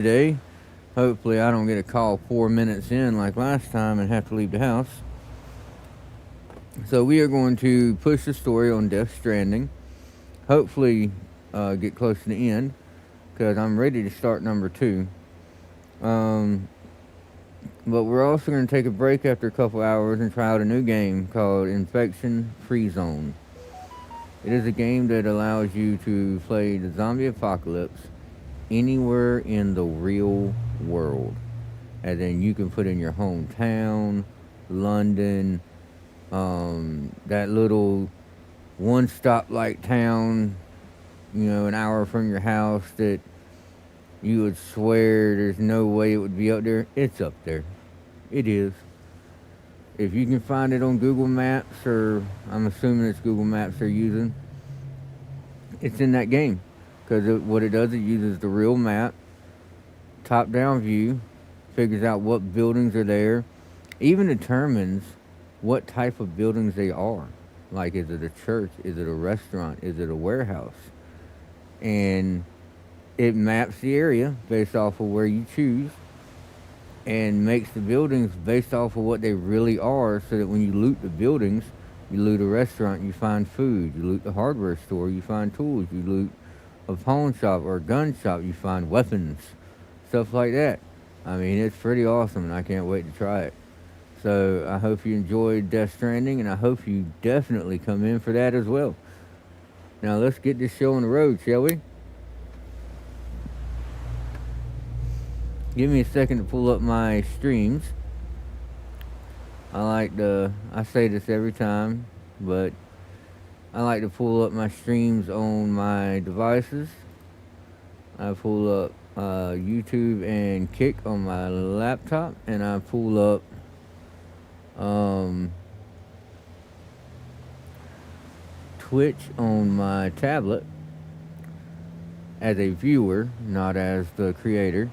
Today. Hopefully, I don't get a call 4 minutes in like last time and have to leave the house. So, we are going to push the story on Death Stranding. Hopefully, get close to the end because I'm ready to start number two. Um, but we're also going to take a break after a couple hours and try out a new game called Infection Free Zone. It is a game that allows you to play the zombie apocalypse anywhere in the real world. And then you can put in your hometown, London, that little one stoplight town, an hour from your house that you would swear there's no way it would be up there. It's up there. It is. If you can find it on Google Maps, or I'm assuming it's Google Maps they're using, it's in that game. Because what it does, it uses the real map, top down view, figures out what buildings are there, even determines what type of buildings they are. Like, is it a church? Is it a restaurant? Is it a warehouse? And it maps the area based off of where you choose and makes the buildings based off of what they really are, so that when you loot the buildings, you loot a restaurant, you find food. You loot the hardware store, you find tools. You loot a pawn shop or a gun shop, you find weapons. Stuff like that. I mean, it's pretty awesome, and I can't wait to try it. So I hope you enjoyed Death Stranding, and I hope you definitely come in for that as well. Now let's get this show on the road, shall we? Give me a second to pull up my streams. I say this every time, but I like to pull up my streams on my devices. I pull up YouTube and Kick on my laptop, and I pull up Twitch on my tablet as a viewer, not as the creator,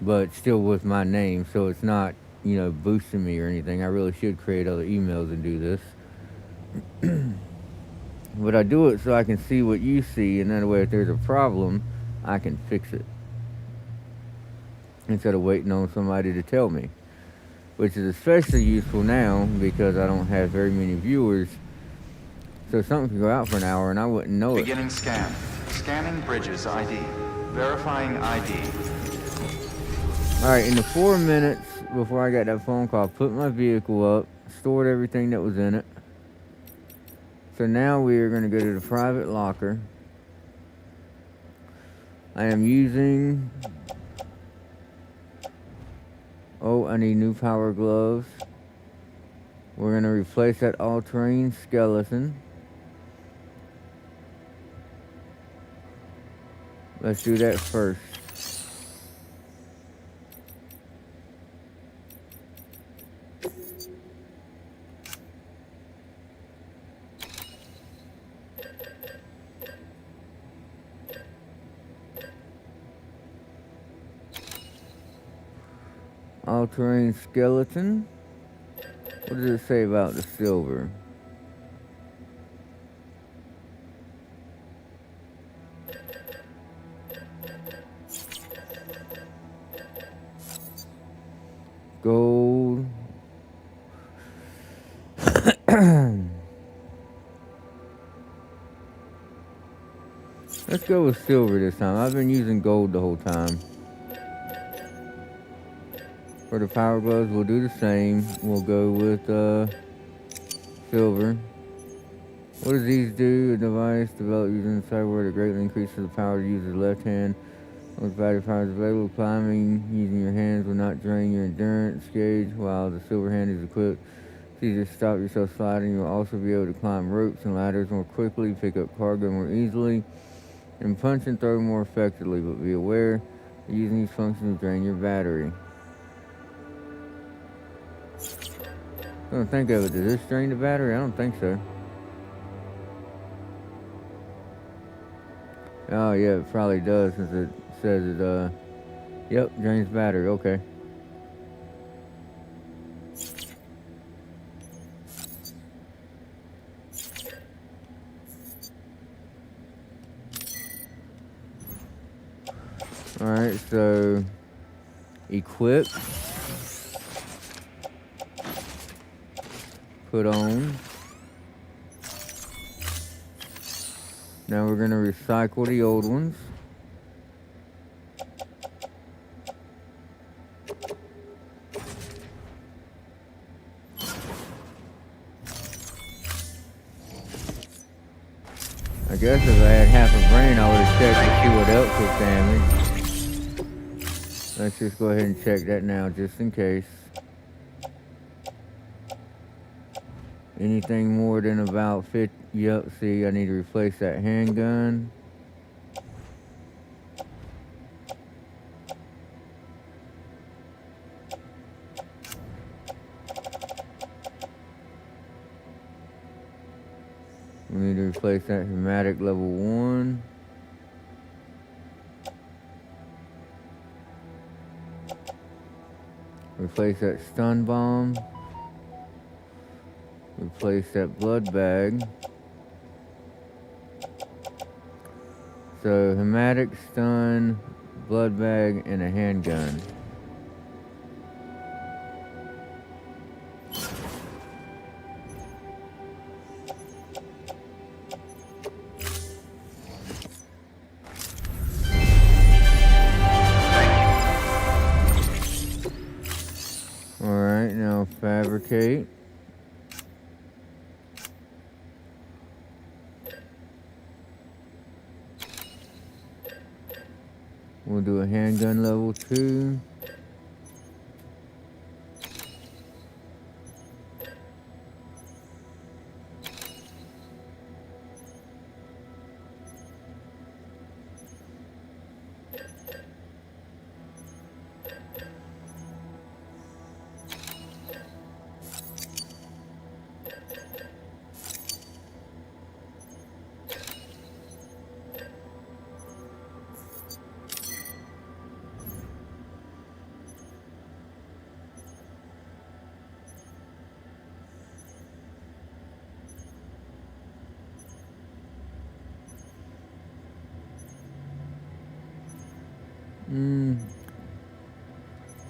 but still with my name, so it's not, boosting me or anything. I really should create other emails and do this. But I do it so I can see what you see, and that way if there's a problem, I can fix it. Instead of waiting on somebody to tell me. Which is especially useful now because I don't have very many viewers. So something could go out for an hour and I wouldn't know it. Beginning scan. Scanning bridges ID. Verifying ID. Alright, in the 4 minutes before I got that phone call, I put my vehicle up, stored everything that was in it. So now we are going to go to the private locker. I am using... Oh, I need new power gloves. We're going to replace that all-terrain skeleton. Let's do that first. All-terrain skeleton. What does it say about the silver? Gold. Let's go with silver this time. I've been using gold the whole time. For the power gloves, we'll do the same. We'll go with silver. What does these do? A device developed using cyberware that greatly increases the power to use the left hand. Once battery power is available, climbing using your hands will not drain your endurance gauge while the silver hand is equipped. It's easier to stop yourself sliding. You'll also be able to climb ropes and ladders more quickly, pick up cargo more easily, and punch and throw more effectively. But be aware that using these functions will drain your battery. I don't think of it. Does this drain the battery? I don't think so. Oh, yeah, it probably does, since it says it, yep, drains battery. Okay. Alright, so Equip. Put on. Now we're going to recycle the old ones. I guess if I had half a brain, I would have checked to see what else was damaged. Let's just go ahead and check that now, just in case. Anything more than about 50, yep, see, I need to replace that handgun. We need to replace that hematic level 1. Replace that stun bomb. Replace that blood bag. So hematic, stun, blood bag, and a handgun. Alright, now fabricate. We'll do a handgun level 2.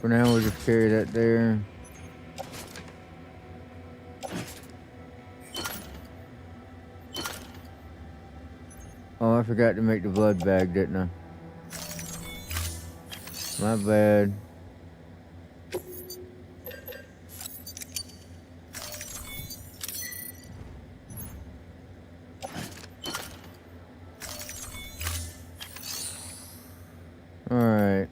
For now, we'll just carry that there. Oh, I forgot to make the blood bag, didn't I? My bad. Alright,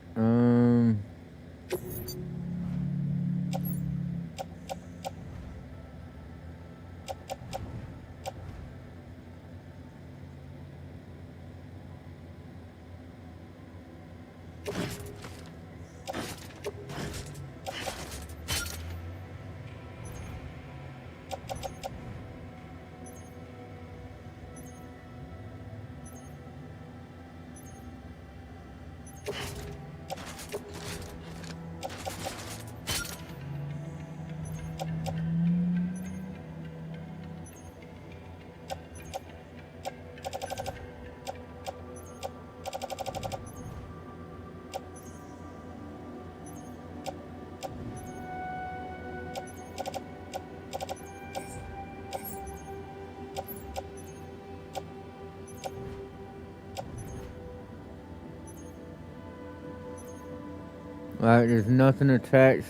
alright, there's nothing attached,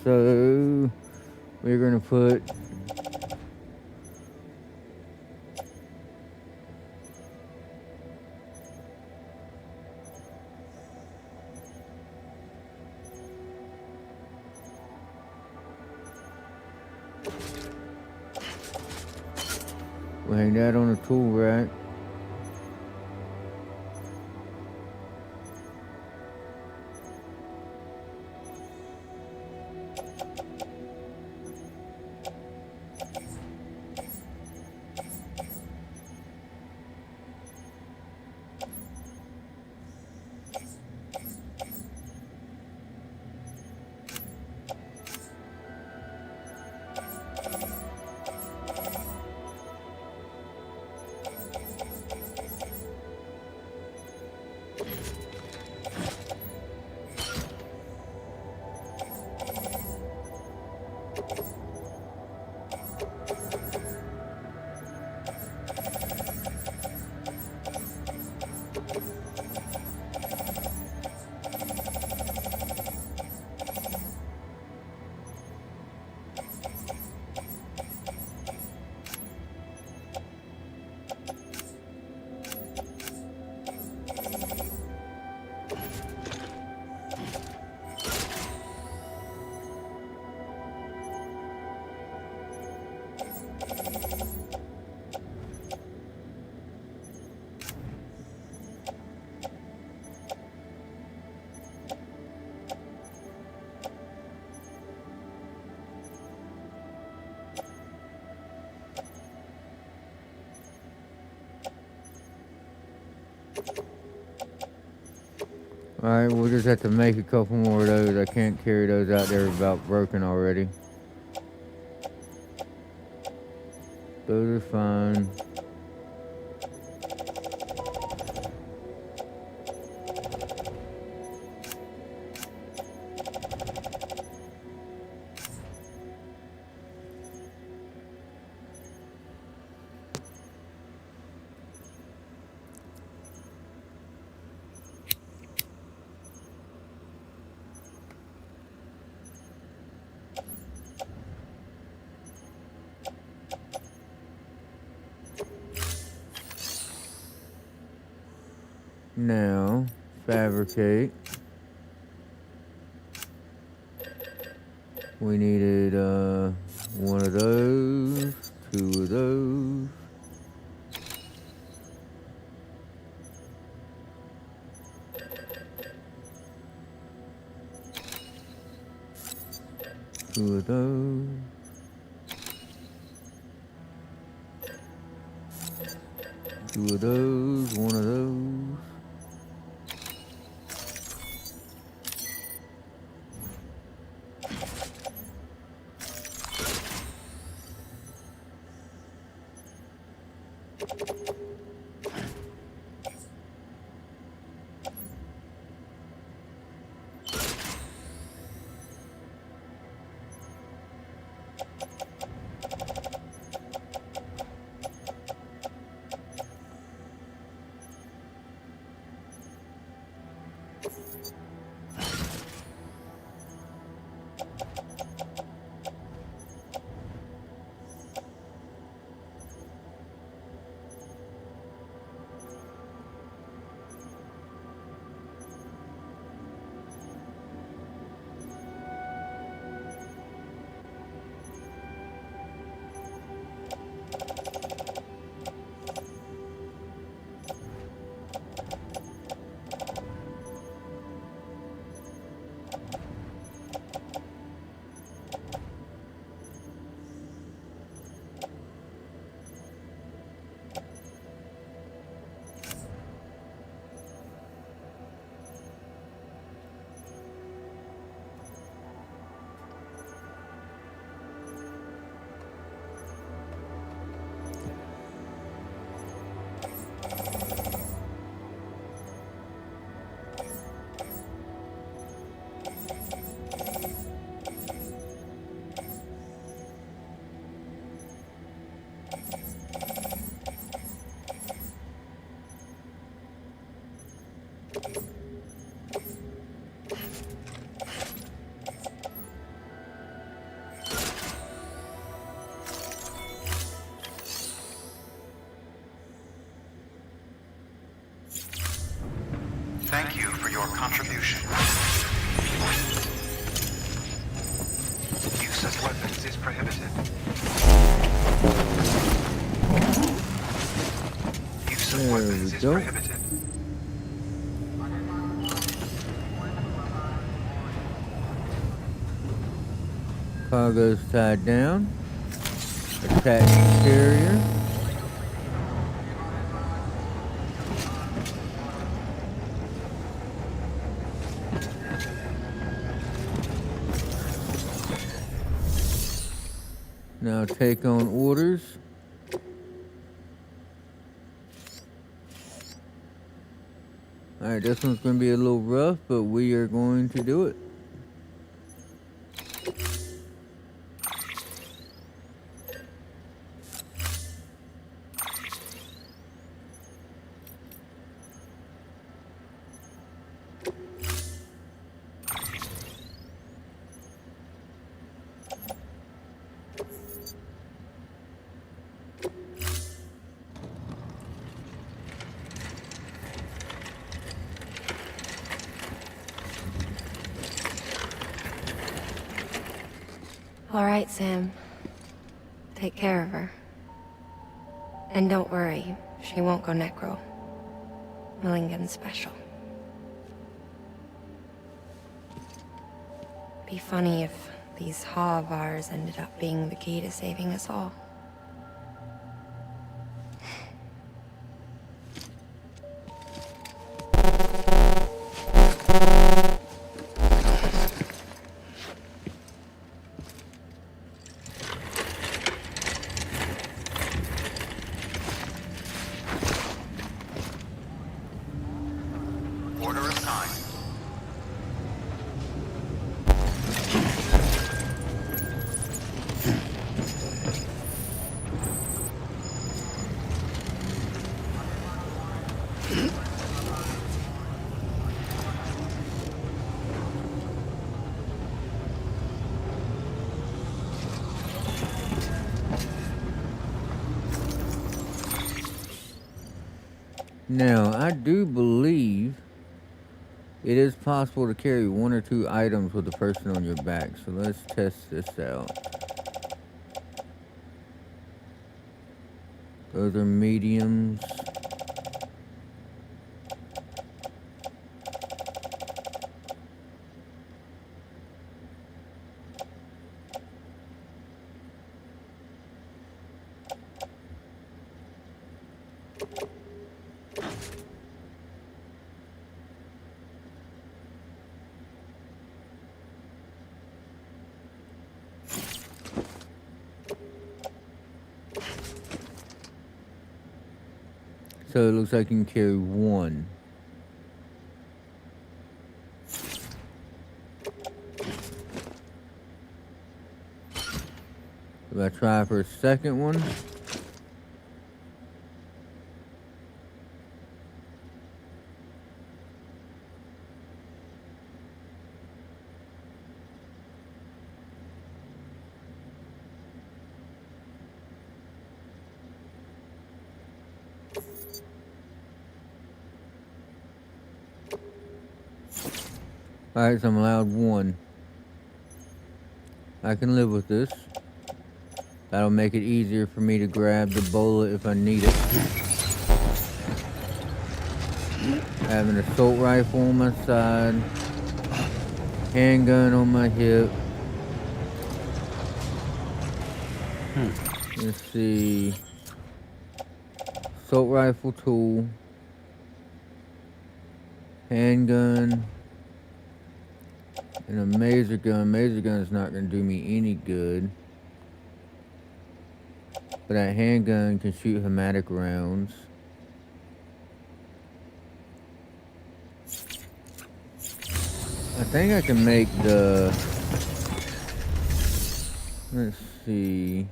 so we're gonna put we'll hang that on the tool rack. Alright, we'll just have to make a couple more of those. I can't carry those out there about broken already. Those are fine. Now, fabricate. We needed one of those, two of those. Two of those. Two of those, one of those. Thank you for your contribution. Use of weapons is prohibited. Use of weapons is prohibited. Cargo's tied down. Attach the carrier. Now take on orders. Alright, this one's going to be a little rough, but we are going to do it. All right, Sam. Take care of her. And don't worry, she won't go necro. Milligan's special. Be funny if these Ha of ours ended up being the key to saving us all. Now, I do believe it is possible to carry 1 or 2 items with a person on your back, so let's test this out. Those are mediums. So it looks like you can carry 1. If I try for a second one. Alright, so I'm allowed 1. I can live with this. That'll make it easier for me to grab the bullet if I need it. I have an assault rifle on my side. Handgun on my hip. Let's see. Assault rifle tool. Handgun. And a maser gun. Maser gun is not going to do me any good. But that handgun can shoot hematic rounds. I think I can make the... Let's see.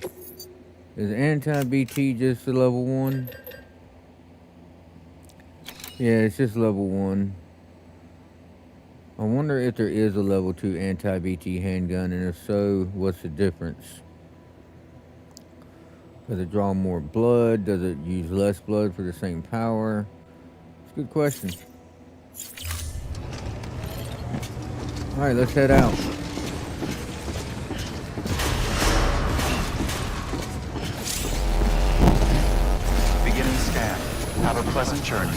Is anti-BT just a level 1? Yeah, it's just level 1. I wonder if there is a level 2 anti-BT handgun, and if so, what's the difference? Does it draw more blood? Does it use less blood for the same power? It's a good question. Alright, let's head out. Beginning scan. Have a pleasant journey.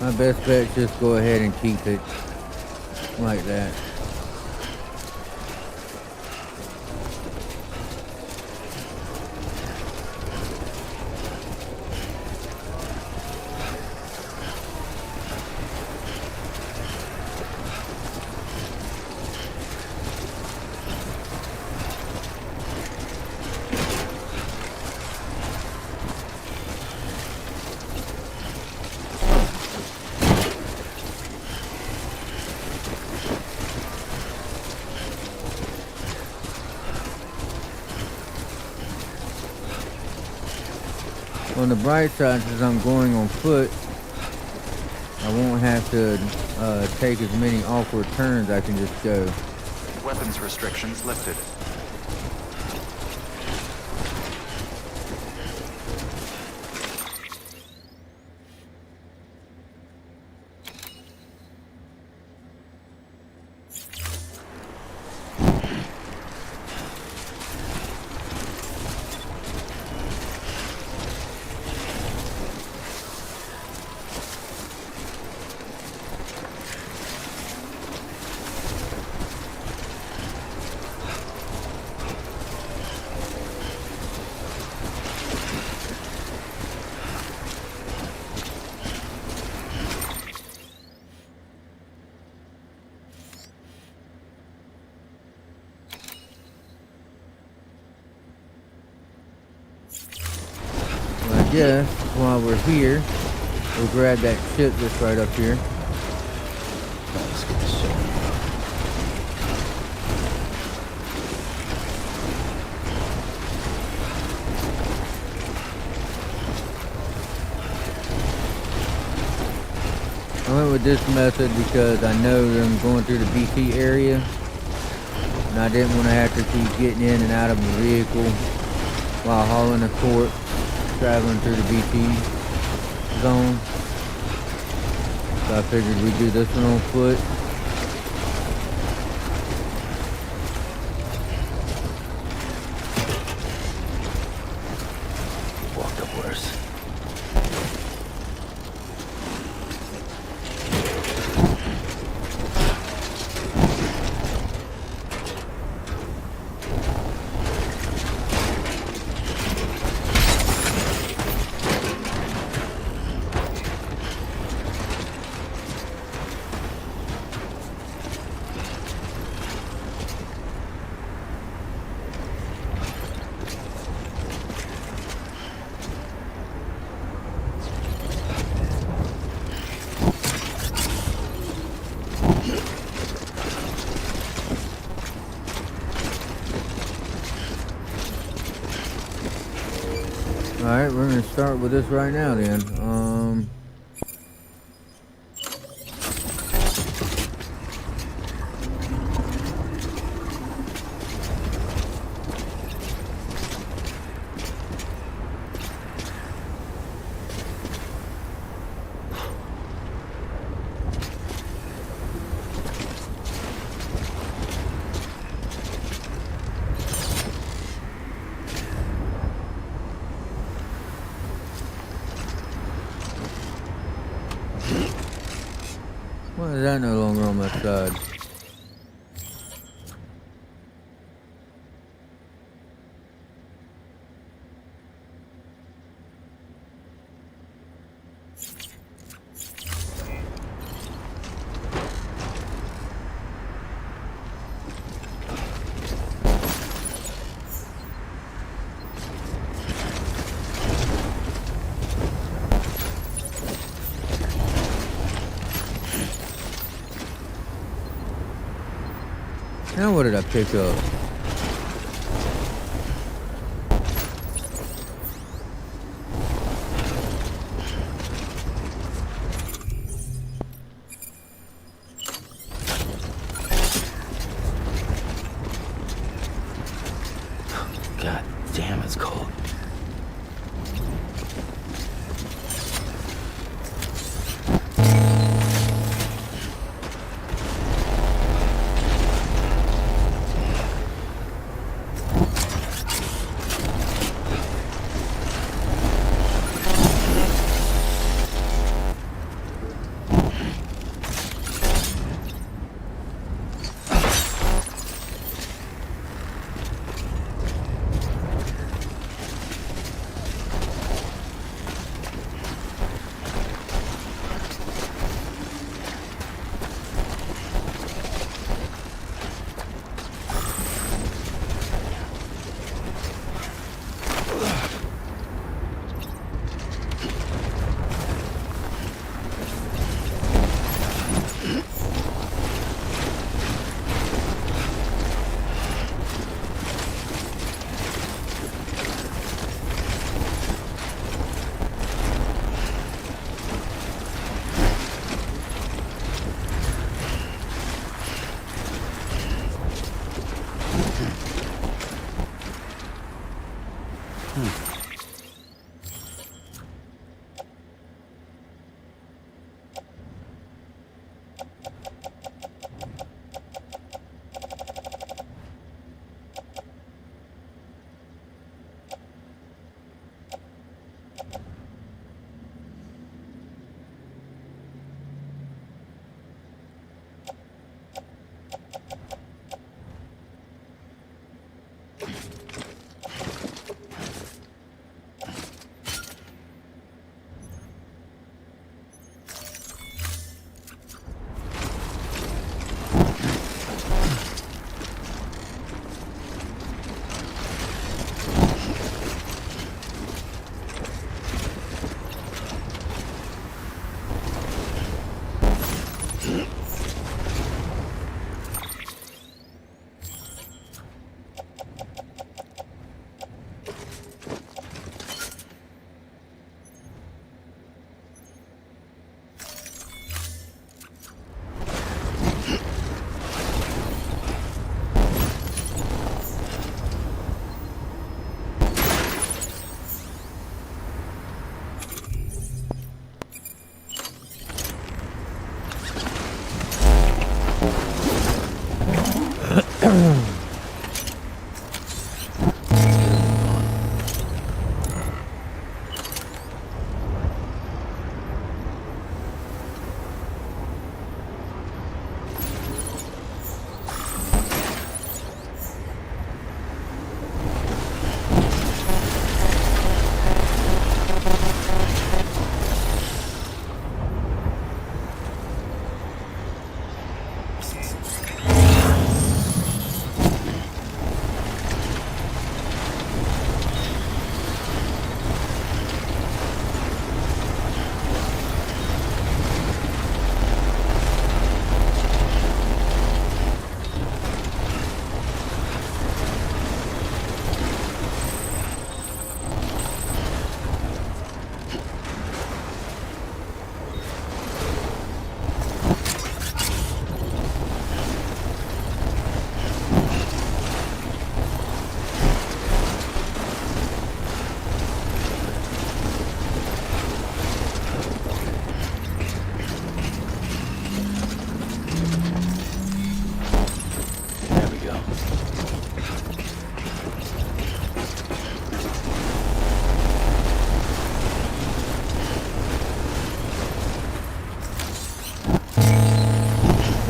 My best bet is just go ahead and keep it like that. On the bright side, since I'm going on foot, I won't have to take as many awkward turns. I can just go. Weapons restrictions lifted. guess while we're here, we'll grab that ship that's right up here. Let's get this shit. I went with this method because I know that I'm going through the BT area, and I didn't want to have to keep getting in and out of the vehicle while hauling a corpse, traveling through the BT zone. So I figured we'd do this one on foot. Walked up worse. Alright, we're going to start with this right now then. Why is that no longer on my side? Now what did I pick up? God damn, it's cold.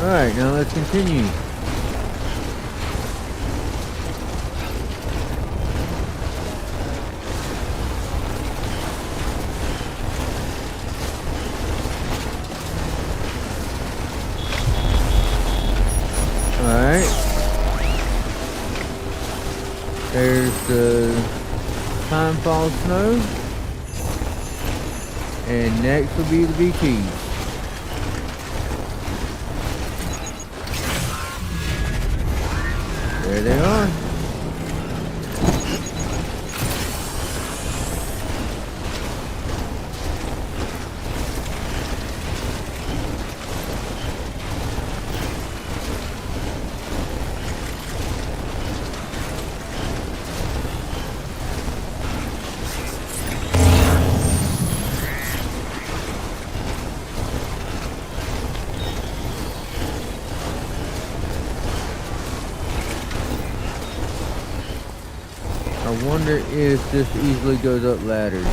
Alright, now let's continue. Alright. There's the timefall snow. And next will be the BTs. There they are. I wonder if this easily goes up ladders.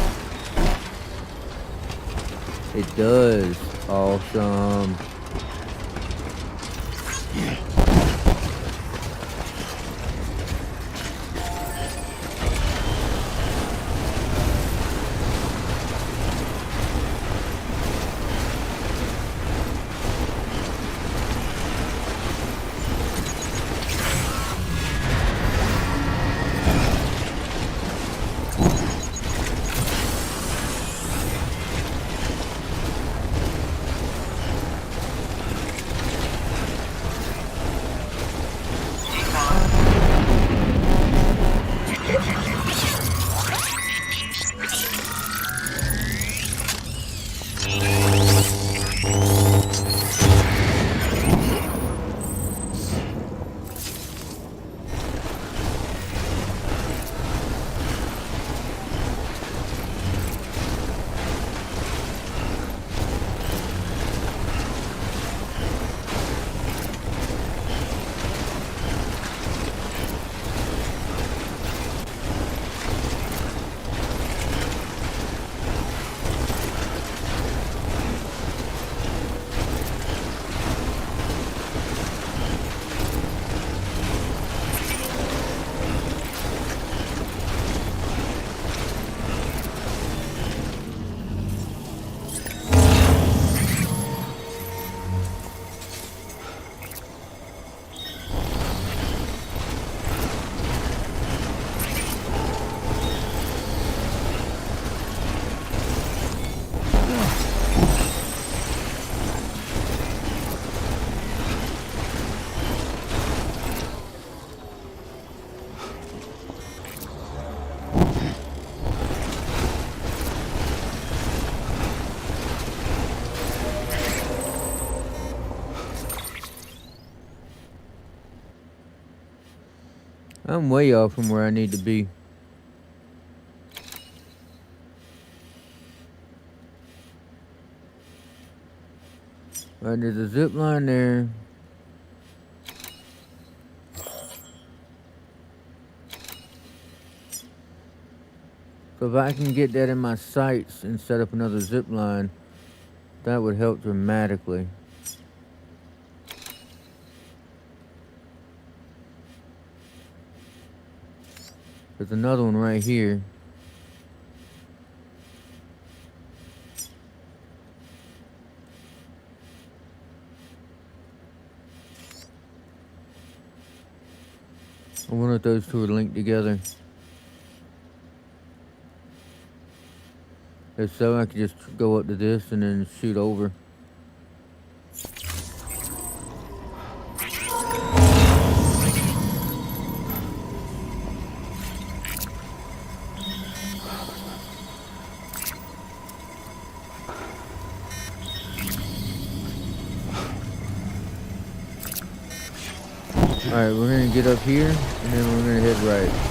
It does. Awesome. I'm way off from where I need to be. Right, there's a zip line there. So if I can get that in my sights and set up another zip line, that would help dramatically. There's another one right here. I wonder if those two are linked together. If so, I could just go up to this and then shoot over. Alright, we're gonna get up here and then we're gonna head right.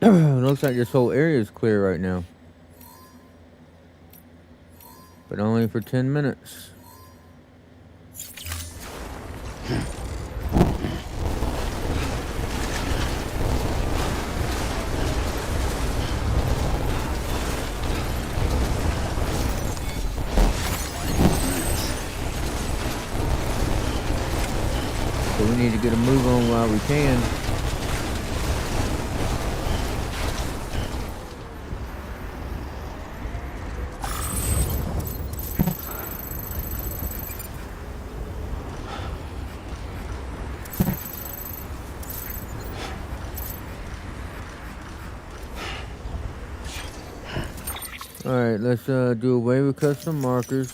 Looks like this whole area is clear right now. But only for 10 minutes. So we need to get a move on while we can. Alright, let's do away with custom markers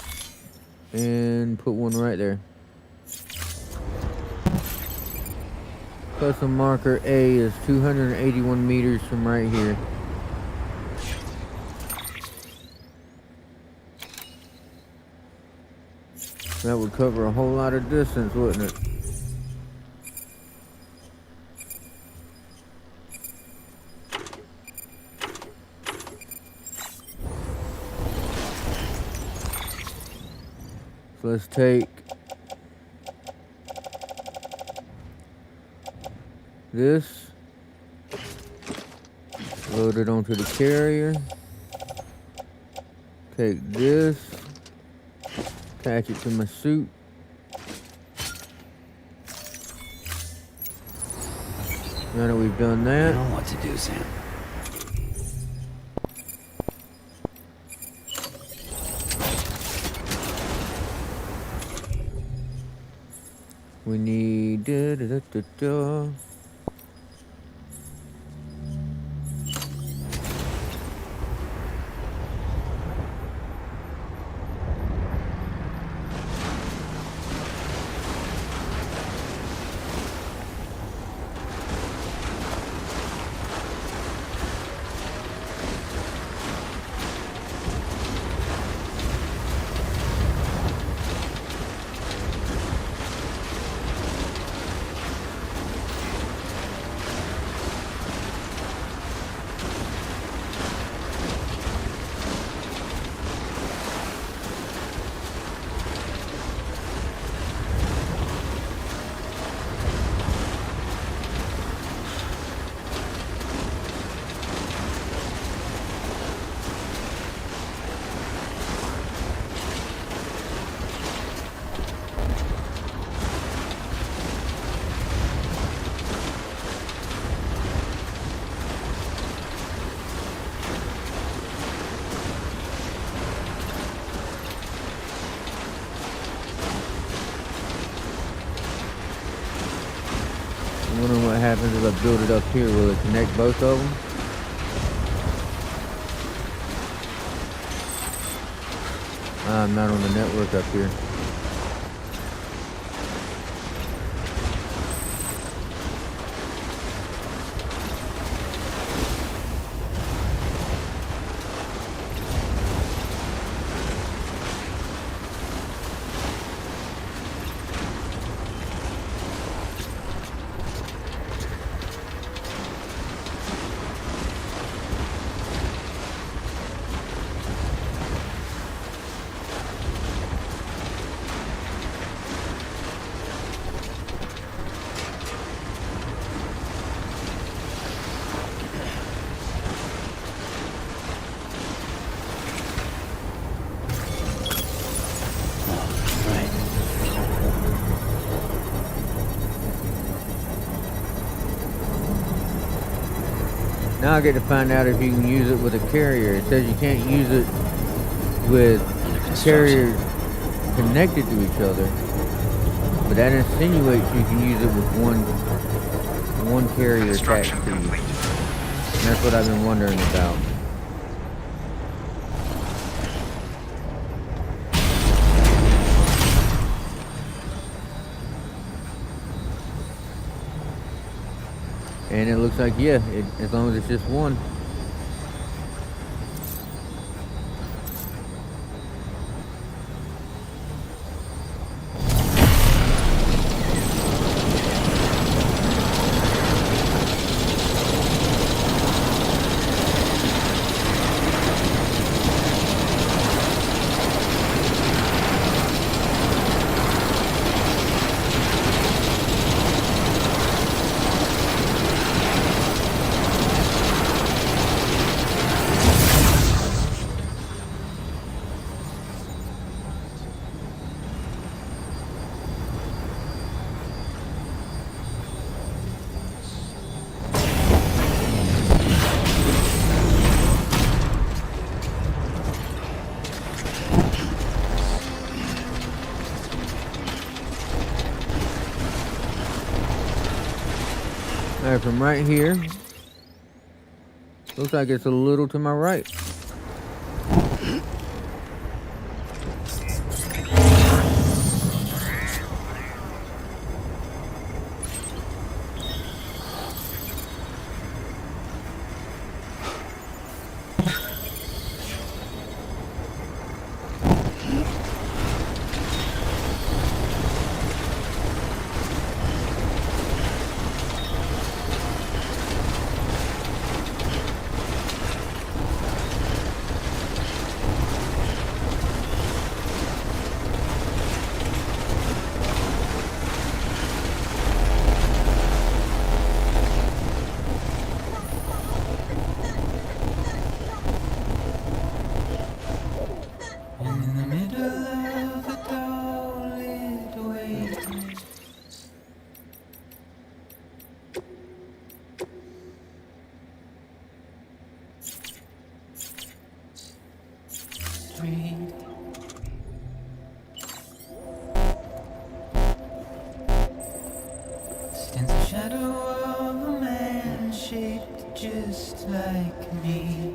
and put one right there. Custom marker A is 281 meters from right here. That would cover a whole lot of distance, wouldn't it? So let's take this, load it onto the carrier, take this, attach it to my suit. Now that we've done I that, know what to do, Sam. we need I'm wondering what happens if I build it up here. Will it connect both of them? I'm not on the network up here. Now I get to find out if you can use it with a carrier. It says you can't use it with carriers connected to each other, but that insinuates you can use it with one carrier attached to you. And that's what I've been wondering about. And it looks like, yeah, as long as it's just one. Now from right here, looks like it's a little to my right. Stands the shadow of a man shaped just like me.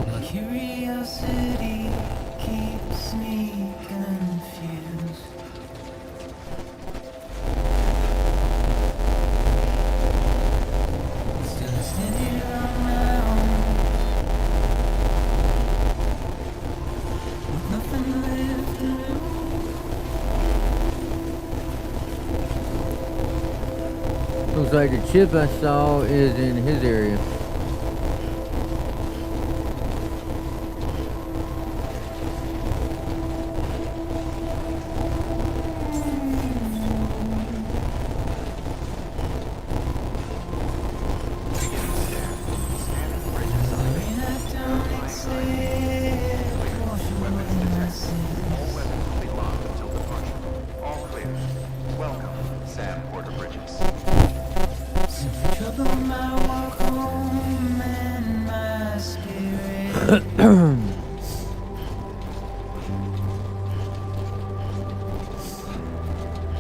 My curiosity keeps me confused. Still standing on my own, with nothing left to lose. Looks like the chip I saw is in his area.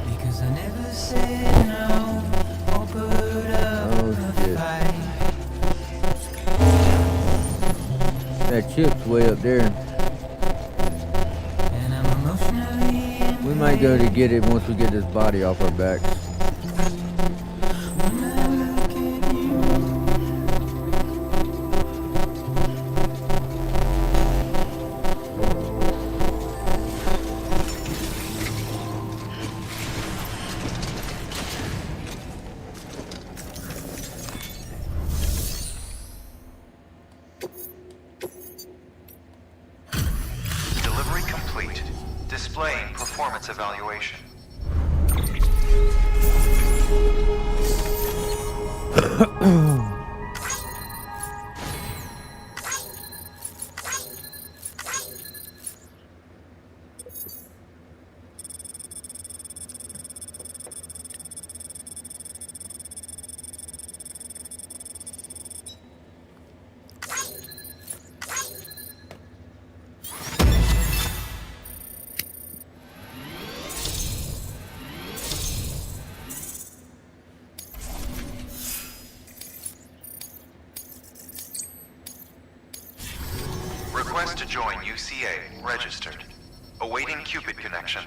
Because I never said no or put up a fight. That chip's way up there. And I'm emotionally We might go to get it once we get this body off our backs. when I look at you. Delivery complete. Displaying performance evaluation. Request to join UCA. Registered. Awaiting Cupid connection.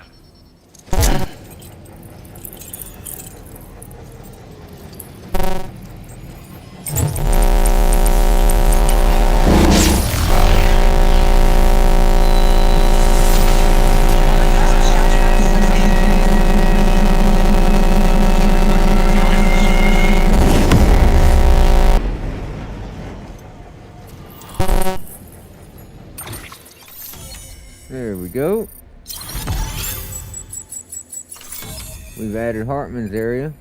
There we go. We've added Hartman's area.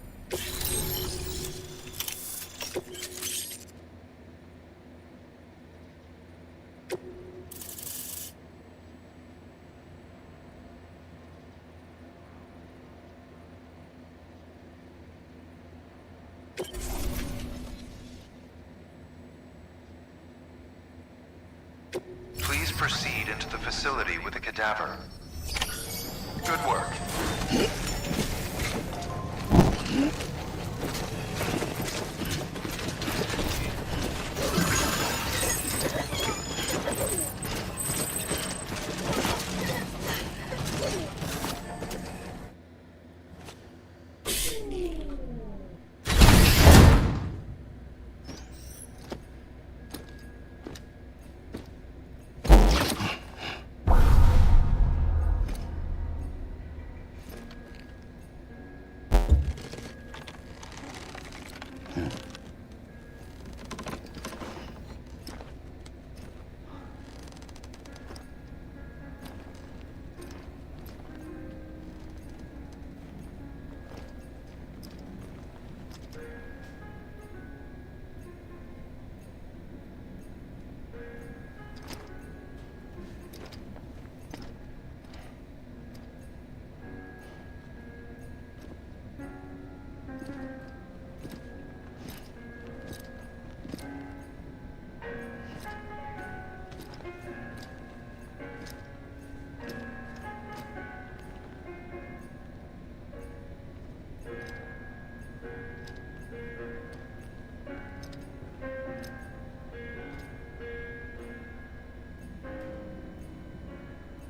Please proceed into the facility with the cadaver. Good work.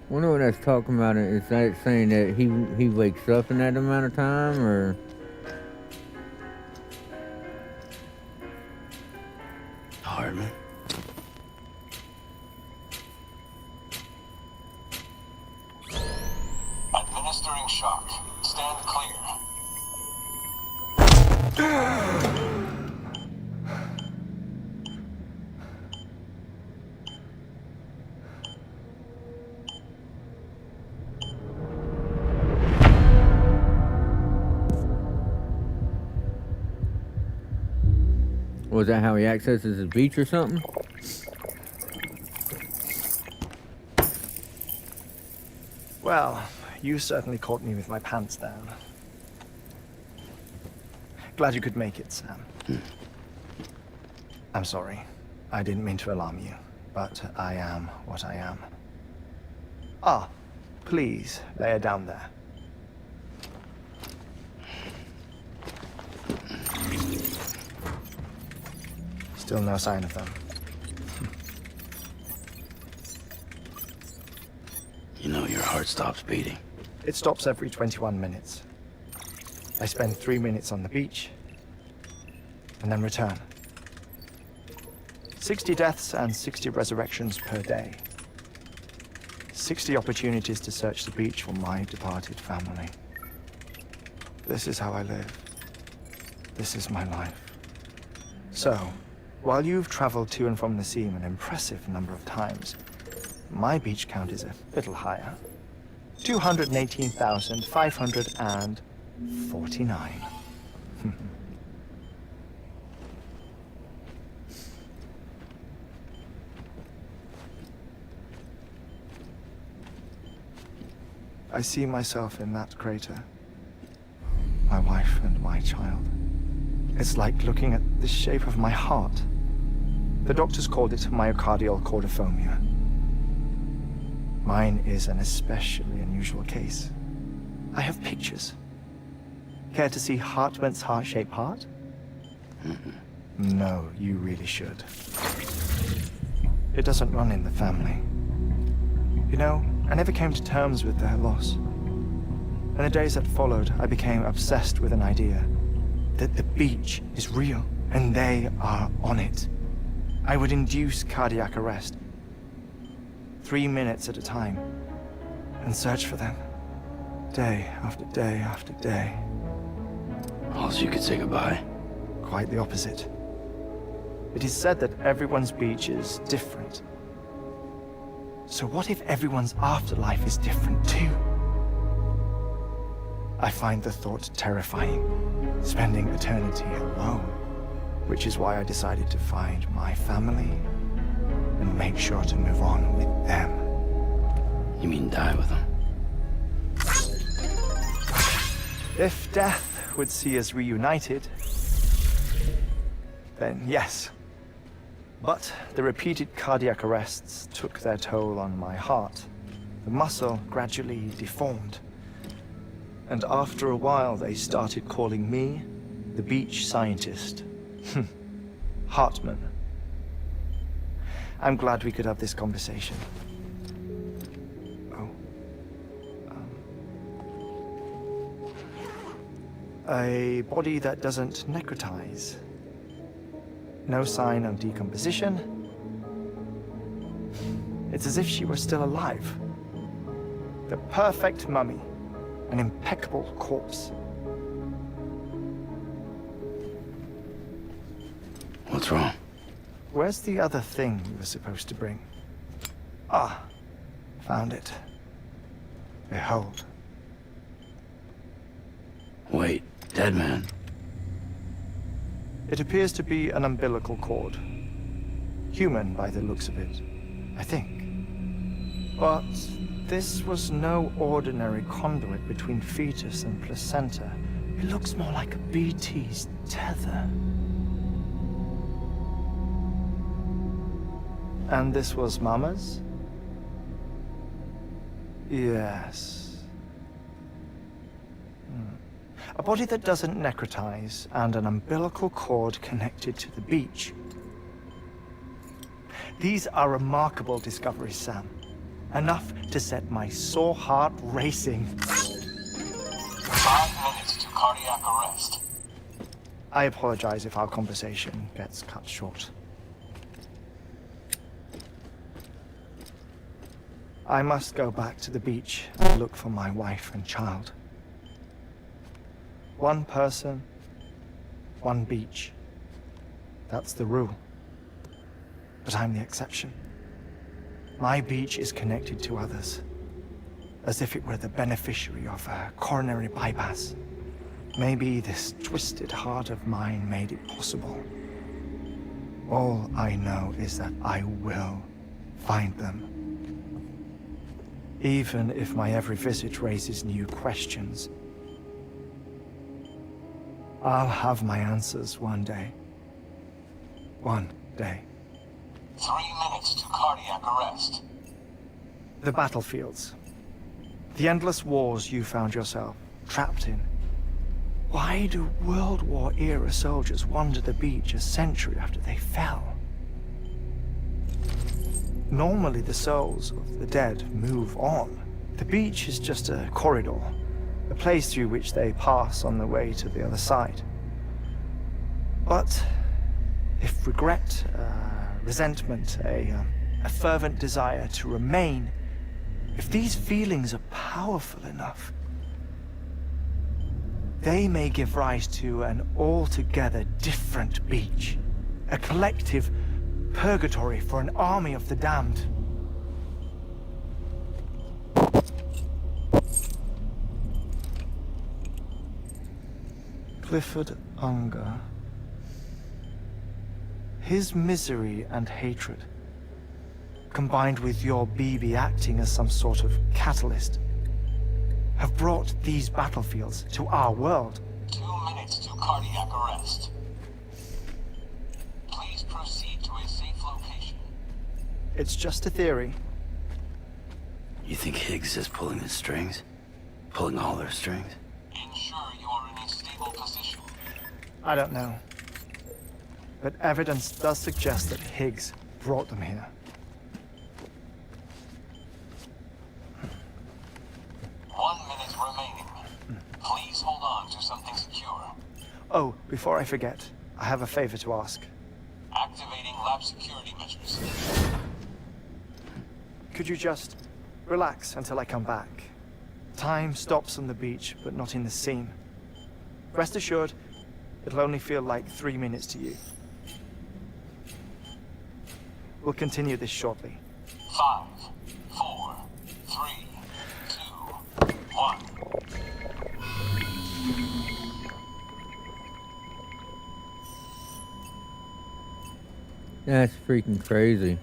Wonder what that's talking about. Is that saying that he wakes up in that amount of time, or? Hardman. Administering shock. Stand clear. Was that how he accesses his beach or something? Well, you certainly caught me with my pants down. Glad you could make it, Sam. I'm sorry. I didn't mean to alarm you, but I am what I am. Ah, please, lay her down there. Still no sign of them. You know your heart stops beating. It stops every 21 minutes. I spend 3 minutes on the beach, and then return. 60 deaths and 60 resurrections per day. 60 opportunities to search the beach for my departed family. This is how I live. This is my life. So, while you've traveled to and from the scene an impressive number of times, my beach count is a little higher. 218,549. I see myself in that crater. My wife and my child. It's like looking at the shape of my heart. The doctors called it myocardial cordiformia. Mine is an especially unusual case. I have pictures. Care to see Hartman's heart-shaped heart? No, you really should. It doesn't run in the family. You know, I never came to terms with their loss. In the days that followed, I became obsessed with an idea that the beach is real and they are on it. I would induce cardiac arrest, 3 minutes at a time, and search for them, day after day after day. Also, you could say goodbye. Quite the opposite. It is said that everyone's beach is different. So what if everyone's afterlife is different too? I find the thought terrifying, spending eternity alone, which is why I decided to find my family and make sure to move on with them. You mean die with them? If death would see us reunited, then yes. But the repeated cardiac arrests took their toll on my heart. The muscle gradually deformed. And after a while, they started calling me the beach scientist. Hartman. I'm glad we could have this conversation. Oh. A body that doesn't necrotize. No sign of decomposition. It's as if she were still alive. The perfect mummy. An impeccable corpse. What's wrong? Where's the other thing you were supposed to bring? Ah, found it. Behold. Wait, dead man. It appears to be an umbilical cord. Human by the looks of it, I think. But this was no ordinary conduit between fetus and placenta. It looks more like a BT's tether. And this was Mama's? Yes. A body that doesn't necrotize, and an umbilical cord connected to the beach. These are remarkable discoveries, Sam. Enough to set my sore heart racing. 5 minutes to cardiac arrest. I apologize if our conversation gets cut short. I must go back to the beach and look for my wife and child. One person, one beach. That's the rule. But I'm the exception. My beach is connected to others, as if it were the beneficiary of a coronary bypass. Maybe this twisted heart of mine made it possible. All I know is that I will find them. Even if my every visit raises new questions. I'll have my answers one day. One day. 3 minutes to cardiac arrest. The battlefields. The endless wars you found yourself trapped in. Why do World War era soldiers wander the beach a century after they fell? Normally the souls of the dead move on. The beach is just a corridor, a place through which they pass on the way to the other side. But if regret, resentment, a fervent desire to remain, if these feelings are powerful enough, they may give rise to an altogether different beach, a collective purgatory for an army of the damned. Clifford Unger. His misery and hatred, combined with your BB acting as some sort of catalyst, have brought these battlefields to our world. 2 minutes to cardiac arrest. Please proceed to a safe location. It's just a theory. You think Higgs is pulling the strings? Pulling all their strings? Ensure you are in a stable position. I don't know. But evidence does suggest that Higgs brought them here. 1 minute remaining. Please hold on to something secure. Oh, before I forget, I have a favor to ask. Activating lab security measures. Could you just relax until I come back? Time stops on the beach, but not in the scene. Rest assured, it'll only feel like 3 minutes to you. We'll continue this shortly. 5, 4, 3, 2, 1. That's freaking crazy.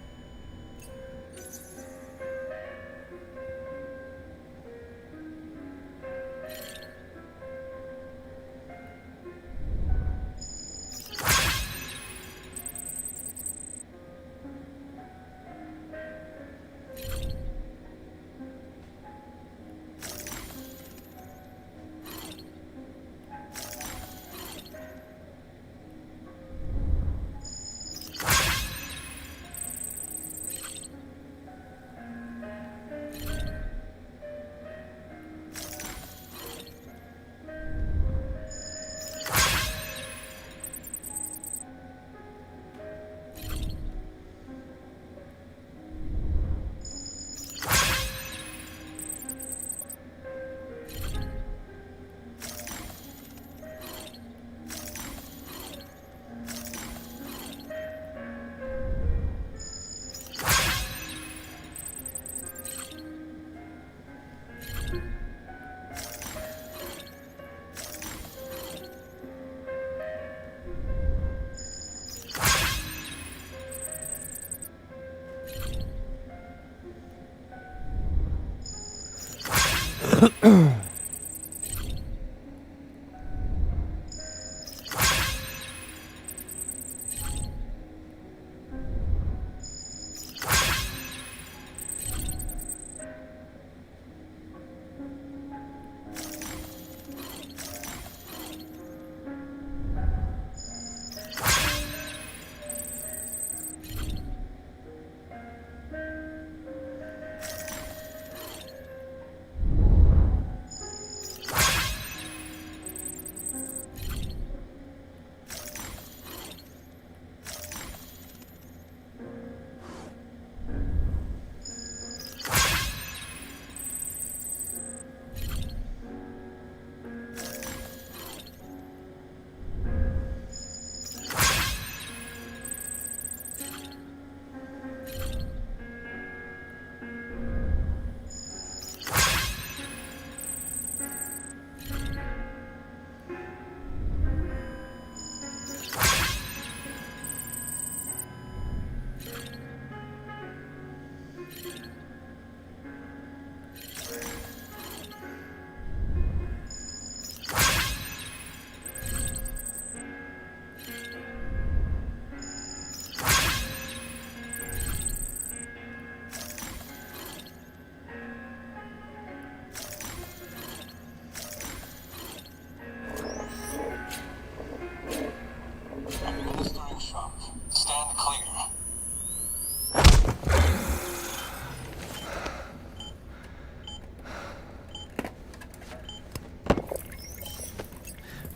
Administering shock. Stand clear.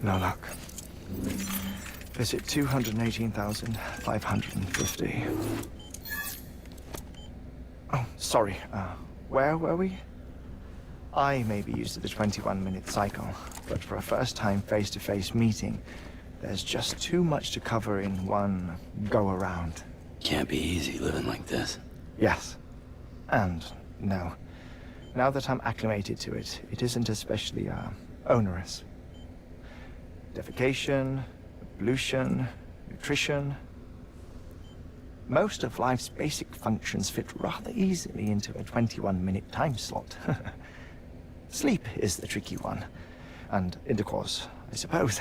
No luck. Visit 218,550. Oh, sorry. Where were we? I may be used to the 21-minute cycle, but for a first-time face-to-face meeting, there's just too much to cover in one go-around. Can't be easy living like this. Yes. And no. Now that I'm acclimated to it, it isn't especially, onerous. Defecation, ablution, nutrition. Most of life's basic functions fit rather easily into a 21-minute time slot. Sleep is the tricky one. And intercourse, I suppose.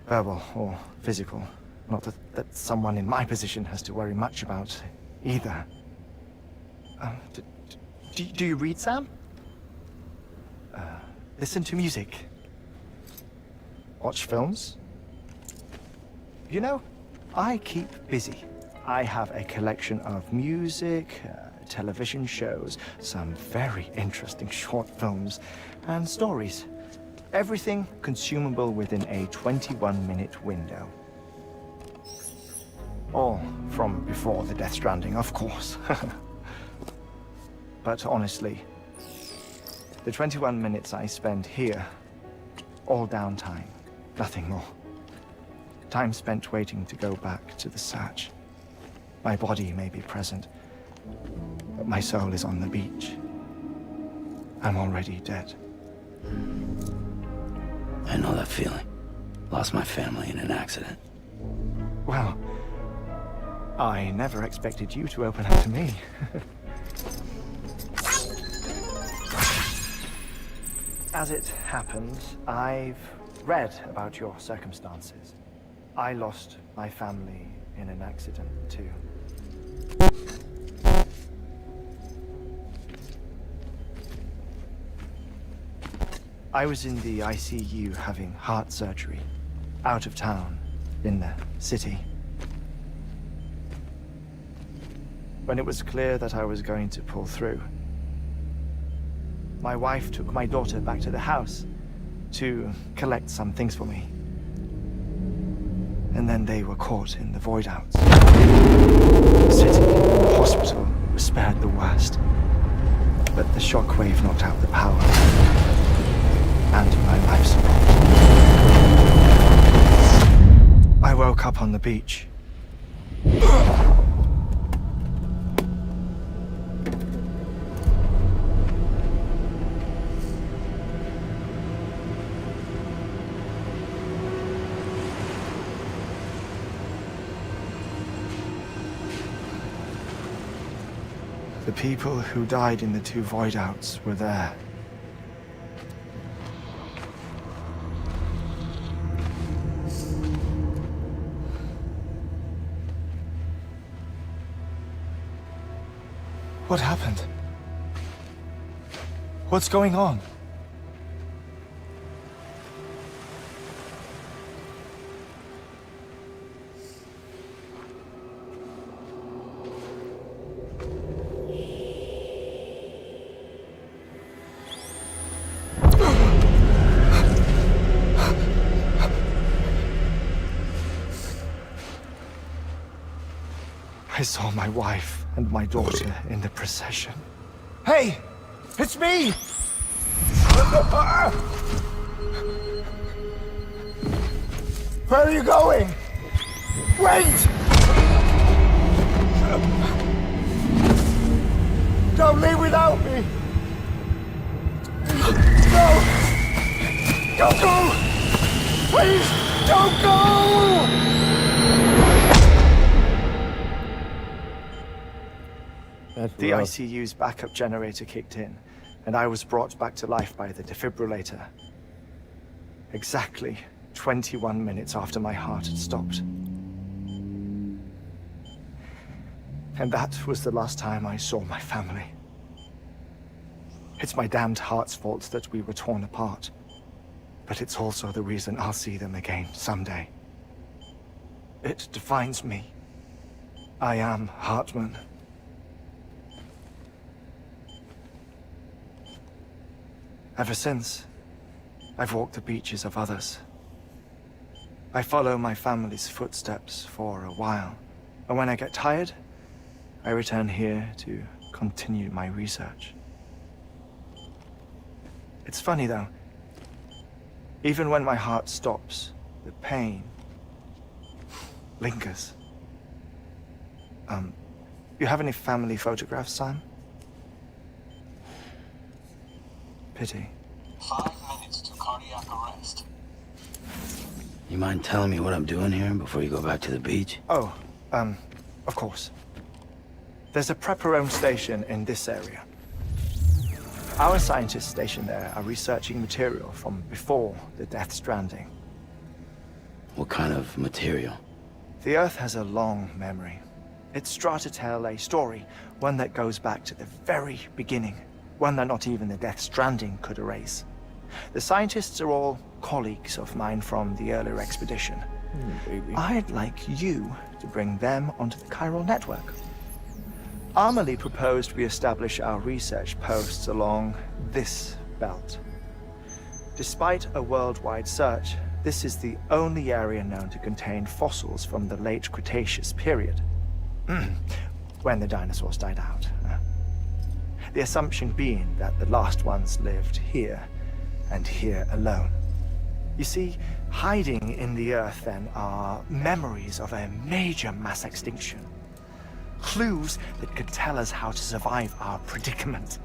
Verbal or physical. Not that someone in my position has to worry much about either. Do you read, Sam? Listen to music. Watch films. You know, I keep busy. I have a collection of music, television shows, some very interesting short films, and stories. Everything consumable within a 21-minute window. All from before the Death Stranding, of course. But honestly, the 21 minutes I spend here, all downtime, nothing more. Time spent waiting to go back to the search. My body may be present, but my soul is on the beach. I'm already dead. I know that feeling. Lost my family in an accident. Well, I never expected you to open up to me. As it happens, I've read about your circumstances. I lost my family in an accident, too. I was in the ICU having heart surgery, out of town, in the city. When it was clear that I was going to pull through, my wife took my daughter back to the house to collect some things for me. And then they were caught in the void outs. The city and the hospital was spared the worst, but the shockwave knocked out the power and my life support. I woke up on the beach. The people who died in the two void outs were there. What happened? What's going on? I saw my wife and my daughter in the procession. Hey! It's me! Where are you going? Wait! Don't leave without me! No! Don't go! Please, don't go! That's The rough. ICU's backup generator kicked in, and I was brought back to life by the defibrillator. Exactly 21 minutes after my heart had stopped. And that was the last time I saw my family. It's my damned heart's fault that we were torn apart. But it's also the reason I'll see them again someday. It defines me. I am Hartman. Ever since, I've walked the beaches of others. I follow my family's footsteps for a while, and when I get tired, I return here to continue my research. It's funny though, even when my heart stops, the pain lingers. You have any family photographs, Sam? Pity. 5 minutes to cardiac arrest. You mind telling me what I'm doing here before you go back to the beach? Oh, of course. There's a Prepperone station in this area. Our scientists stationed there are researching material from before the Death Stranding. What kind of material? The Earth has a long memory. It's trying to tell a story, one that goes back to the very beginning, one that not even the Death Stranding could erase. The scientists are all colleagues of mine from the earlier expedition. Baby. I'd like you to bring them onto the chiral network. Amelie proposed we establish our research posts along this belt. Despite a worldwide search, this is the only area known to contain fossils from the late Cretaceous period. When the dinosaurs died out. The assumption being that the last ones lived here, and here alone. You see, hiding in the Earth then are memories of a major mass extinction. Clues that could tell us how to survive our predicament.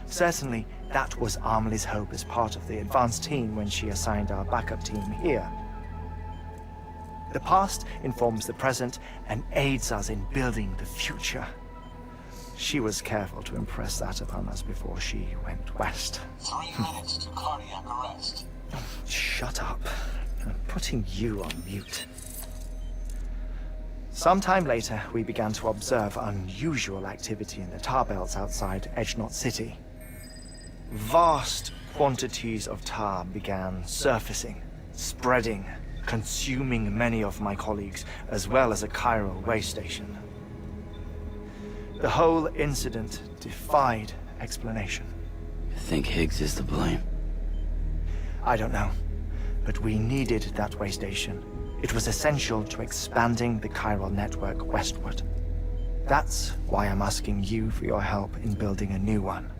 Certainly, that was Amelie's hope as part of the advanced team when she assigned our backup team here. The past informs the present and aids us in building the future. She was careful to impress that upon us before she went west. 3 minutes to cardiac arrest. Shut up. I'm putting you on mute. Sometime later, we began to observe unusual activity in the tar belts outside Edgenot City. Vast quantities of tar began surfacing, spreading, consuming many of my colleagues, as well as a chiral way station. The whole incident defied explanation. You think Higgs is to blame? I don't know, but we needed that way station. It was essential to expanding the chiral network westward. That's why I'm asking you for your help in building a new one.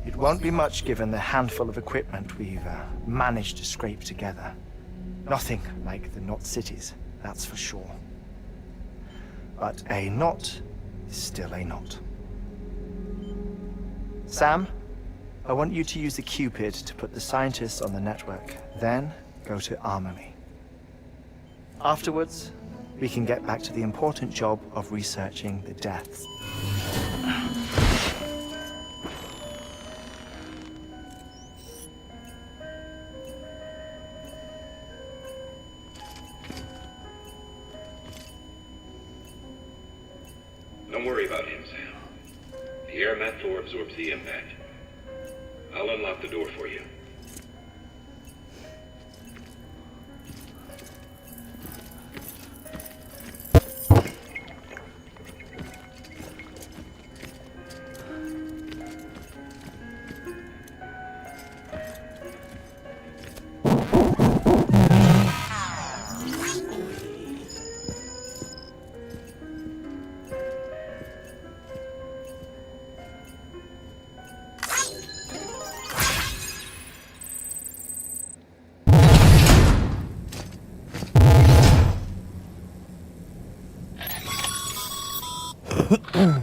It won't be much given the handful of equipment we've managed to scrape together. Nothing like the knot cities, that's for sure. But a knot is still a knot. Sam, I want you to use the Cupid to put the scientists on the network, then go to Amelie. Afterwards, we can get back to the important job of researching the deaths. Don't worry about him, Sam. The air mat floor absorbs the impact. I'll unlock the door for you.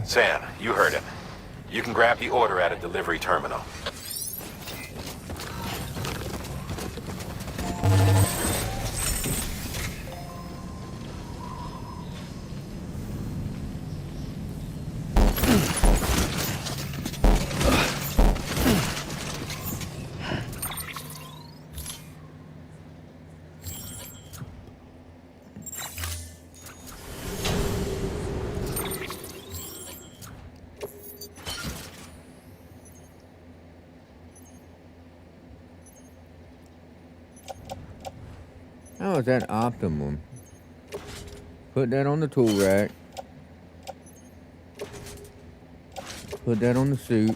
Sam, you heard him. You can grab the order at a delivery terminal. How is that optimum? Put that on the tool rack. Put that on the suit.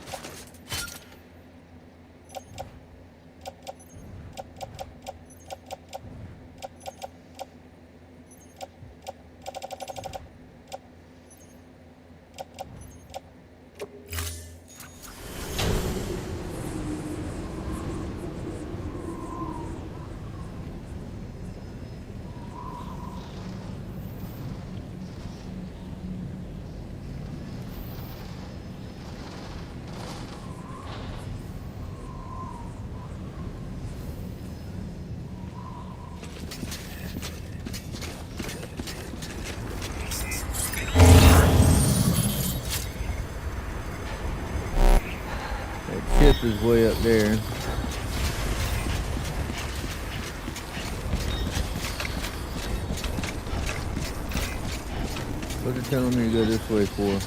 Ship is way up there. What's it telling me to go this way for?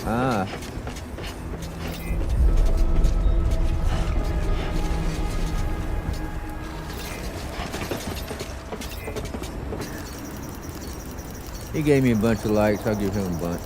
Ah. He gave me a bunch of lights, I'll give him a bunch.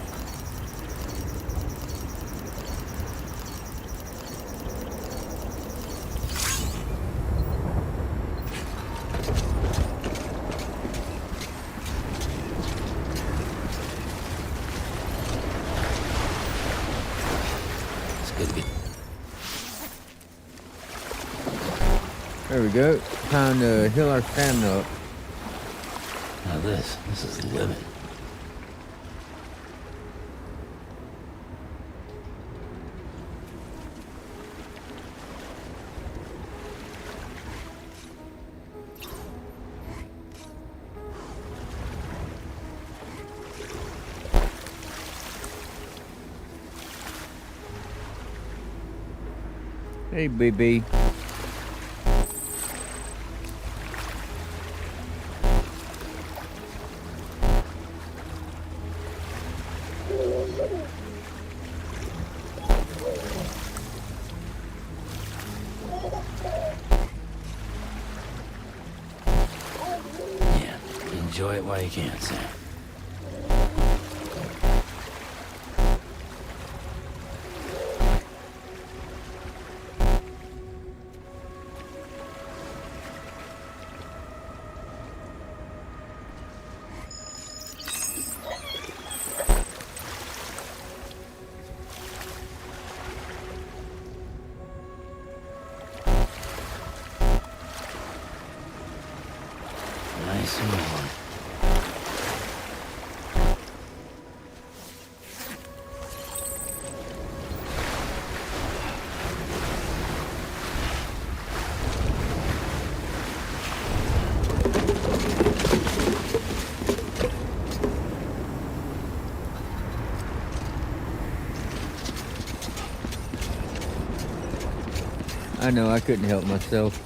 It's good to be. There we go. Time to heal our stamina up. Now this is living. Hey, baby. Yeah, enjoy it while you can, Sam. Nice and warm. I know, I couldn't help myself.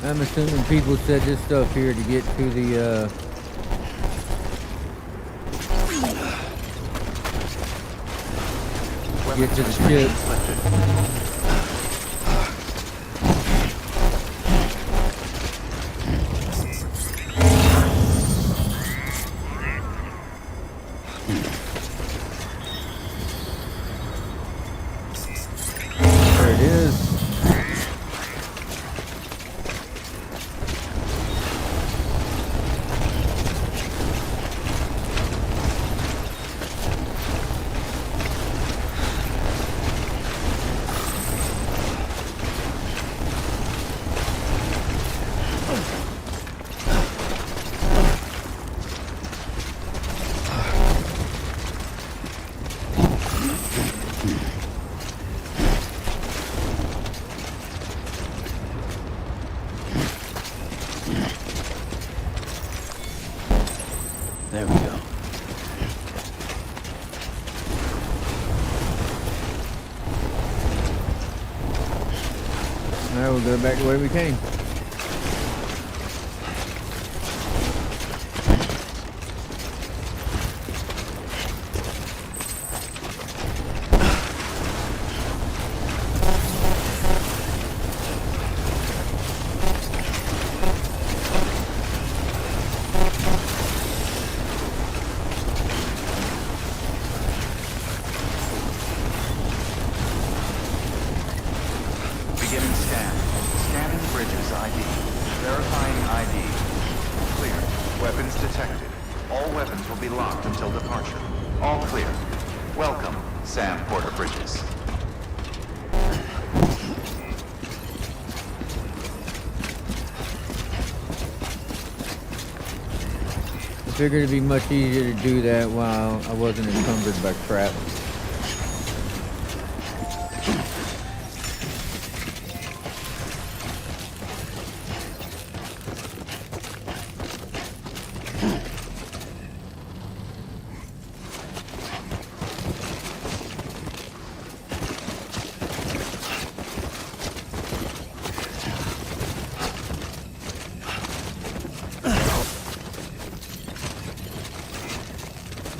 I'm assuming people said this stuff here to get to the, get to the ship. There it is. There we go. Now we'll go back the way we came. Beginning scan. Scanning bridges ID. Verifying ID. Clear. Weapons detected. All weapons will be locked until departure. All clear. Welcome, Sam Porter Bridges. I figured it'd be much easier to do that while I wasn't encumbered by crap.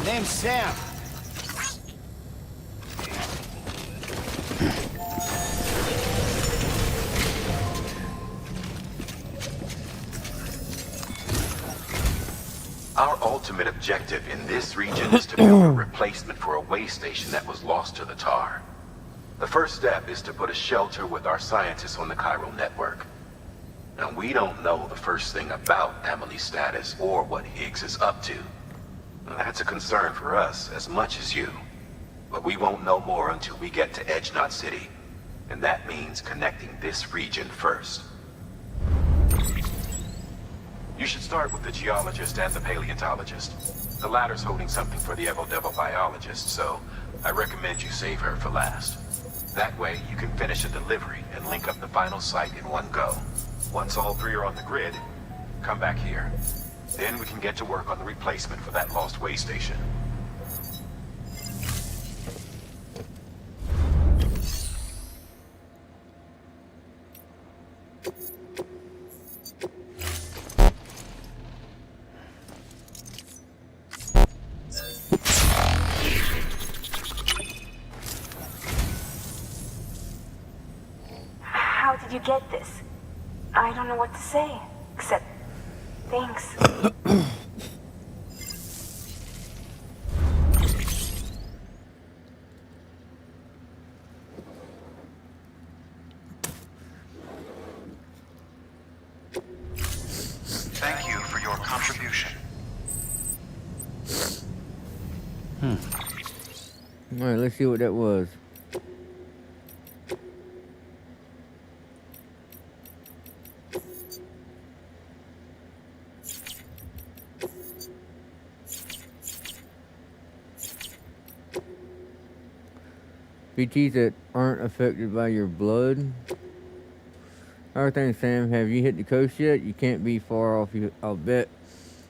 Name's Sam. Our ultimate objective in this region is to build a replacement for a way station that was lost to the tar. The first step is to put a shelter with our scientists on the chiral network. Now, we don't know the first thing about Emily's status or what Higgs is up to. Now, that's a concern for us as much as you. But we won't know more until we get to Edge Knot City. And that means connecting this region first. You should start with the geologist and the paleontologist. The latter's holding something for the Evo-Devo biologist, so I recommend you save her for last. That way, you can finish a delivery and link up the final site in one go. Once all three are on the grid, come back here. Then we can get to work on the replacement for that lost way station. How did you get this? I don't know what to say, except thanks. Thank you for your contribution. Alright, let's see what that was. BTs that aren't affected by your blood. Alright, Sam. Have you hit the coast yet? You can't be far off, I'll bet.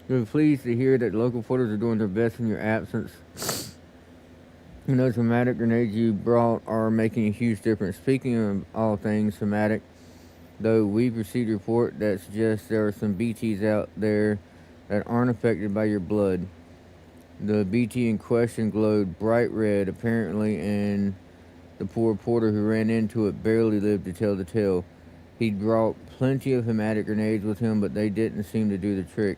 We're pleased to hear that local porters are doing their best in your absence. And those thematic grenades you brought are making a huge difference. Speaking of all things thematic, though we've received report that suggests there are some BTs out there that aren't affected by your blood. The BT in question glowed bright red, apparently, and the poor porter who ran into it barely lived to tell the tale. He'd brought plenty of hematic grenades with him, but they didn't seem to do the trick.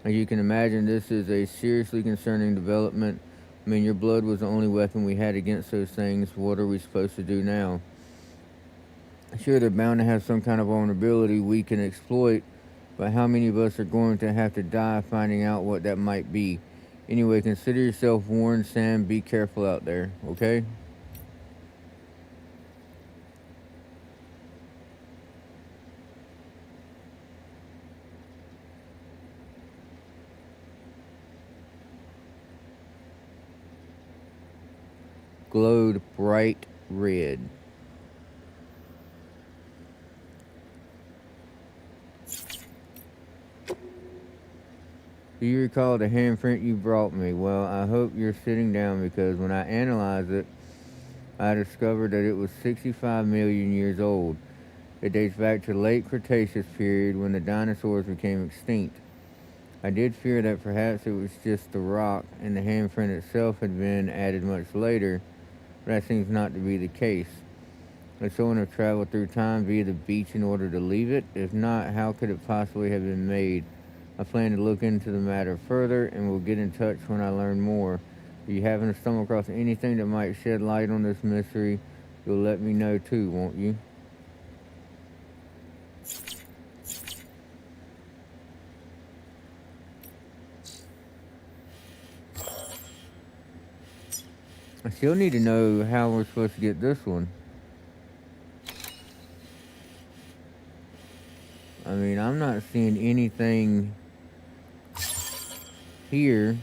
As you can imagine, this is a seriously concerning development. I mean, your blood was the only weapon we had against those things. What are we supposed to do now? Sure, they're bound to have some kind of vulnerability we can exploit, but how many of us are going to have to die finding out what that might be? Anyway, consider yourself warned, Sam. Be careful out there, okay? Glowed bright red. Do you recall the handprint you brought me? Well, I hope you're sitting down, because when I analyzed it, I discovered that it was 65 million years old. It dates back to the late Cretaceous period when the dinosaurs became extinct. I did fear that perhaps it was just the rock and the handprint itself had been added much later, but that seems not to be the case. Would someone have traveled through time via the beach in order to leave it? If not, how could it possibly have been made? I plan to look into the matter further, and will get in touch when I learn more. If you happen to stumble across anything that might shed light on this mystery, you'll let me know too, won't you? I still need to know how we're supposed to get this one. I mean, I'm not seeing anything here.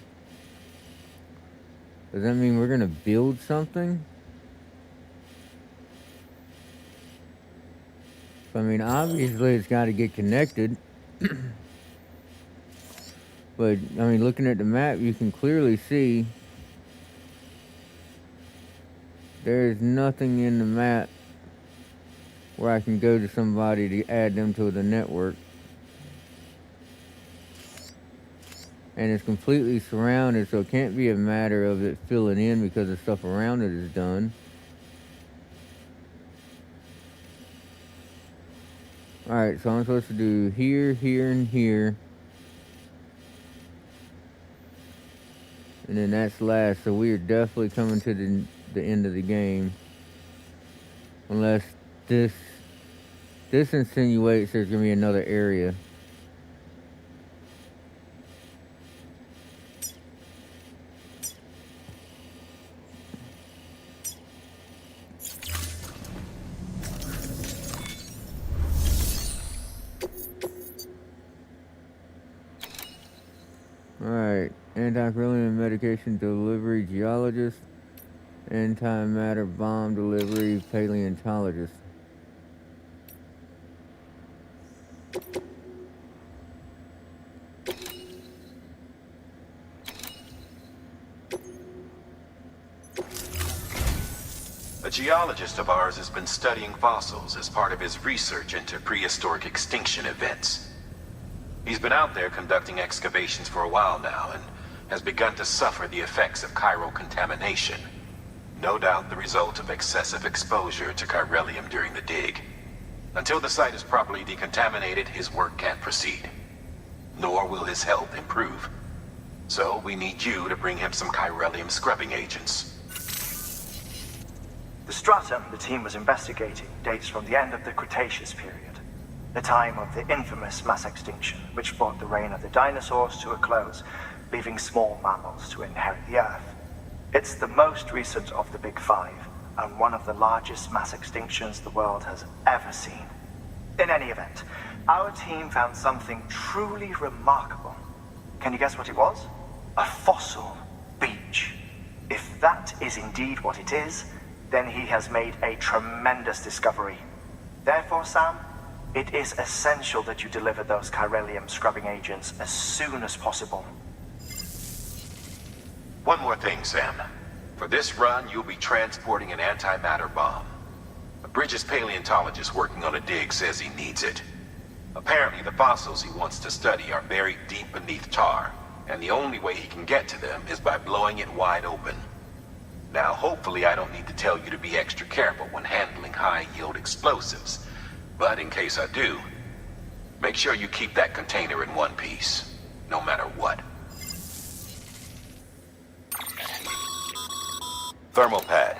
Does that mean we're gonna build something? I mean, obviously it's got to get connected. But, I mean, looking at the map, you can clearly see there's nothing in the map where I can go to somebody to add them to the network. And it's completely surrounded, so it can't be a matter of it filling in because the stuff around it is done. Alright, so I'm supposed to do here, here, and here. And then that's last, so we are definitely coming to the end of the game. Unless this insinuates there's going to be another area. Alright, anti-chiralium medication delivery geologist, antimatter bomb delivery paleontologist. A geologist of ours has been studying fossils as part of his research into prehistoric extinction events. He's been out there conducting excavations for a while now and has begun to suffer the effects of chiral contamination. No doubt the result of excessive exposure to chiralium during the dig. Until the site is properly decontaminated, his work can't proceed. Nor will his health improve. So we need you to bring him some chiralium scrubbing agents. The stratum the team was investigating dates from the end of the Cretaceous period, the time of the infamous mass extinction, which brought the reign of the dinosaurs to a close, leaving small mammals to inherit the Earth. It's the most recent of the Big Five, and one of the largest mass extinctions the world has ever seen. In any event, our team found something truly remarkable. Can you guess what it was? A fossil beach. If that is indeed what it is, then he has made a tremendous discovery. Therefore, Sam, it is essential that you deliver those chiralium scrubbing agents as soon as possible. One more thing, Sam. For this run, you'll be transporting an antimatter bomb. A British paleontologist working on a dig says he needs it. Apparently, the fossils he wants to study are buried deep beneath tar, and the only way he can get to them is by blowing it wide open. Now, hopefully I don't need to tell you to be extra careful when handling high-yield explosives, but in case I do, make sure you keep that container in one piece, no matter what. Thermal pad.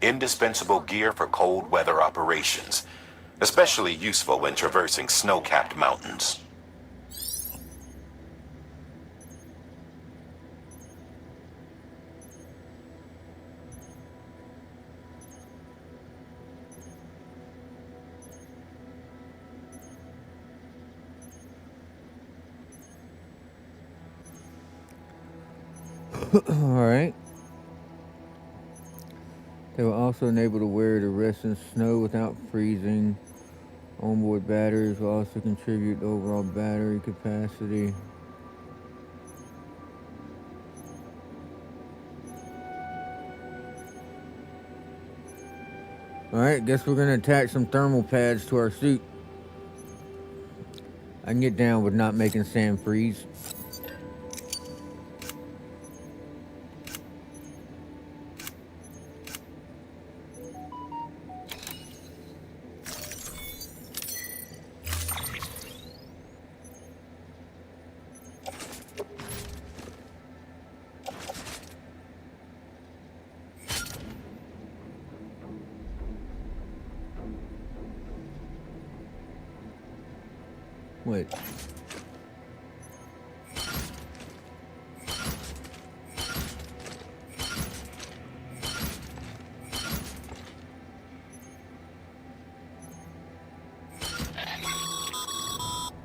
Indispensable gear for cold weather operations, especially useful when traversing snow-capped mountains. Alright. They will also enable the wearer to rest in snow without freezing. Onboard batteries will also contribute to overall battery capacity. Alright, guess we're going to attach some thermal pads to our suit. I can get down with not making Sam freeze. Wait.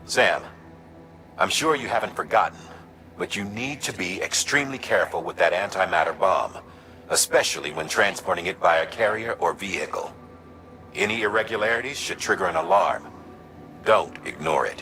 Sam, I'm sure you haven't forgotten, but you need to be extremely careful with that antimatter bomb, especially when transporting it by a carrier or vehicle. Any irregularities should trigger an alarm. Don't ignore it.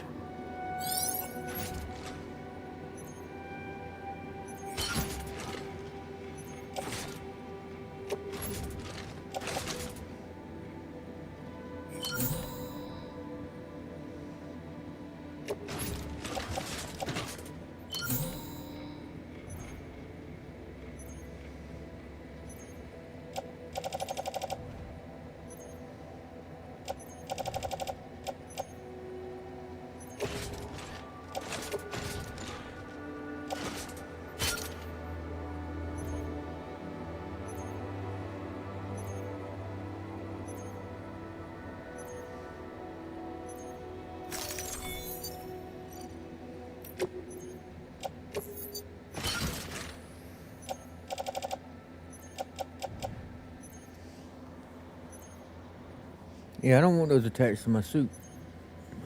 Yeah, I don't want those attached to my suit.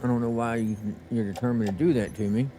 I don't know why you're determined to do that to me.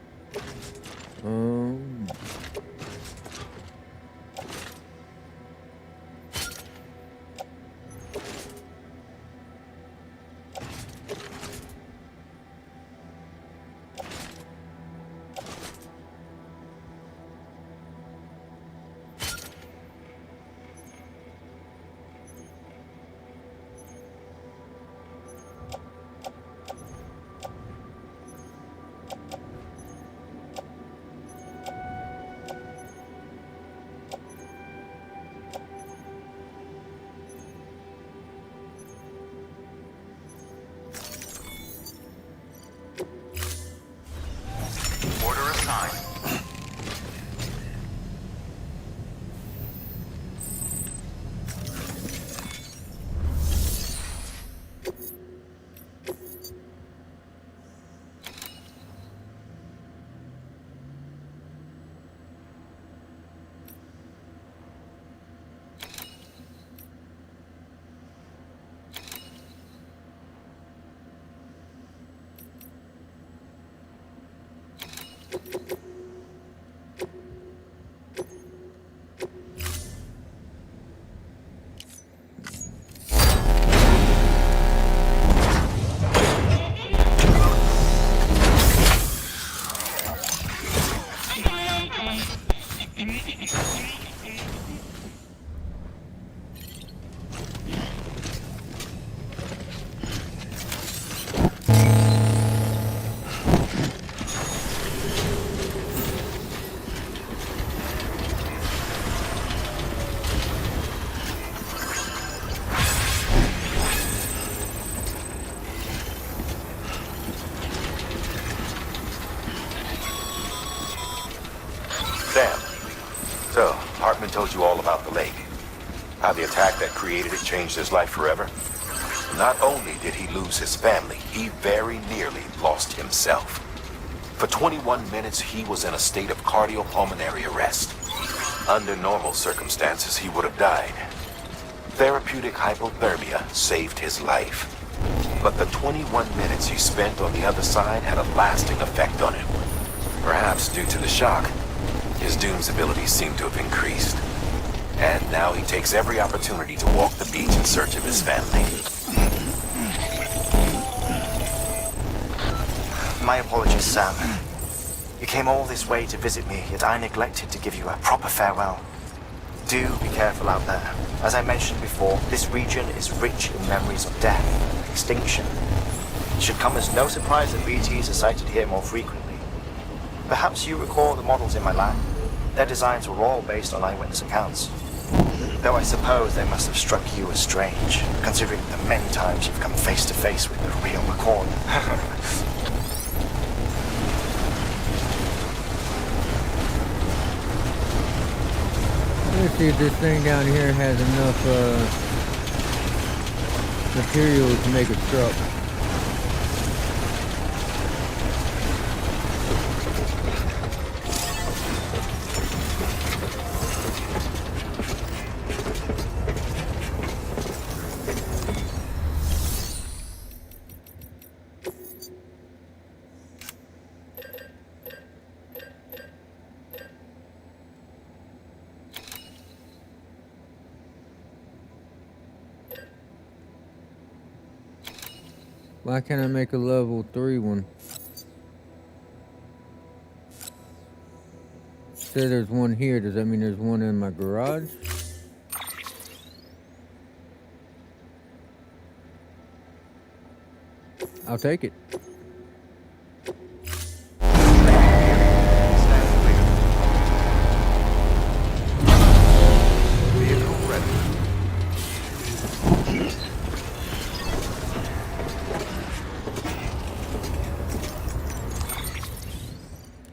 Order assigned. Hartman told you all about the lake. How the attack that created it changed his life forever. Not only did he lose his family, he very nearly lost himself. For 21 minutes, he was in a state of cardiopulmonary arrest. Under normal circumstances, he would have died. Therapeutic hypothermia saved his life. But the 21 minutes he spent on the other side had a lasting effect on him. Perhaps due to the shock, his Doom's abilities seem to have increased. And now he takes every opportunity to walk the beach in search of his family. My apologies, Sam. You came all this way to visit me, yet I neglected to give you a proper farewell. Do be careful out there. As I mentioned before, this region is rich in memories of death and extinction. It should come as no surprise that BTs are sighted here more frequently. Perhaps you recall the models in my lab. Their designs were all based on eyewitness accounts. Though I suppose they must have struck you as strange, considering the many times you've come face to face with the real McCord. Let's see if this thing down here has enough material to make a truck. Why can't I make a level 3 one? Say there's one here, does that mean there's one in my garage? I'll take it.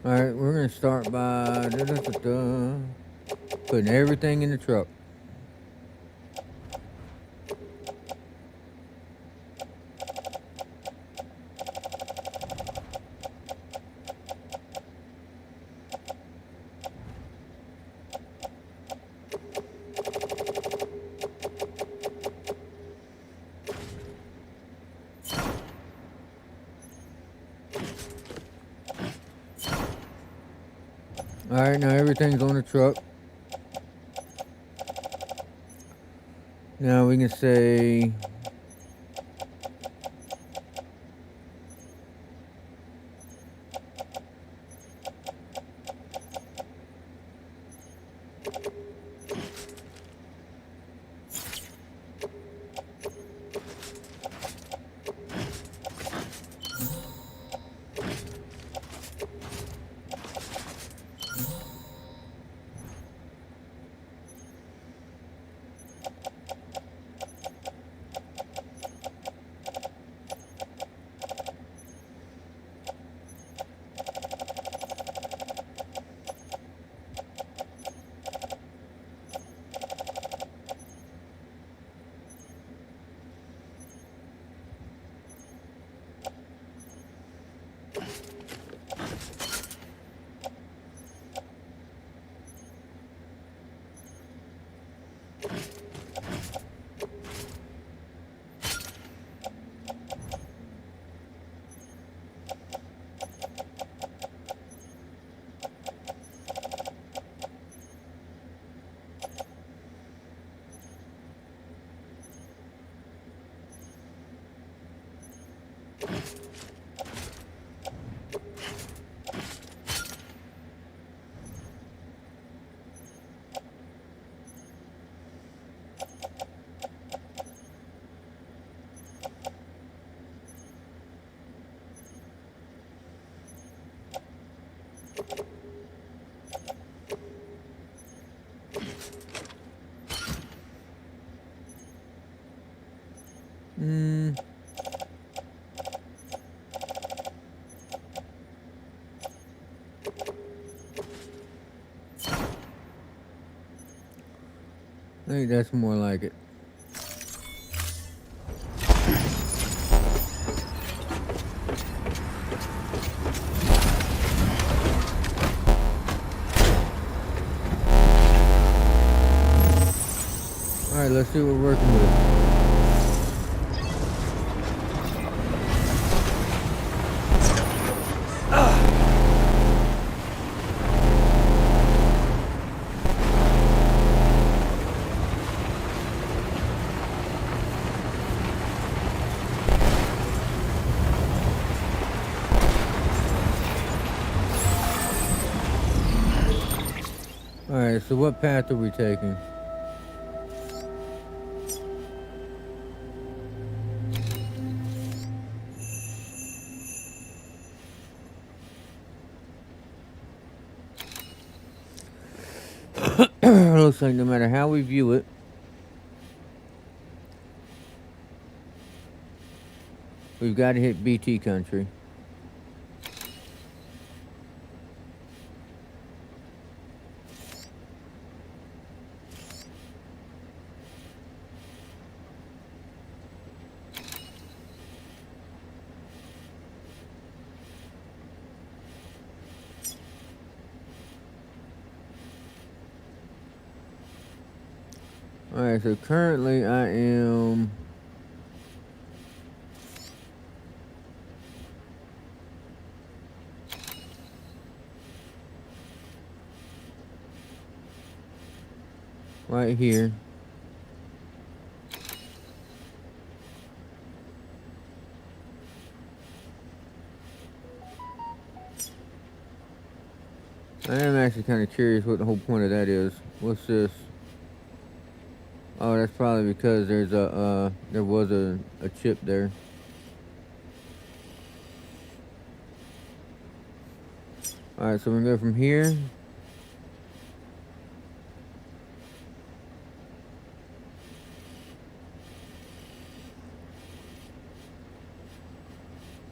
Alright, we're going to start by putting everything in the truck. Alright, now everything's on the truck. Now we can say I think that's more like it. Alright, let's see what we're working with. Alright, so what path are we taking? Looks like no matter how we view it, we've got to hit BT country. Alright, so currently I am right here. I am actually kind of curious what the whole point of that is. What's this? Oh, that's probably because there's there was a chip there. Alright, so we're gonna go from here.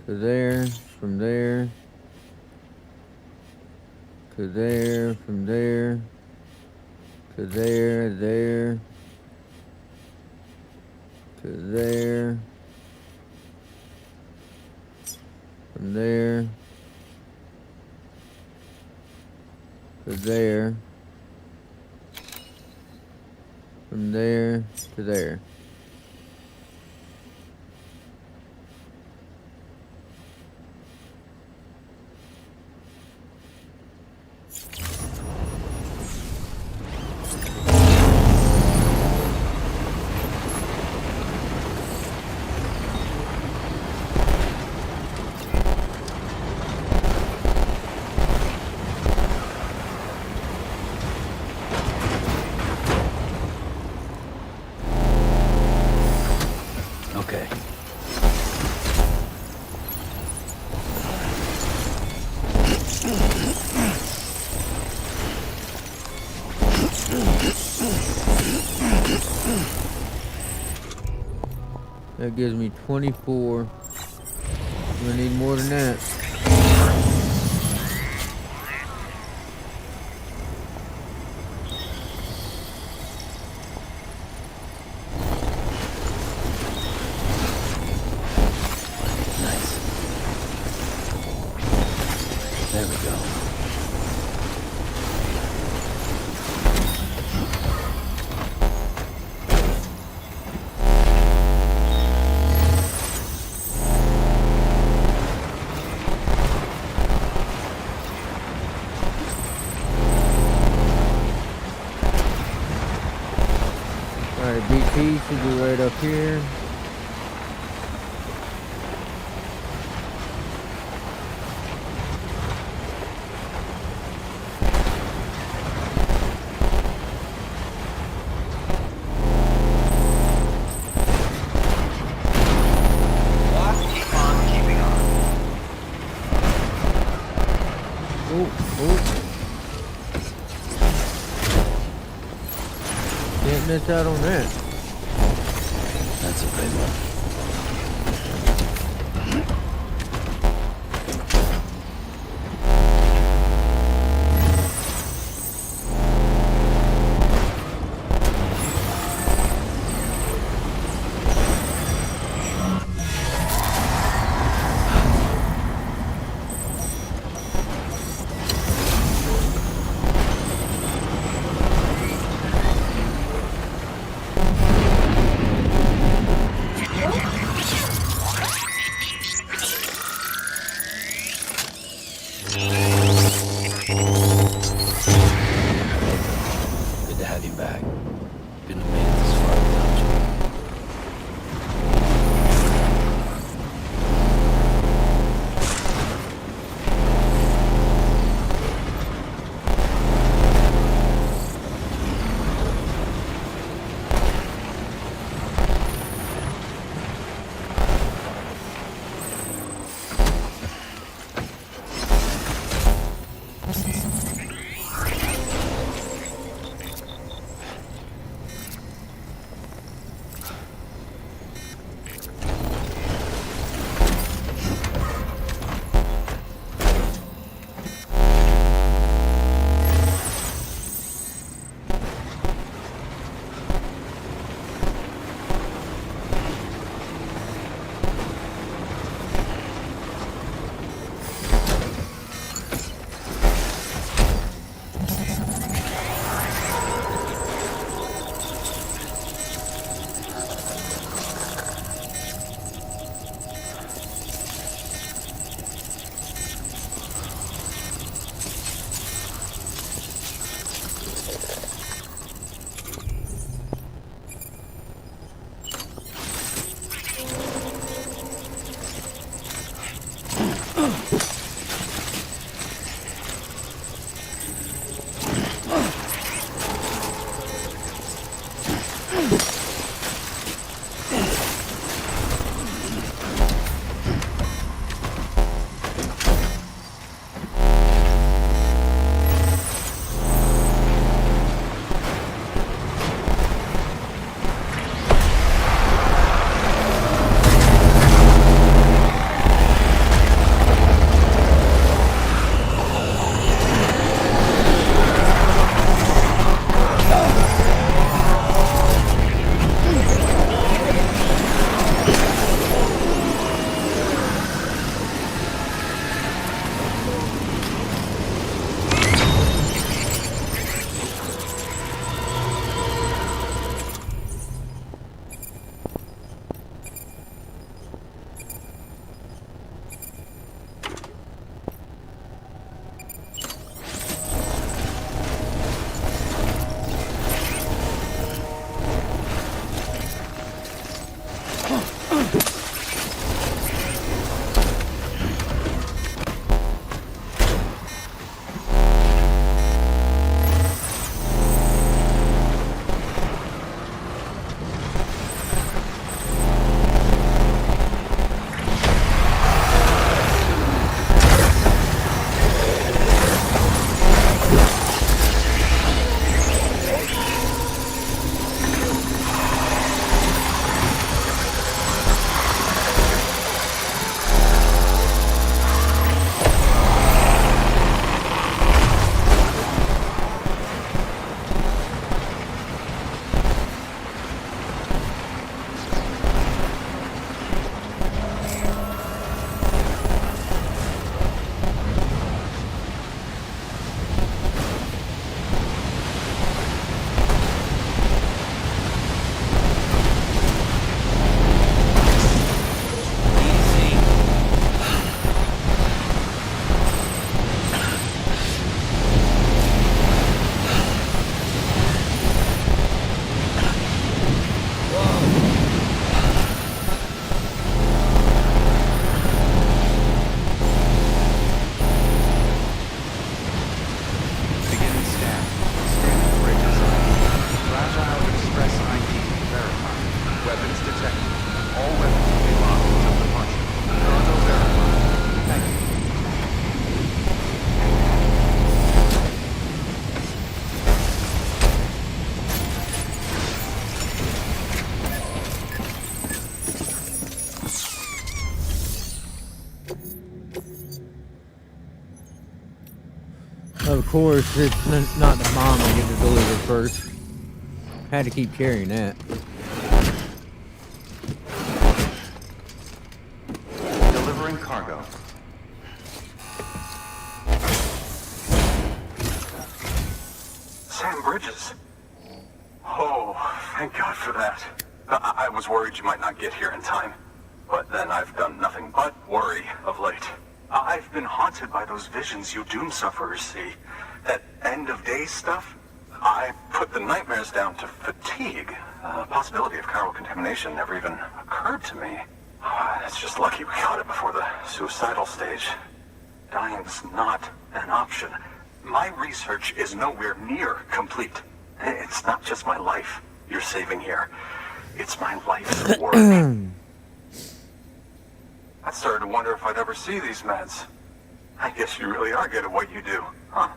To there, from there. To there, from there. To there, there. To there. From there. To there. From there to there. Okay. That gives me 24. I'm gonna need more than that. Nice. There we go. Alright, BT should be right up here. Keep on keeping on. Oh. Can't miss out on that. That's a big one. have you back. Couldn't have made it this far without you. Of course, it's not the bomb I get to deliver first. Had to keep carrying that. Delivering cargo. Sam Bridges. Oh, thank God for that. I was worried you might not get here in time. But then I've done nothing but worry of late. I've been haunted by those visions you doom sufferers see. That end of days stuff. I put the nightmares down to fatigue. Possibility of chiral contamination never even occurred to me. It's just lucky we got it before the suicidal stage. Dying's not an option. My research is nowhere near complete. It's not just my life you're saving here. It's my life's work. I started to wonder if I'd ever see these meds. I guess you really are good at what you do, huh?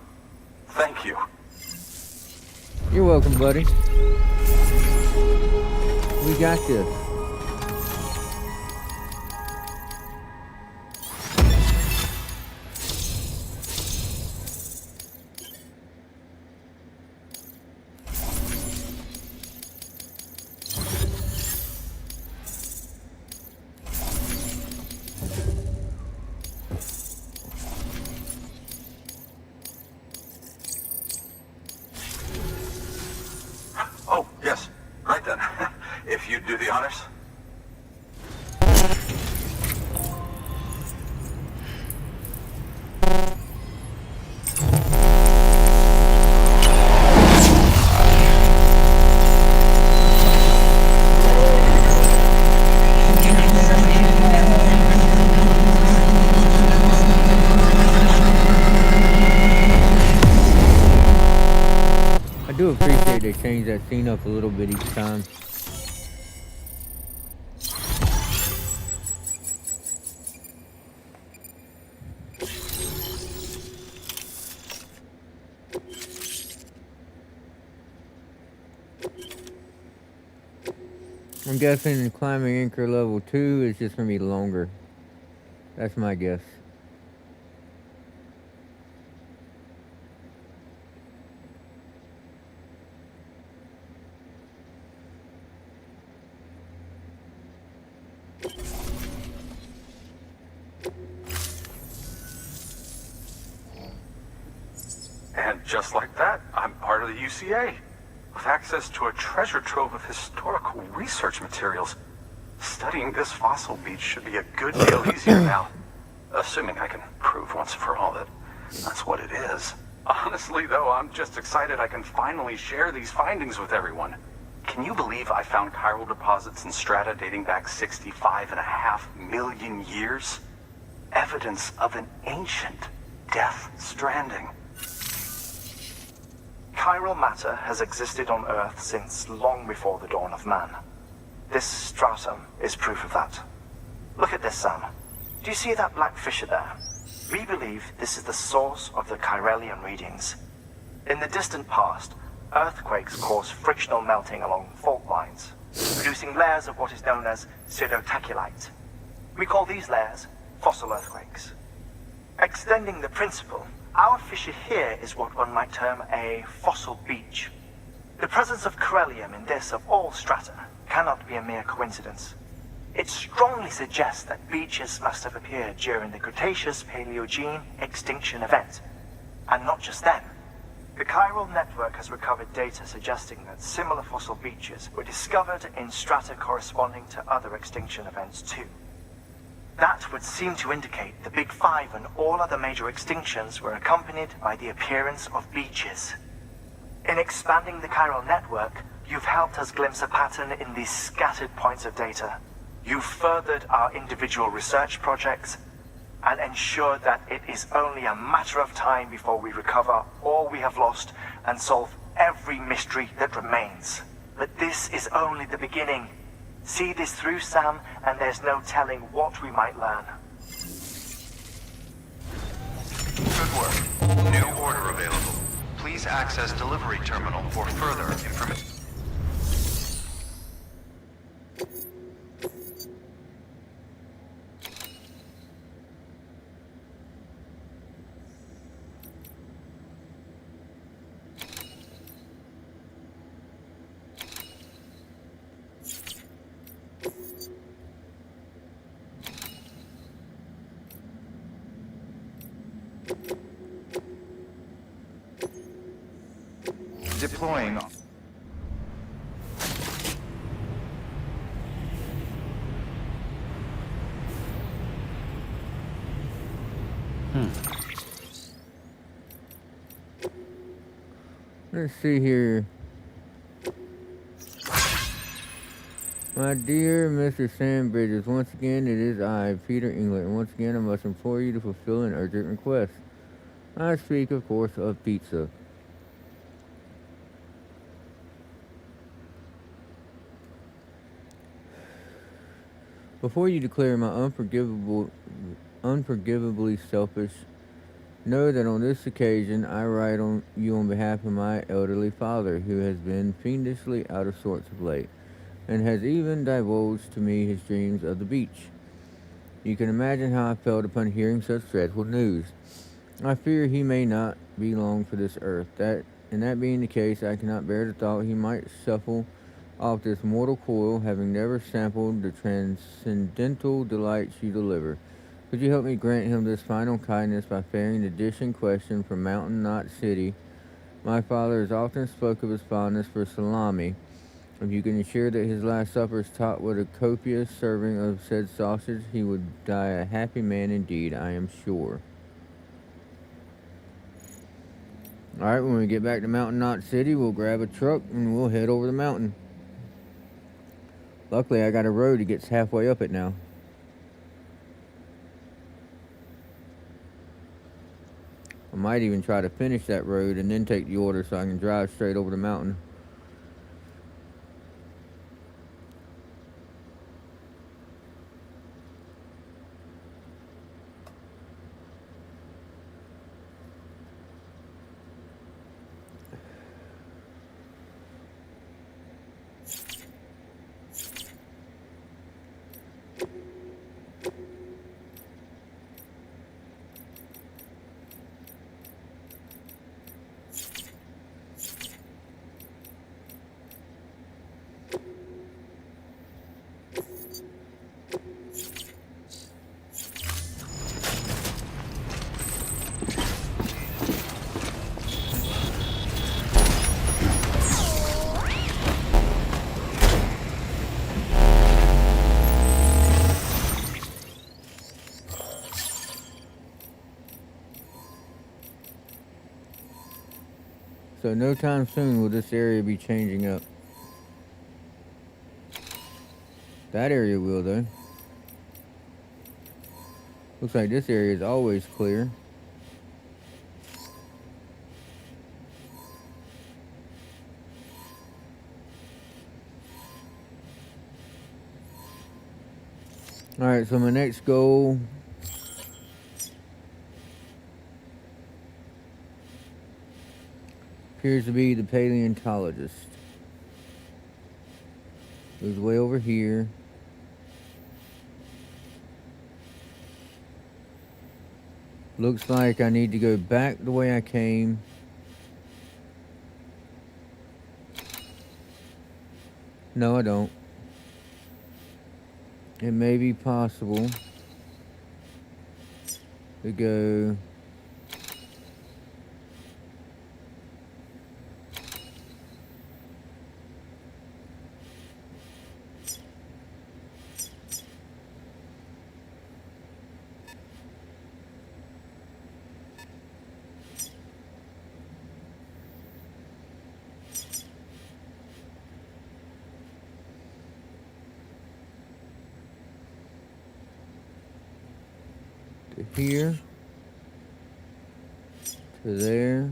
Thank you. You're welcome, buddy. We got this. Oh, yes. Right then. If you'd do the honors. I do appreciate they change that scene up a little bit each time. I'm guessing climbing anchor level 2 is just gonna be longer. That's my guess. And just like that, I'm part of the UCA, with access to a treasure trove of historical research materials. Studying this fossil beach should be a good deal easier now, assuming I can prove once and for all that that's what it is. Honestly, though, I'm just excited I can finally share these findings with everyone. Can you believe I found chiral deposits in strata dating back 65.5 million years? Evidence of an ancient Death Stranding. Chiral matter has existed on Earth since long before the dawn of man. This stratum is proof of that. Look at this, Sam. Do you see that black fissure there? We believe this is the source of the Chiralian readings. In the distant past, earthquakes cause frictional melting along fault lines, producing layers of what is known as pseudotaculite. We call these layers fossil earthquakes. Extending the principle, our fissure here is what one might term a fossil beach. The presence of chiralium in this of all strata cannot be a mere coincidence. It strongly suggests that beaches must have appeared during the Cretaceous-Paleogene extinction event. And not just then. The chiral network has recovered data suggesting that similar fossil beaches were discovered in strata corresponding to other extinction events too. That would seem to indicate the Big Five and all other major extinctions were accompanied by the appearance of beaches. In expanding the chiral network, you've helped us glimpse a pattern in these scattered points of data. You've furthered our individual research projects and ensured that it is only a matter of time before we recover all we have lost and solve every mystery that remains. But this is only the beginning. See this through, Sam, and there's no telling what we might learn. Good work. New order available. Please access delivery terminal for further information. Deploying. Let's see here. My dear Mr. Sam Bridges, once again it is I, Peter England, and once again I must implore you to fulfill an urgent request. I speak, of course, of pizza. Before you declare my unforgivably selfish, know that on this occasion I write on you on behalf of my elderly father, who has been fiendishly out of sorts of late, and has even divulged to me his dreams of the beach. You can imagine how I felt upon hearing such dreadful news. I fear he may not be long for this earth. That being the case, I cannot bear the thought he might shuffle off this mortal coil, having never sampled the transcendental delights you deliver. Could you help me grant him this final kindness by ferrying the dish in question from Mountain Knot City? My father has often spoke of his fondness for salami. If you can ensure that his last supper is topped with a copious serving of said sausage, he would die a happy man indeed, I am sure. Alright, when we get back to Mountain Knot City, we'll grab a truck and we'll head over the mountain. Luckily, I got a road that gets halfway up it now. I might even try to finish that road and then take the order so I can drive straight over the mountain. So no time soon will this area be changing up. That area will, though. Looks like this area is always clear. Alright, so my next goal appears to be the paleontologist. Goes way over here. Looks like I need to go back the way I came. No, I don't. It may be possible to go to here, to there,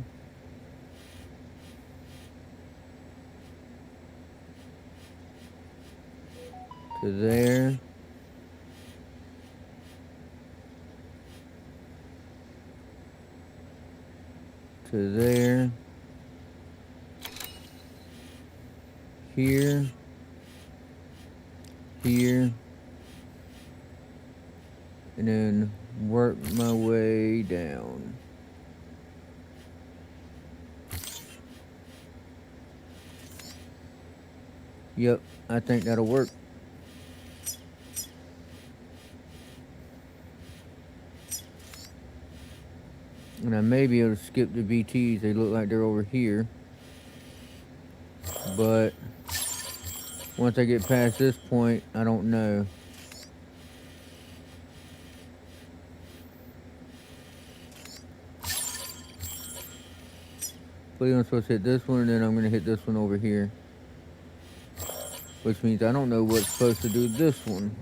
to there, to there, here, here, and then work my way down. Yep, I think that'll work. And I may be able to skip the BTs. They look like they're over here. But once I get past this point, I don't know. believe I'm supposed to hit this one, and then I'm going to hit this one over here. Which means I don't know what's supposed to do this one.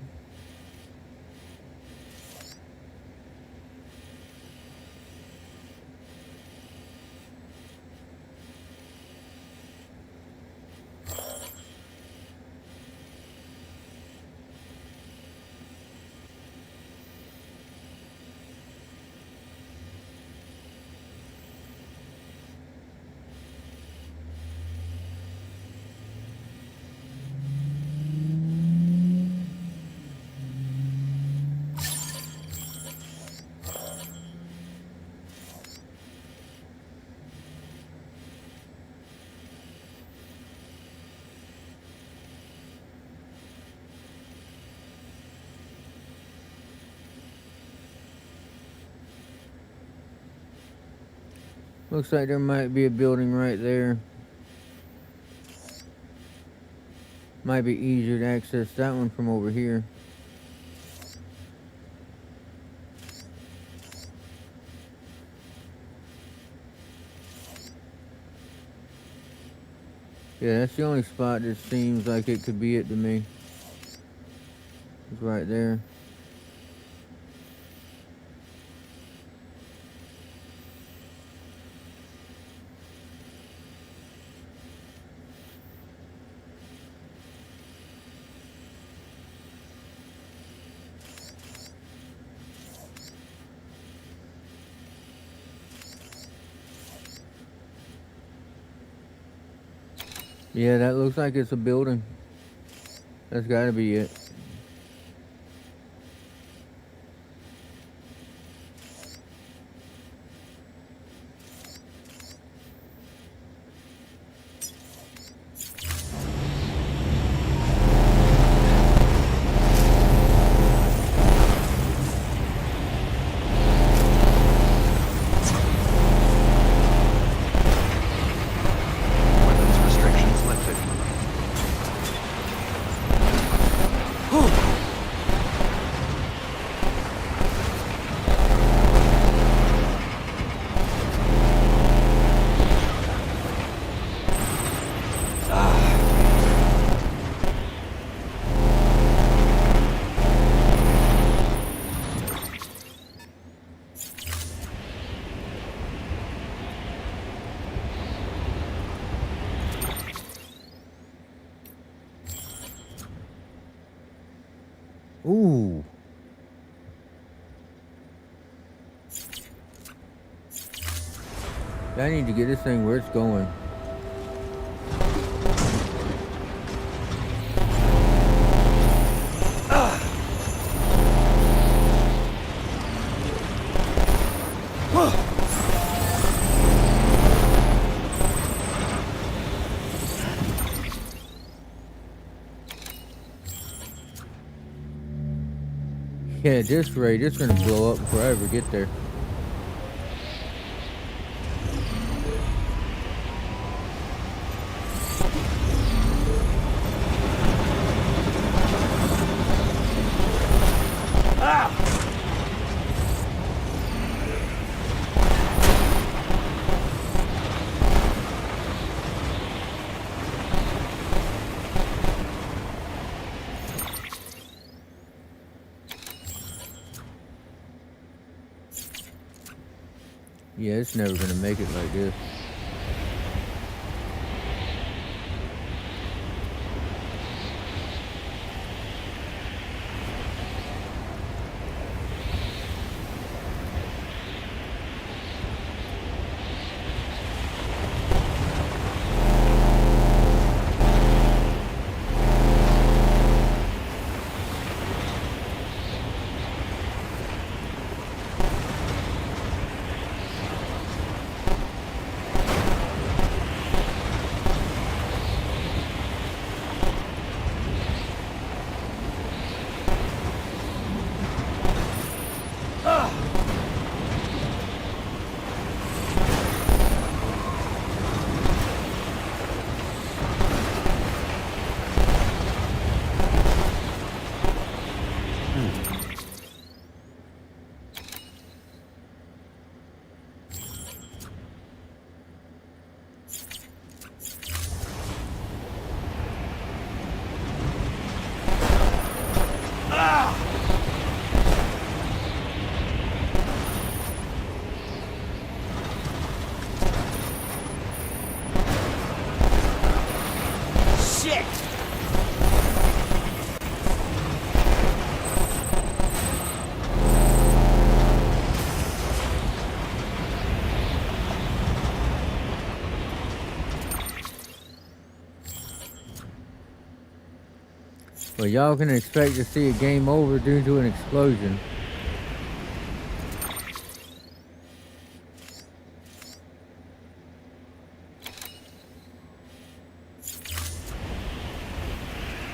Looks like there might be a building right there. Might be easier to access that one from over here. Yeah, that's the only spot that seems like it could be it to me. It's right there. Yeah, that looks like it's a building. That's gotta be it. Ooh. I need to get this thing where it's going. Yeah, at this rate, it's gonna blow up before I ever get there. Yeah, it's never gonna make it like this. shit! Well, y'all can expect to see a game over due to an explosion.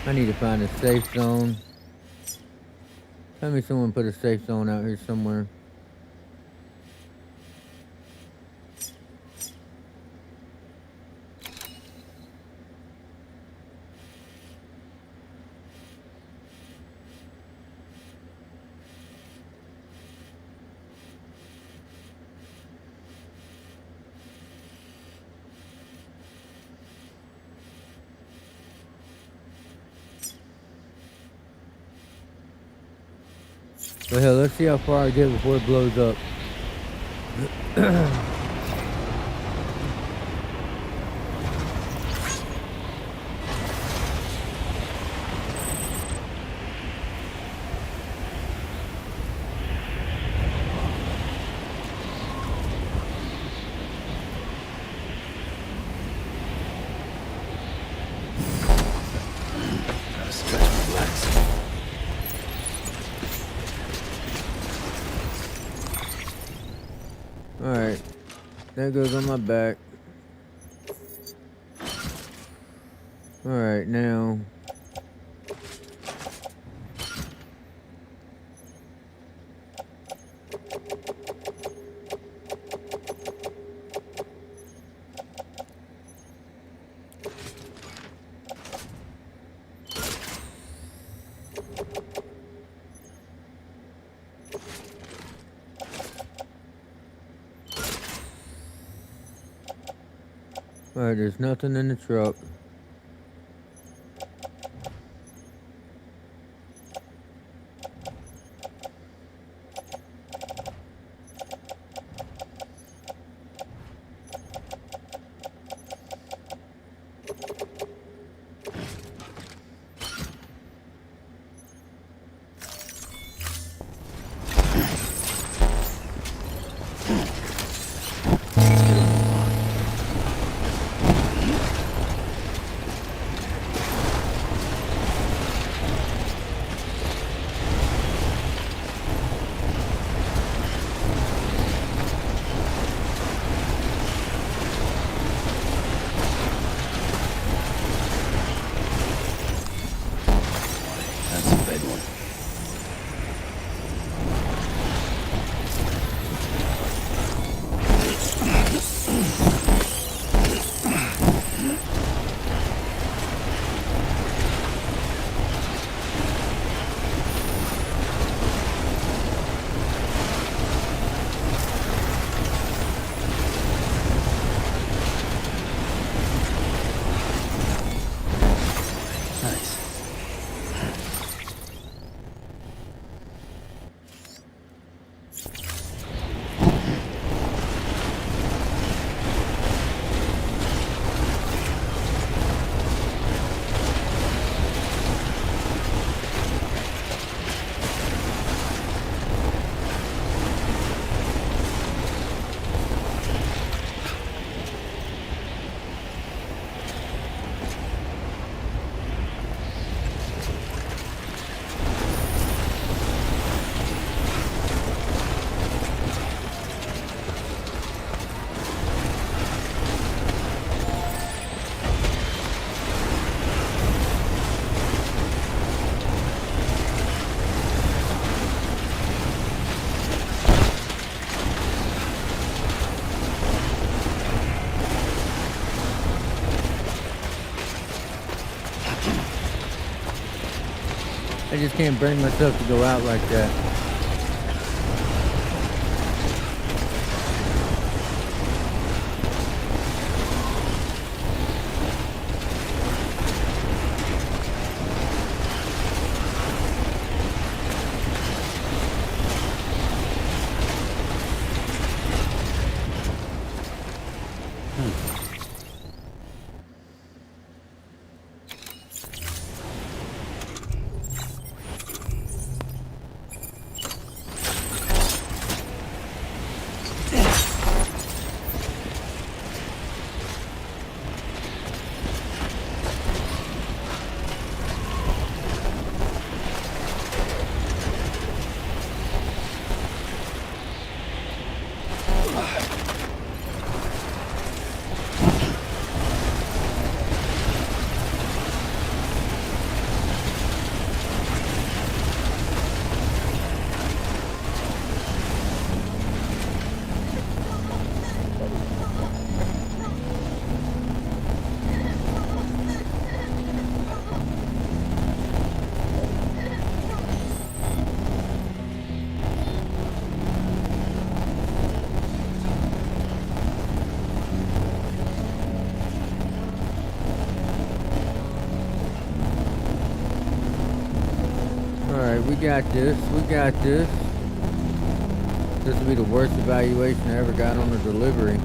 I need to find a safe zone. Tell me someone put a safe zone out here somewhere. Well, hell, let's see how far I get before it blows up. Gotta stretch my legs. Alright, that goes on my back. Alright, now. Alright, there's nothing in the truck. That's a big one. Nice. I just can't bring myself to go out like that. Alright, we got this. We got this. This will be the worst evaluation I ever got on a delivery.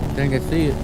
I think I see it.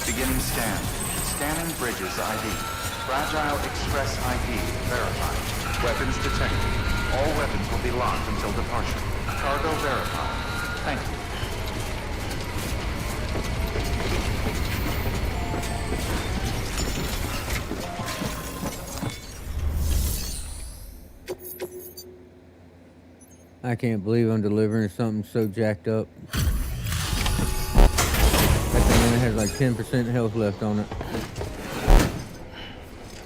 Beginning scan. Scanning bridges ID. Fragile Express ID verified. Weapons detected. All weapons will be locked until departure. Cargo verified. Thank you. I can't believe I'm delivering something so jacked up. That thing only has like 10% health left on it.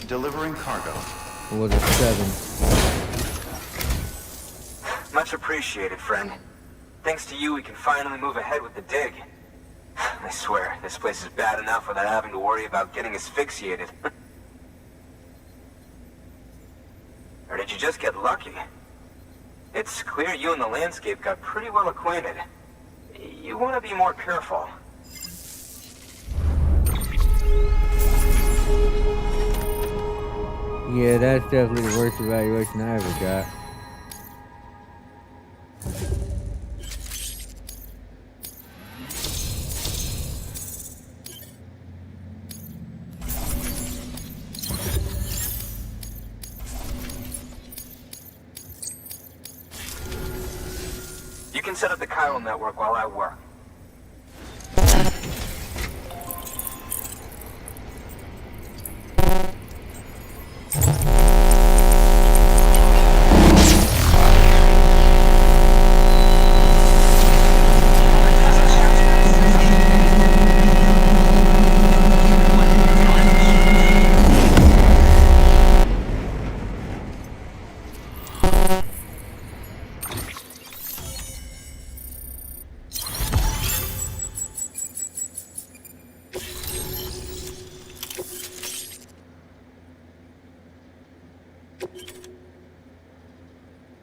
Delivering cargo. Or was it 7? Much appreciated, friend. Thanks to you, we can finally move ahead with the dig. I swear, this place is bad enough without having to worry about getting asphyxiated. Or did you just get lucky? It's clear you and the landscape got pretty well acquainted. You want to be more careful. Yeah, that's definitely the worst evaluation I ever got. You can set up the chiral network while I work.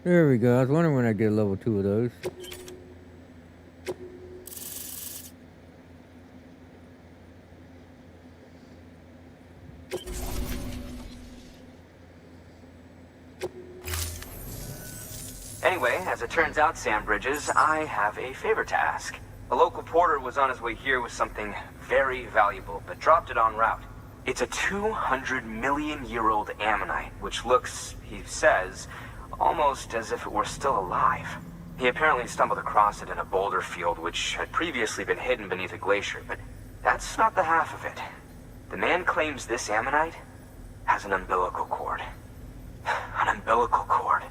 There we go. I was wondering when I'd get a level 2 of those. Anyway, as it turns out, Sam Bridges, I have a favor to ask. A local porter was on his way here with something very valuable, but dropped it en route. It's a 200-million-year-old ammonite, which looks, he says, almost as if it were still alive. He apparently stumbled across it in a boulder field which had previously been hidden beneath a glacier, but that's not the half of it. The man claims this ammonite has an umbilical cord. An umbilical cord.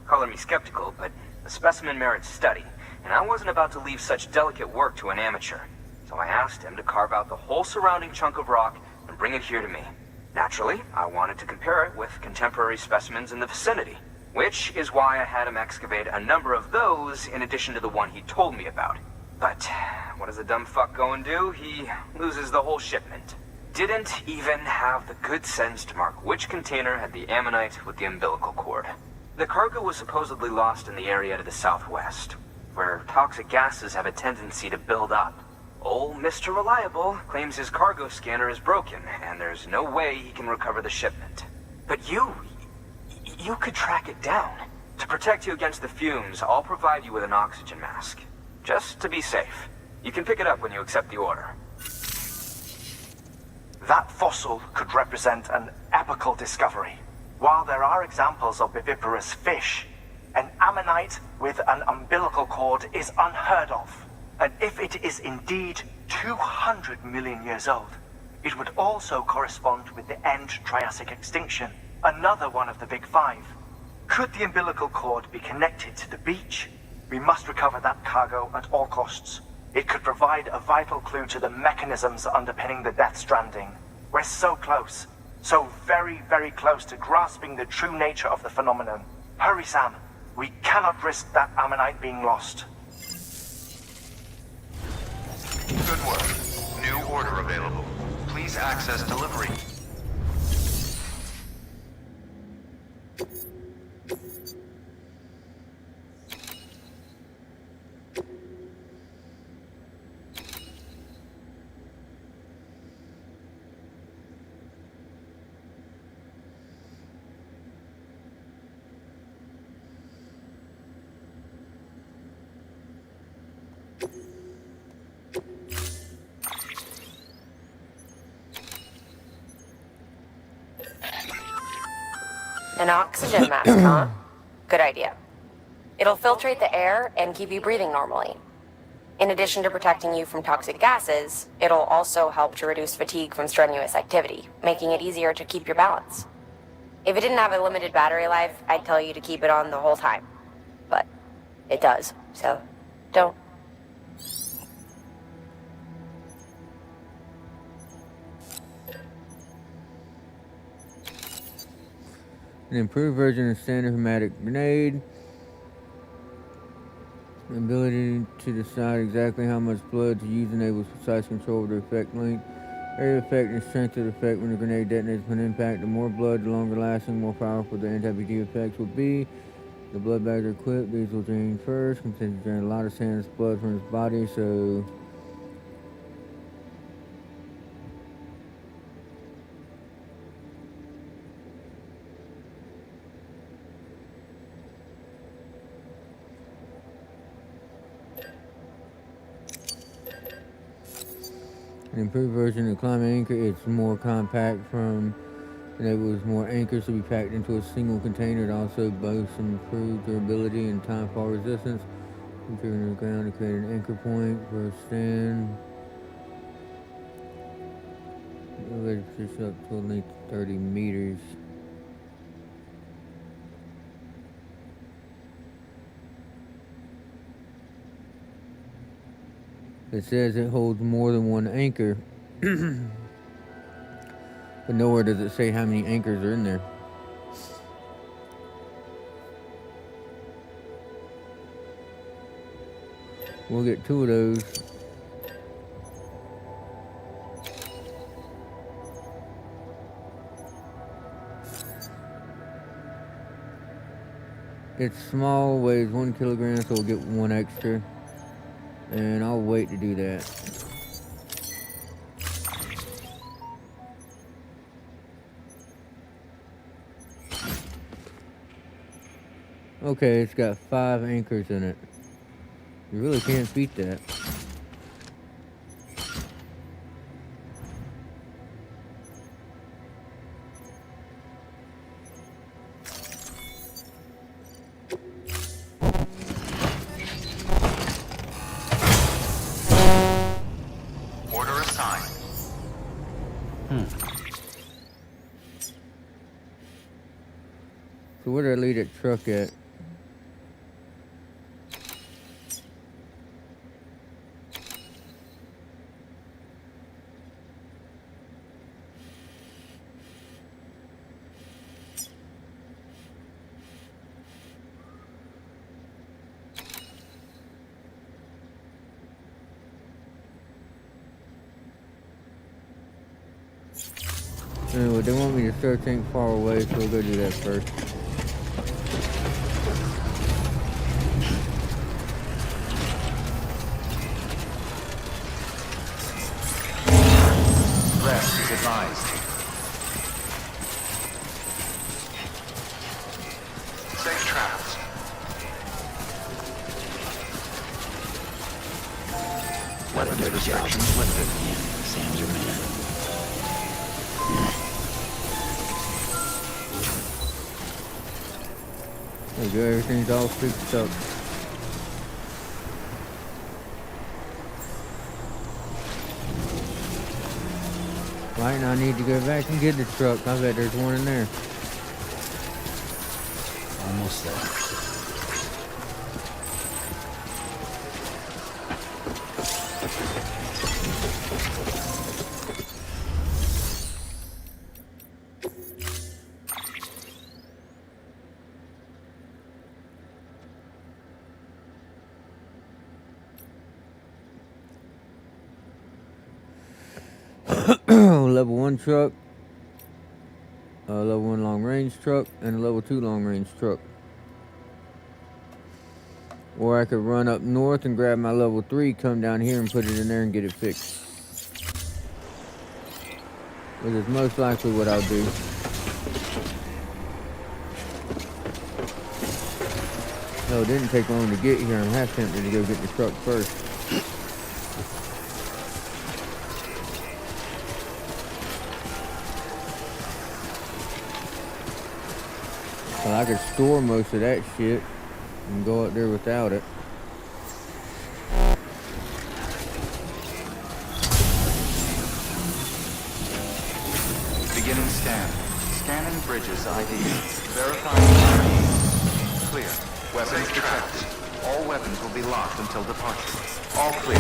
Color me skeptical, but the specimen merits study, and I wasn't about to leave such delicate work to an amateur. So I asked him to carve out the whole surrounding chunk of rock and bring it here to me. Naturally, I wanted to compare it with contemporary specimens in the vicinity. which is why I had him excavate a number of those in addition to the one he told me about. But what does a dumb fuck go and do? He loses the whole shipment. Didn't even have the good sense to mark which container had the ammonite with the umbilical cord. The cargo was supposedly lost in the area to the southwest, where toxic gases have a tendency to build up. Old Mr. Reliable claims his cargo scanner is broken, and there's no way he can recover the shipment. But you could track it down. To protect you against the fumes, I'll provide you with an oxygen mask. Just to be safe. You can pick it up when you accept the order. That fossil could represent an epical discovery. While there are examples of viviparous fish, an ammonite with an umbilical cord is unheard of. And if it is indeed 200 million years old, it would also correspond with the end Triassic extinction, another one of the big five. Could the umbilical cord be connected to the beach? We must recover that cargo at all costs. It could provide a vital clue to the mechanisms underpinning the Death Stranding. We're so close. So very, very close to grasping the true nature of the phenomenon. Hurry, Sam. We cannot risk that ammonite being lost. Good work. New order available. Please access delivery. An oxygen mask, huh? Good idea. It'll filtrate the air and keep you breathing normally. In addition to protecting you from toxic gases, it'll also help to reduce fatigue from strenuous activity, making it easier to keep your balance. If it didn't have a limited battery life, I'd tell you to keep it on the whole time. But it does, so don't. An improved version of standard hematic grenade. The ability to decide exactly how much blood to use enables precise control of the effect length, area of effect, and strength of the effect when the grenade detonates upon impact. The more blood, the longer lasting, more powerful the anti-BT effects will be. The blood bags are equipped. These will drain first. Continue to drain a lot of Sam's blood from his body, so an improved version of the climbing anchor. It's more compact enables more anchors to be packed into a single container. It also boasts improved durability and time fall resistance. Driven to the ground to create an anchor point for a stand. Elevator position up to a length of 30 meters. It says it holds more than one anchor, but nowhere does it say how many anchors are in there. We'll get 2 of those. It's small, weighs 1 kilogram, so we'll get 1 extra. And I'll wait to do that. Okay, it's got 5 anchors in it. You really can't beat that. So where did I leave that truck at? Anyway, they want me to search ain't far away, so we'll go do that first. Rest is advised. Safe travels. Weapons restrictions lifted. Sam's your man. There you go, everything's all fixed up. Right now I need to go back and get the truck. I bet there's one in there. Almost there. Level 1 truck, level 1 long range truck, and a level 2 long range truck. Or I could run up north and grab my level 3, come down here and put it in there and get it fixed. Which is most likely what I'll do. Hell, it didn't take long to get here. I'm half tempted to go get the truck first. Well, I could store most of that shit and go up there without it. Beginning scan. Scanning bridges ID. Verifying ID. Clear. Weapons detected. All weapons will be locked until departure. All clear.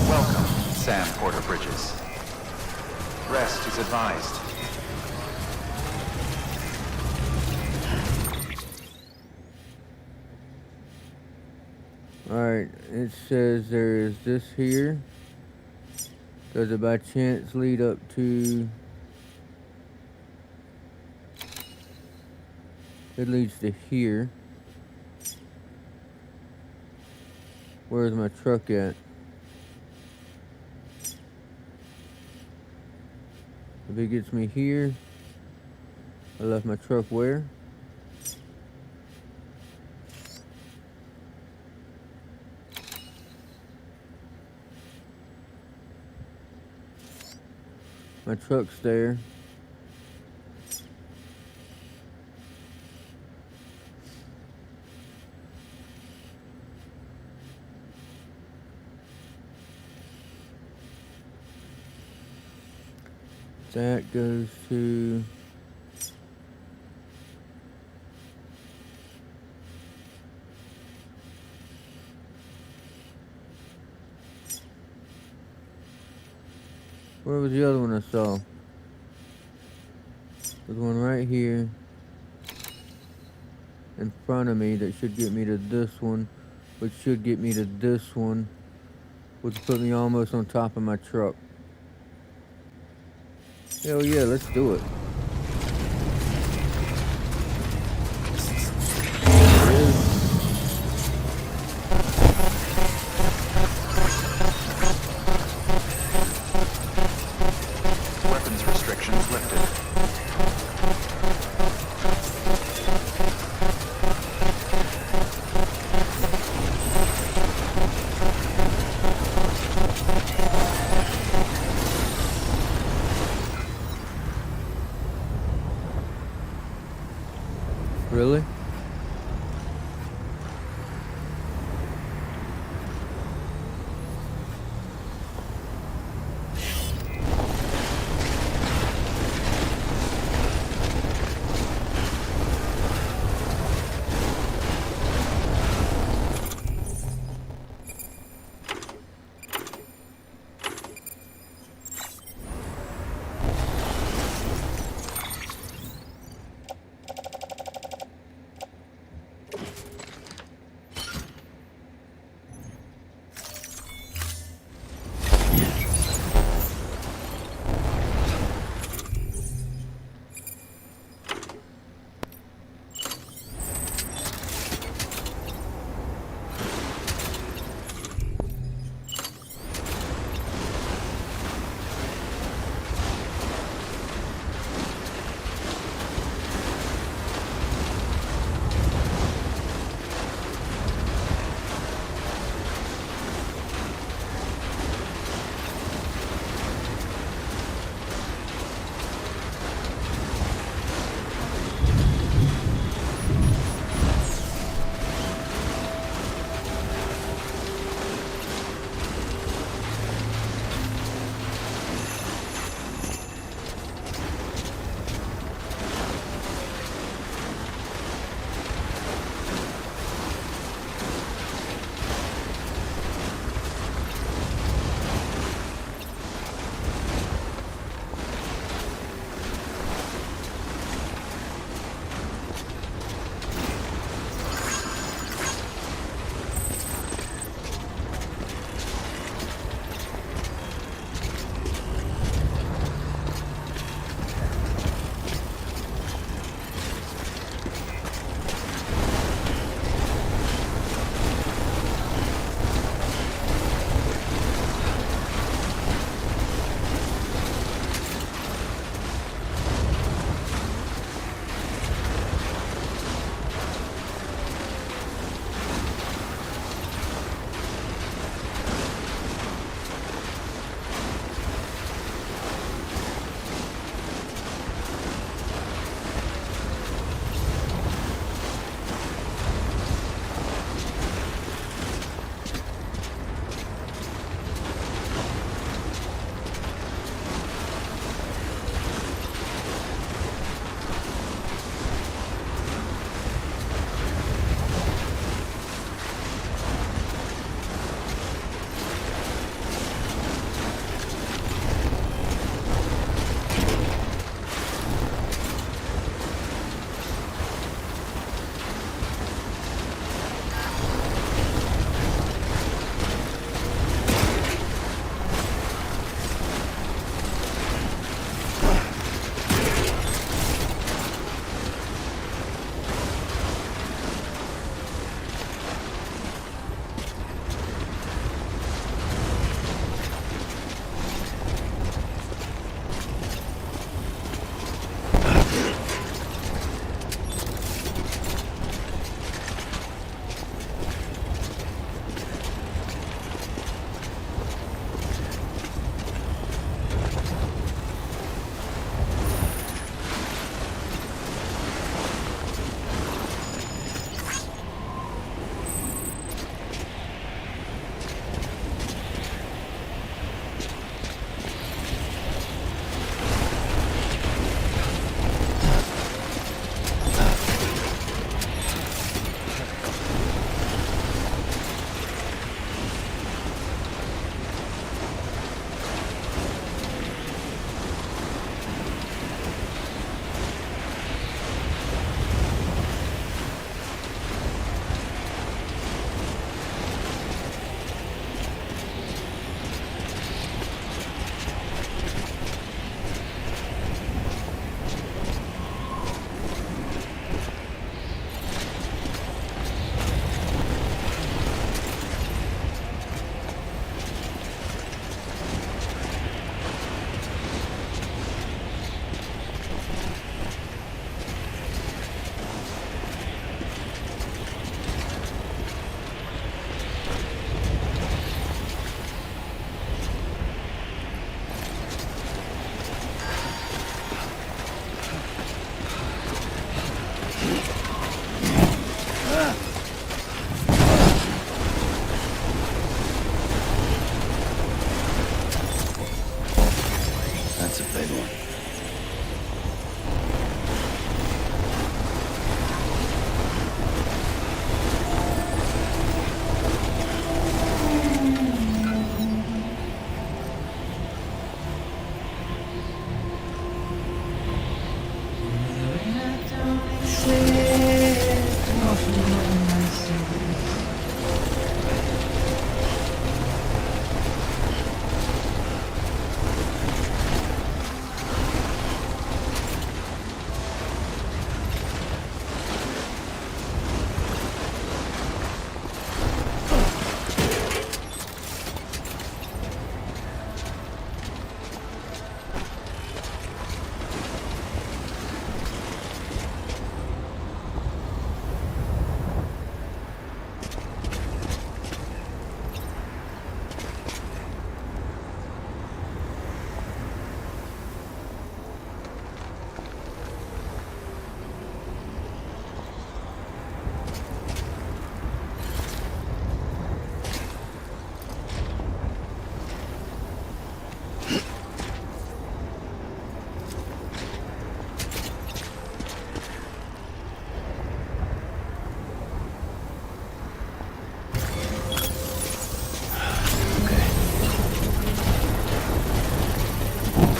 Welcome, Sam Porter Bridges. Rest is advised. Alright, it says there is this here. Does it by chance lead up to... It leads to here. Where's my truck at? If it gets me here, I left my truck where? My truck's there. That goes to... Where was the other one I saw? There's one right here in front of me that should get me to this one, which should get me to this one, which put me almost on top of my truck. Hell yeah, let's do it. There it is. Weapons restrictions lifted.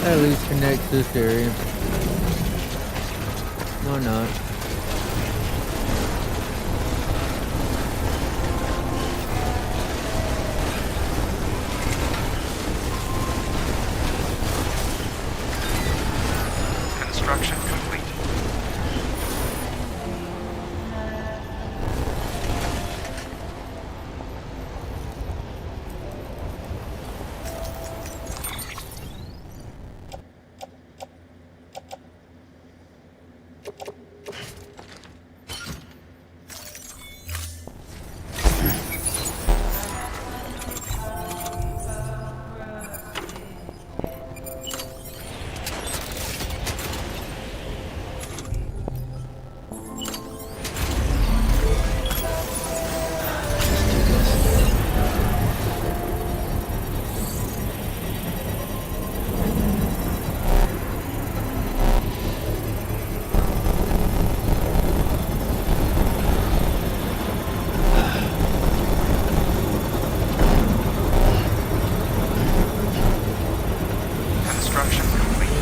At least connects this area. Why not? Construction complete. Construction complete.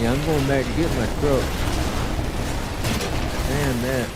Yeah, I'm going back to get my truck. Damn that.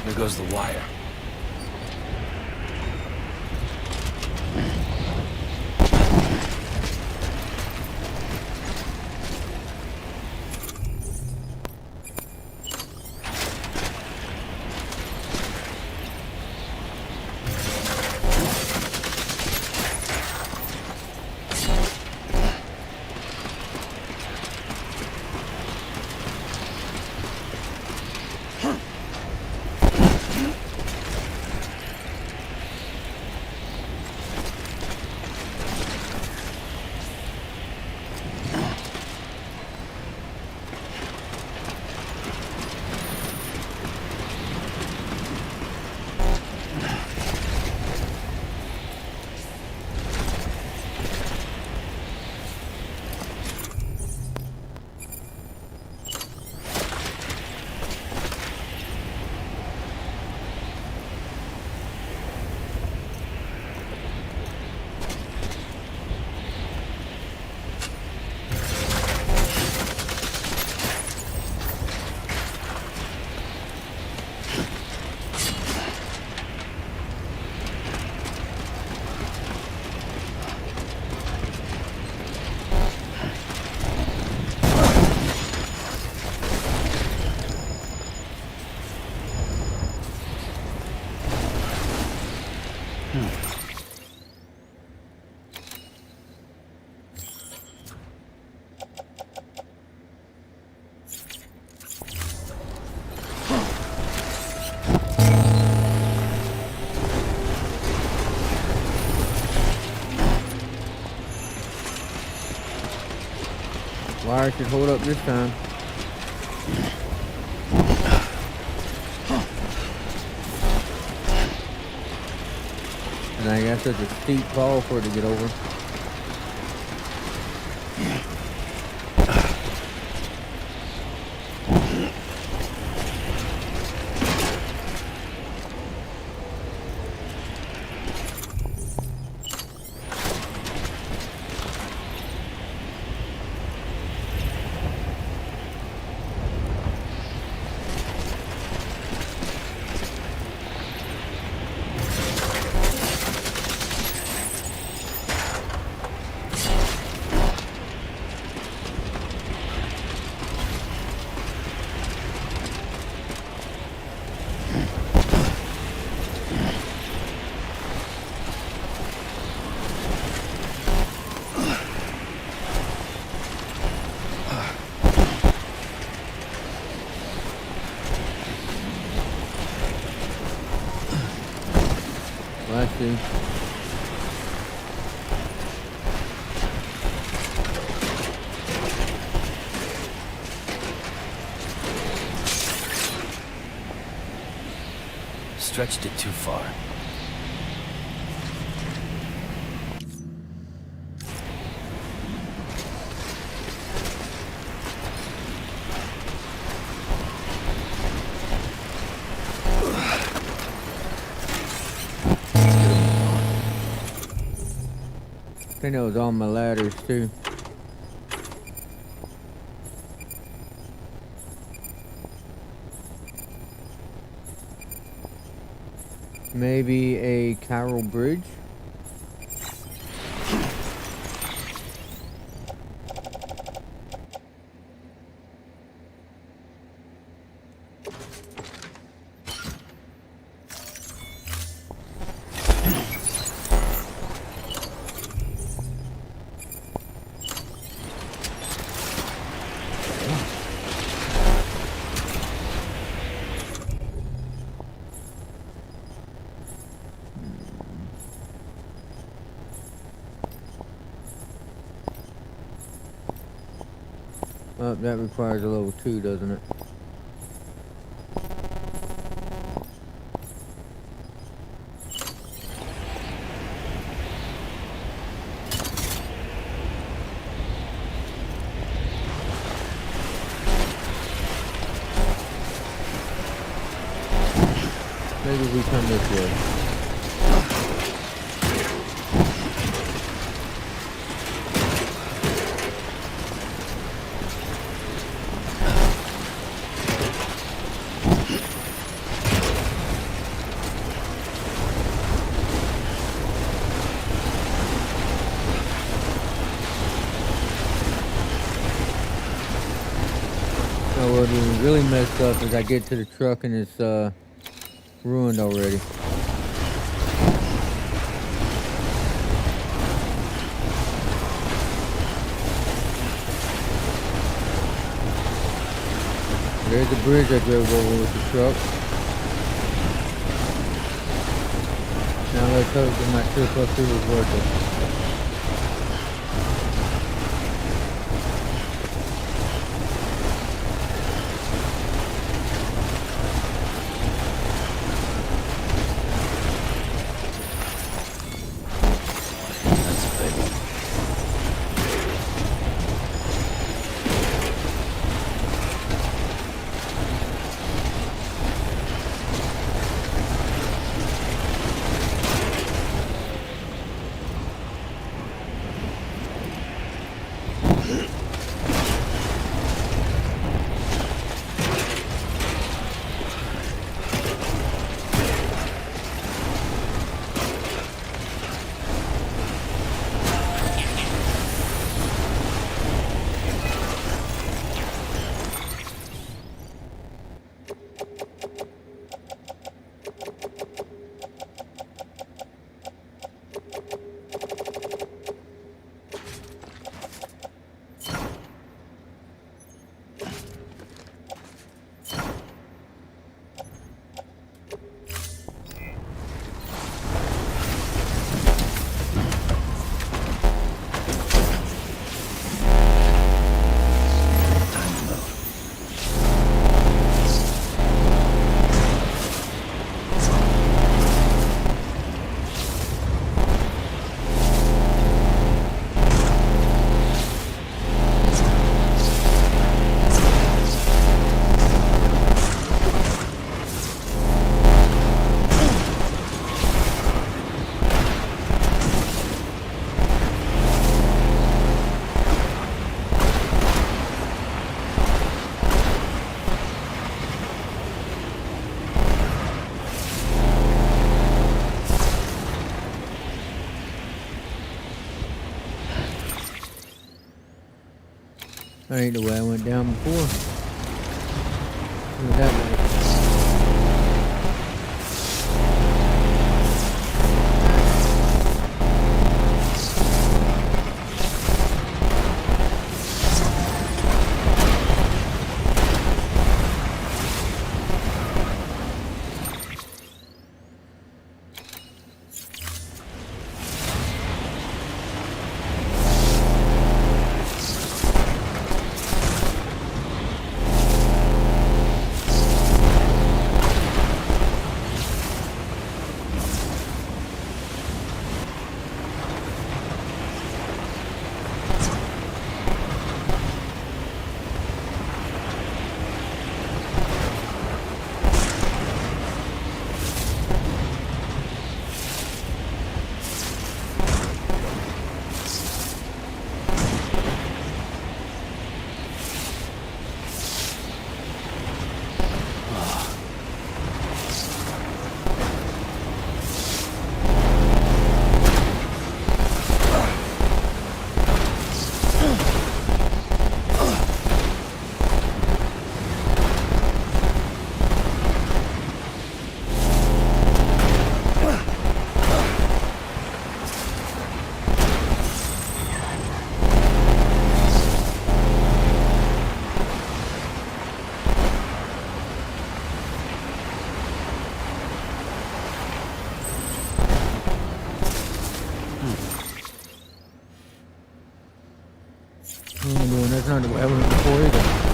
There goes the wire. Wire should hold up this time. And I got such a steep fall for it to get over. I see. Stretched it too far. I think that was on my ladders too. Maybe a Chiral bridge. Oh, that requires a level 2, doesn't it? Maybe we come this way. So what we really messed up is I get to the truck and it's ruined already. There's the bridge I drove over with the truck. Now let's hope that my trip up through was worth it. That ain't the way I went down before. Look at that way. That's not the way I went before either.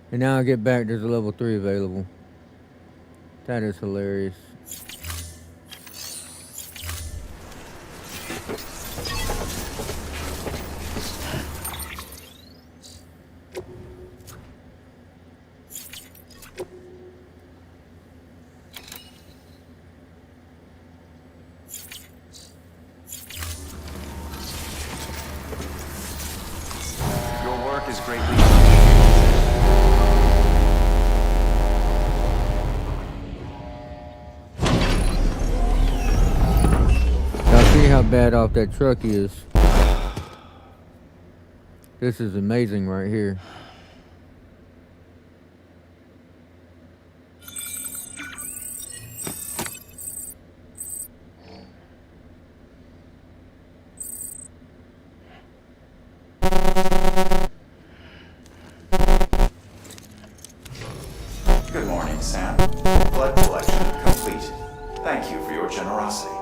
And now I get back, there's a level 3 available. That is hilarious. Your work is greatly See how bad off that truck is. This is amazing right here. Good morning, Sam. Blood collection complete. Thank you for your generosity.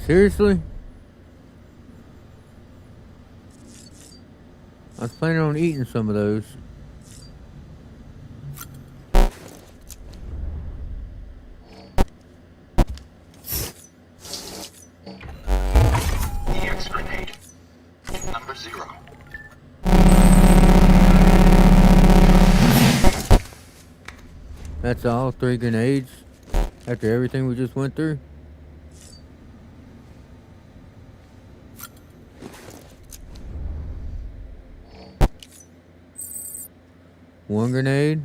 Seriously? I was planning on eating some of those. EX grenade. Number 0. That's all? 3 grenades? After everything we just went through? One grenade?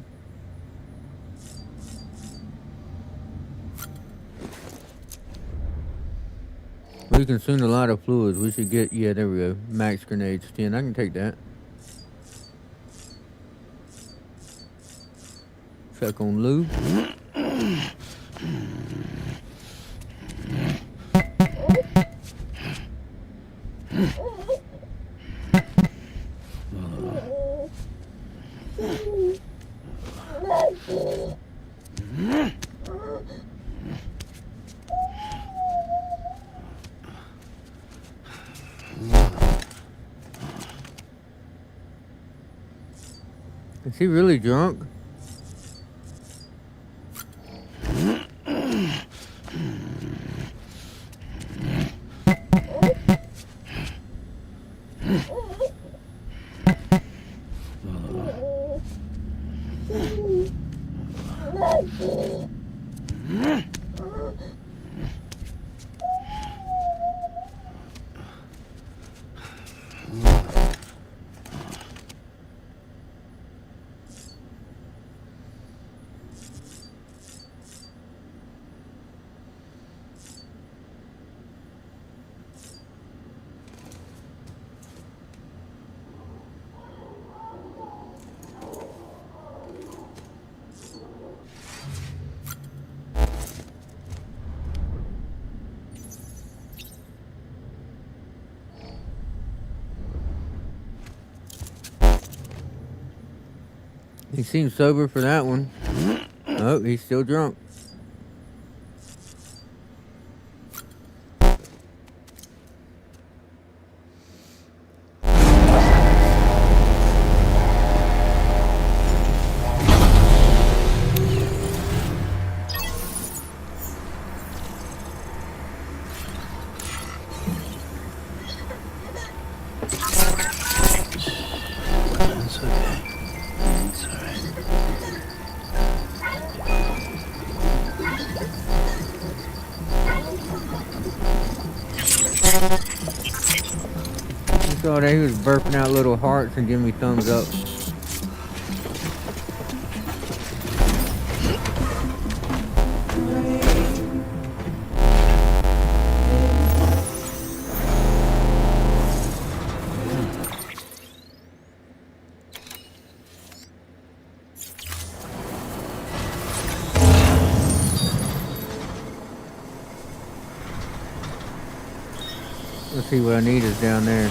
We consumed a lot of fluids. We should get, yeah, there we go. Max grenades, 10. I can take that. Check on lube. Is he really drunk? He seems sober for that one. Oh, he's still drunk. That's okay. It's alright. I saw that he was burping out little hearts and giving me thumbs up. Let's see what I need is down there.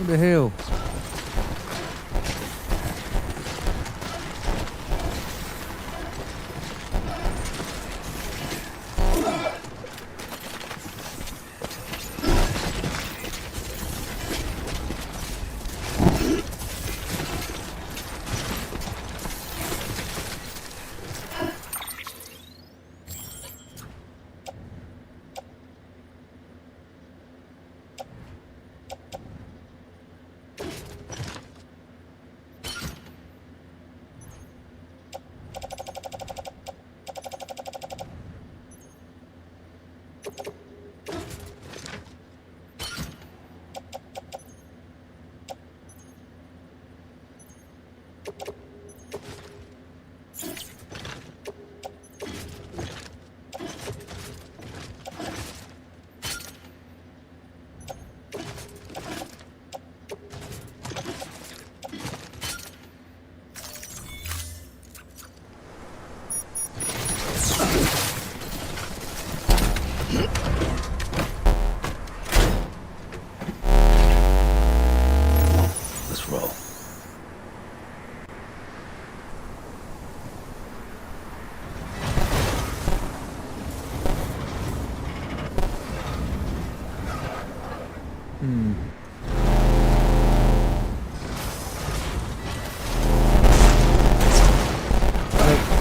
What the hell? Let's roll.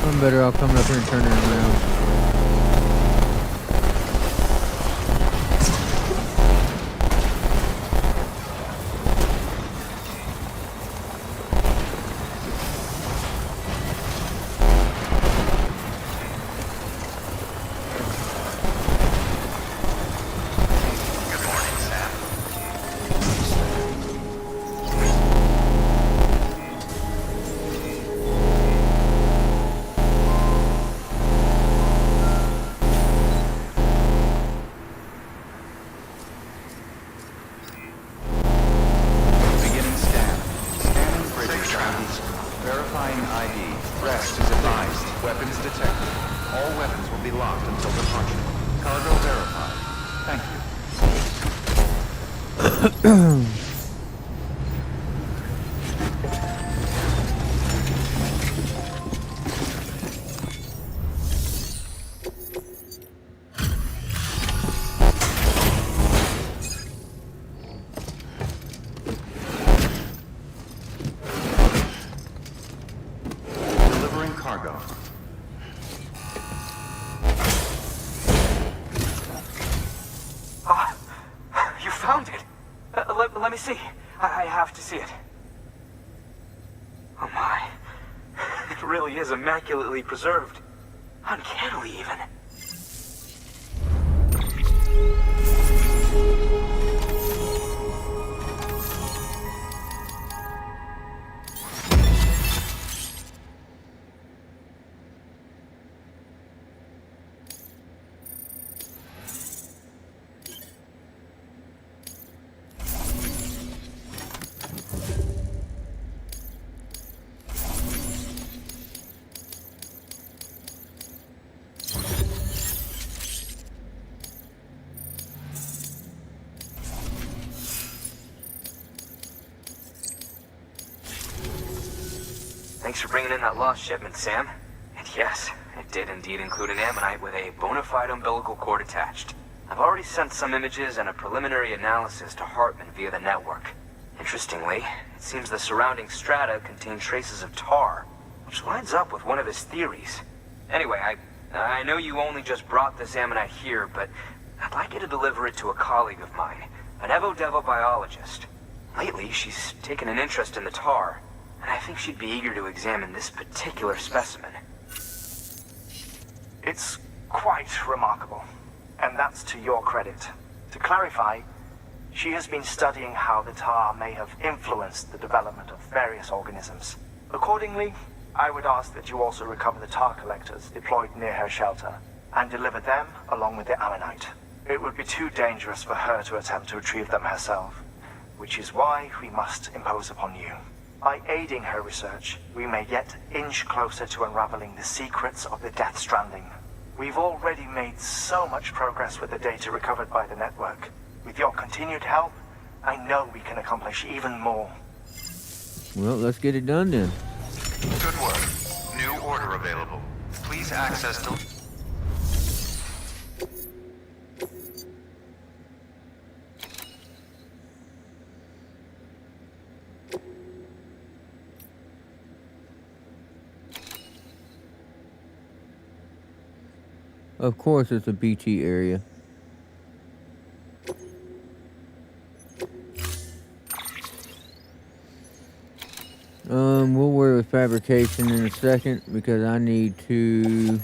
I'm better off coming up here and turning around. Beginning scan. Scanning bridges IDs. Verifying ID. Rest is advised. Weapons detected. All weapons will be locked until departure. Cargo verified. Thank you. Delivering cargo. Ah, you found it. Let me see. I have to see it. Oh my. It really is immaculately preserved. Uncannily even. Thanks for bringing in that lost shipment, Sam. And yes, it did indeed include an ammonite with a bona fide umbilical cord attached. I've already sent some images and a preliminary analysis to Hartman via the network. Interestingly, it seems the surrounding strata contain traces of tar, which lines up with one of his theories. Anyway, I know you only just brought this ammonite here, but I'd like you to deliver it to a colleague of mine, an Evo-Devo biologist. Lately, she's taken an interest in the tar, and I think she'd be eager to examine this particular specimen. It's quite remarkable, and that's to your credit. To clarify, she has been studying how the tar may have influenced the development of various organisms. Accordingly, I would ask that you also recover the tar collectors deployed near her shelter and deliver them along with the ammonite. It would be too dangerous for her to attempt to retrieve them herself, which is why we must impose upon you. By aiding her research, we may yet inch closer to unraveling the secrets of the Death Stranding. We've already made so much progress with the data recovered by the network. With your continued help, I know we can accomplish even more. Well, let's get it done then. Good work. New order available. Please access the... Of course, it's a BT area. We'll worry with fabrication in a second because I need to...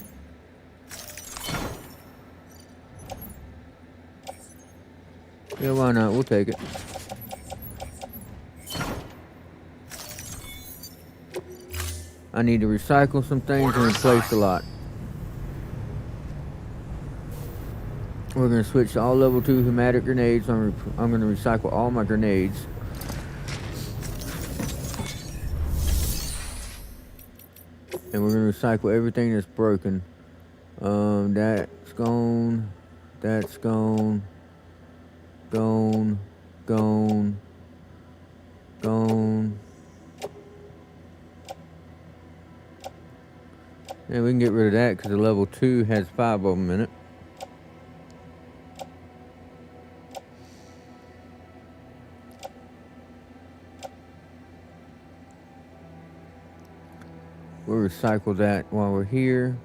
Yeah, why not? We'll take it. I need to recycle some things and replace a lot. We're going to switch to all level 2 hematic grenades. I'm going to recycle all my grenades. And we're going to recycle everything that's broken. That's gone. That's gone. Gone. Gone. Gone. Yeah, we can get rid of that because the level 2 has 5 of them in it. We'll recycle that while we're here.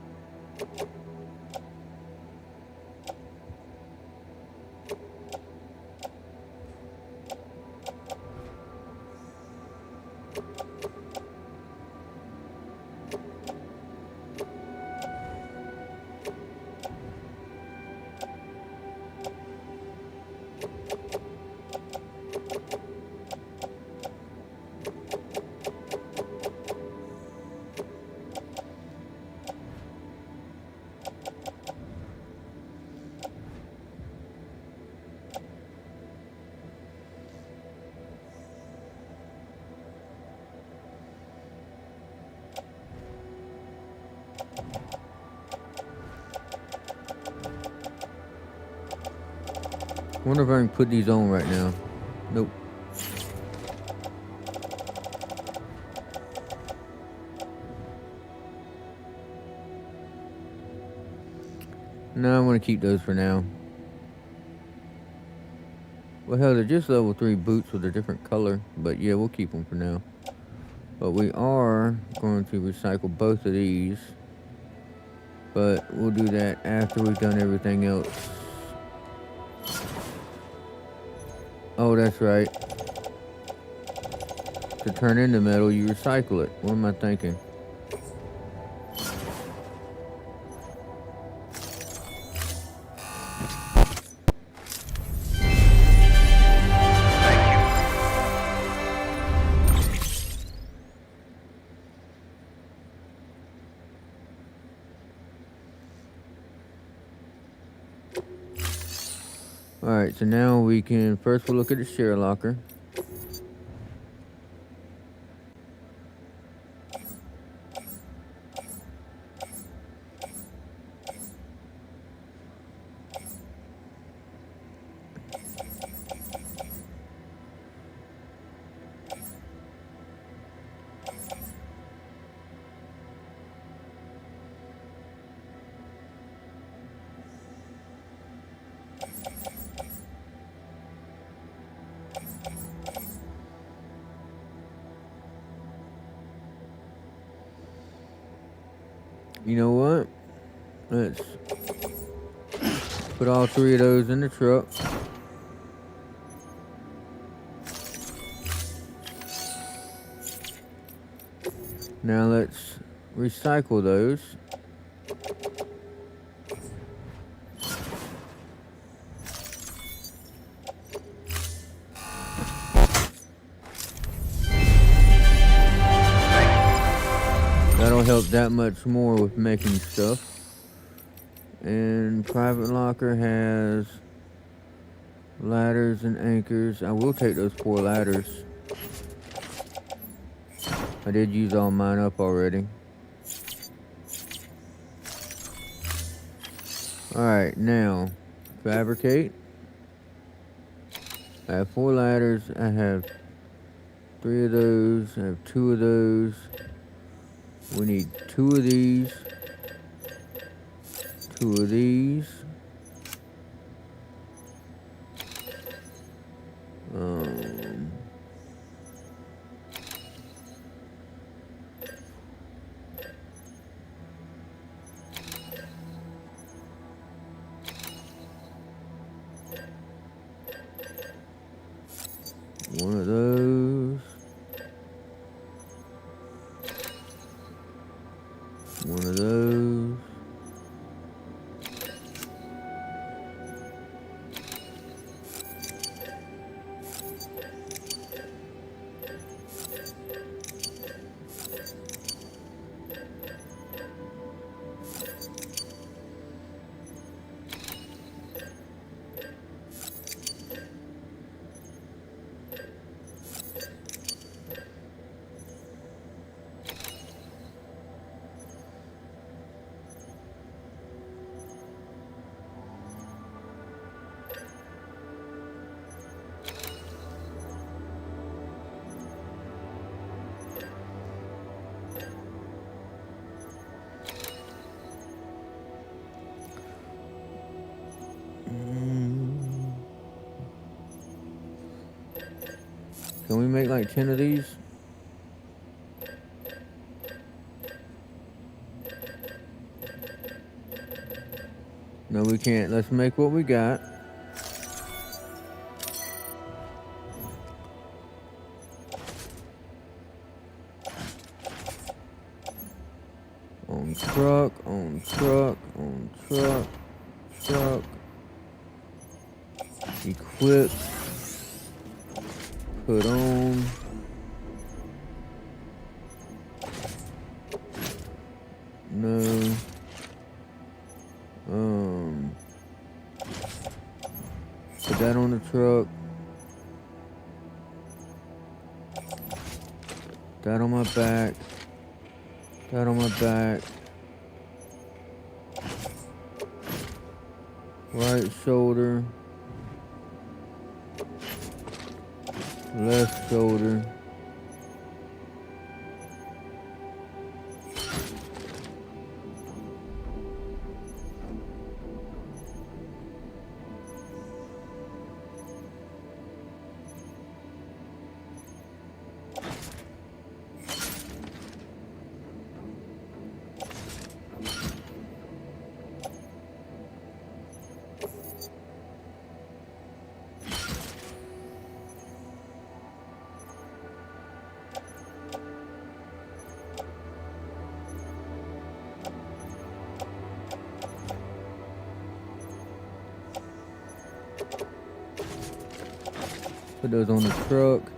I wonder if I can put these on right now. Nope. No, I want to keep those for now. Well, hell, they're just level 3 boots with a different color. But yeah, we'll keep them for now. But we are going to recycle both of these. But we'll do that after we've done everything else. Oh, that's right. To turn into metal, you recycle it. What am I thinking? Alright, so now we can, first we'll look at the share locker. You know what? Let's put all 3 of those in the truck. Now let's recycle those. That'll help that much more with making stuff. And private locker has ladders and anchors. I will take those 4 ladders. I did use all mine up already. Alright, now fabricate. I have 4 ladders. I have 3 of those. I have 2 of those. We need 2 of these. 2 of these. One of those. One of those. Can we make like 10 of these? No, we can't. Let's make what we got. On truck, on truck, on truck, truck. Equip. Put on. No. Put that on the truck. That on my back. That on my back. Right shoulder. Left shoulder. Put those on the truck.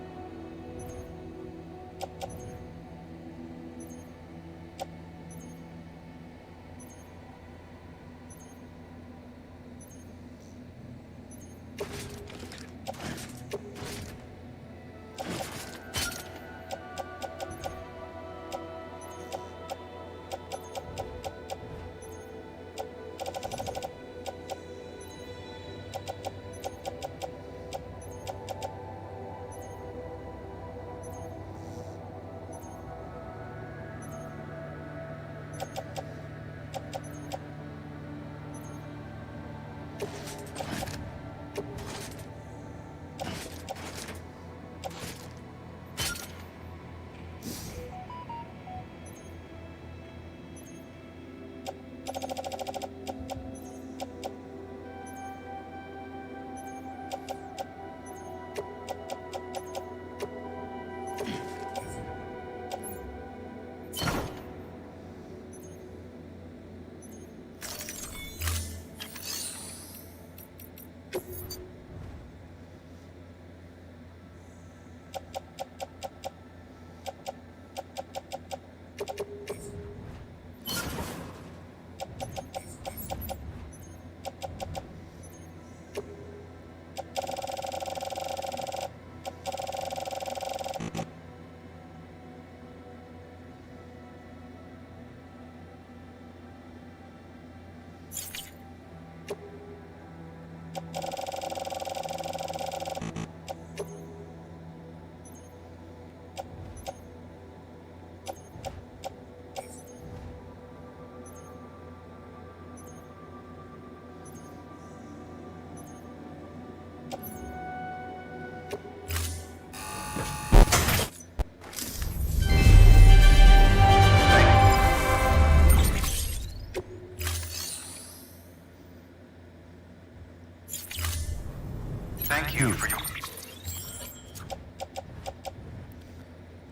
Thank you for your...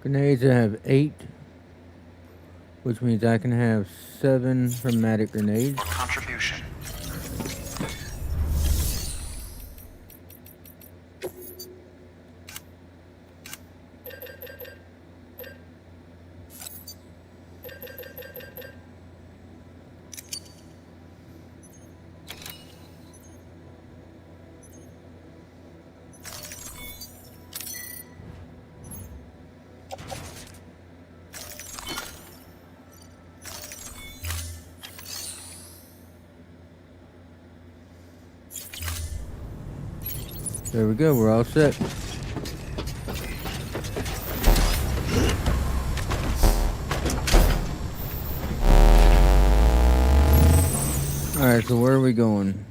Grenades, I have 8, which means I can have 7 hermetic grenades. contribution. There we go, we're all set. Alright, so where are we going?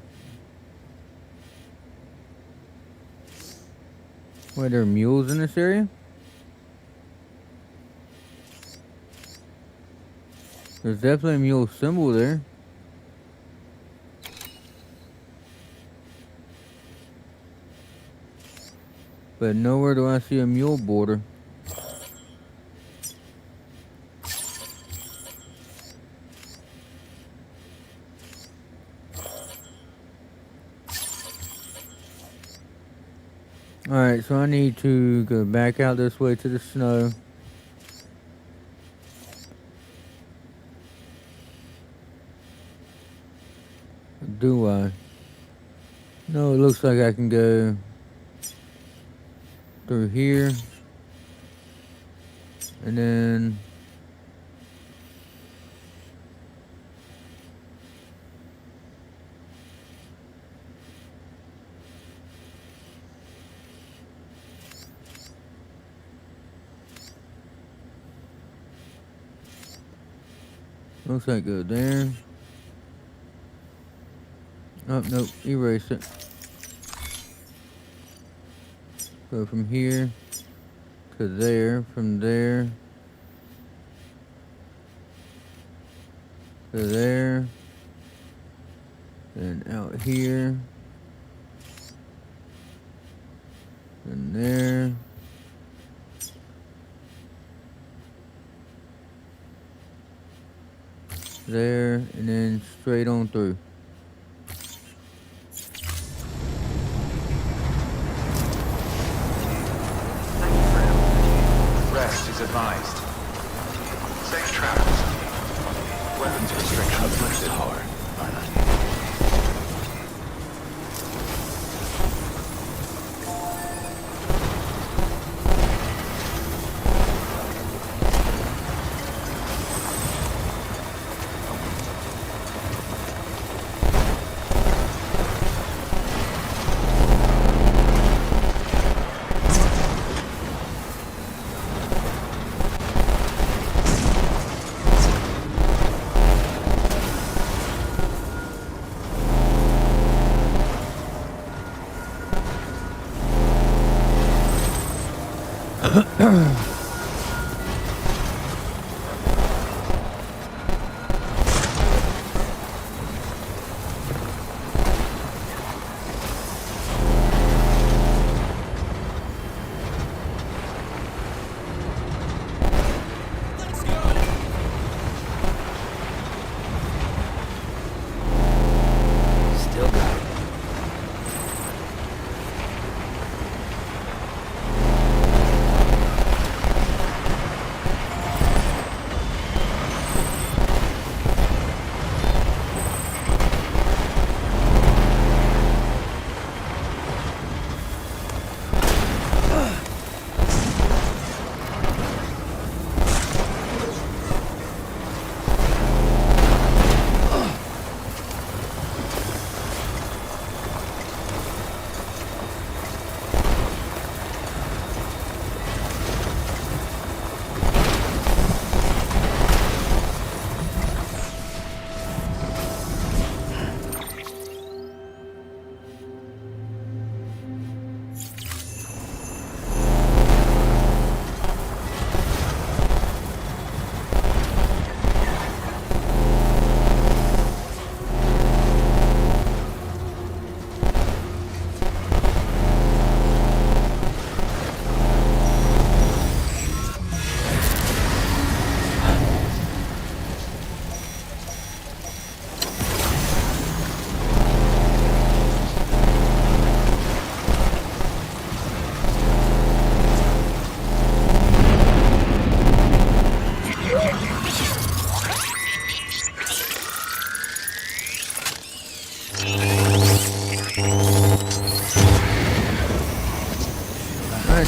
Wait, there are mules in this area? There's definitely a mule symbol there. But nowhere do I see a mule border. Alright, so I need to go back out this way to the snow. Do I? No, it looks like I can go through here. And then looks like go there. Oh, nope, erase it. Go from here to there, from there to there, and out here, and there. There, and then straight on through. Rest is advised. Safe travels. Weapons restrictions lifted. Hard. Still got it.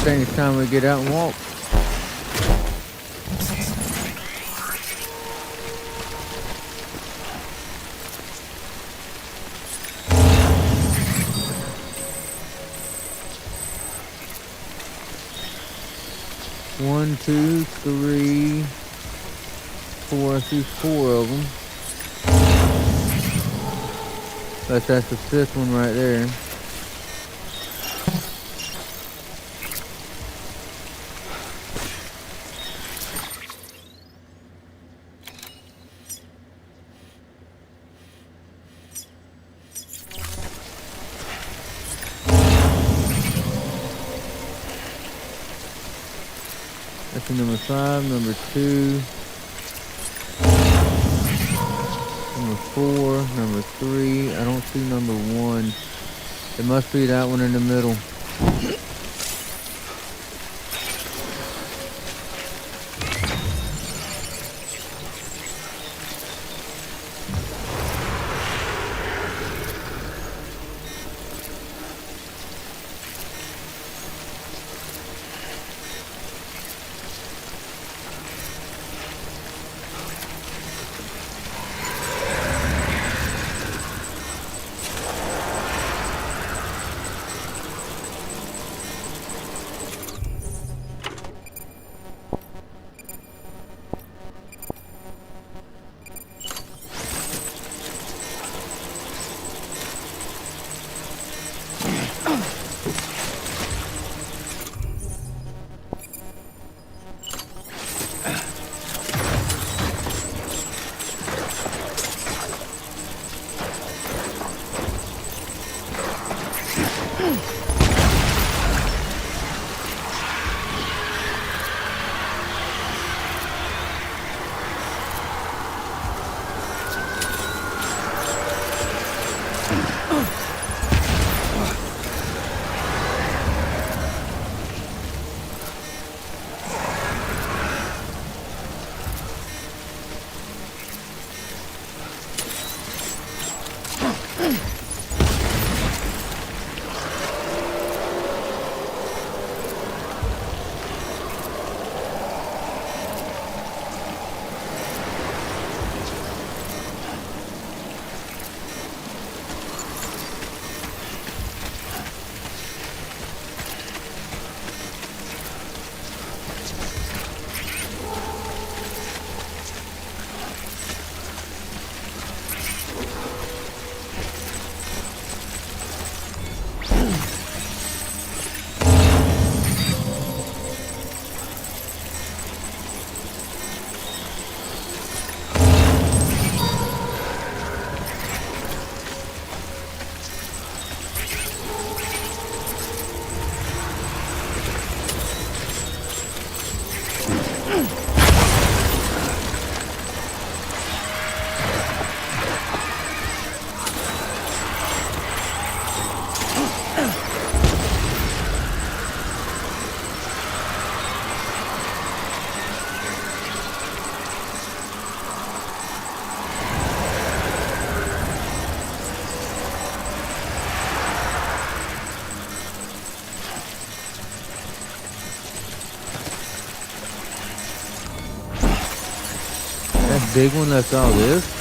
think it's time we get out and walk. One, two, three, four. I see 4 of them. That's the 5th one right there. That's number 5, number 2, number 4, number 3. I don't see number 1. It must be that one in the middle. Big one, that's all this.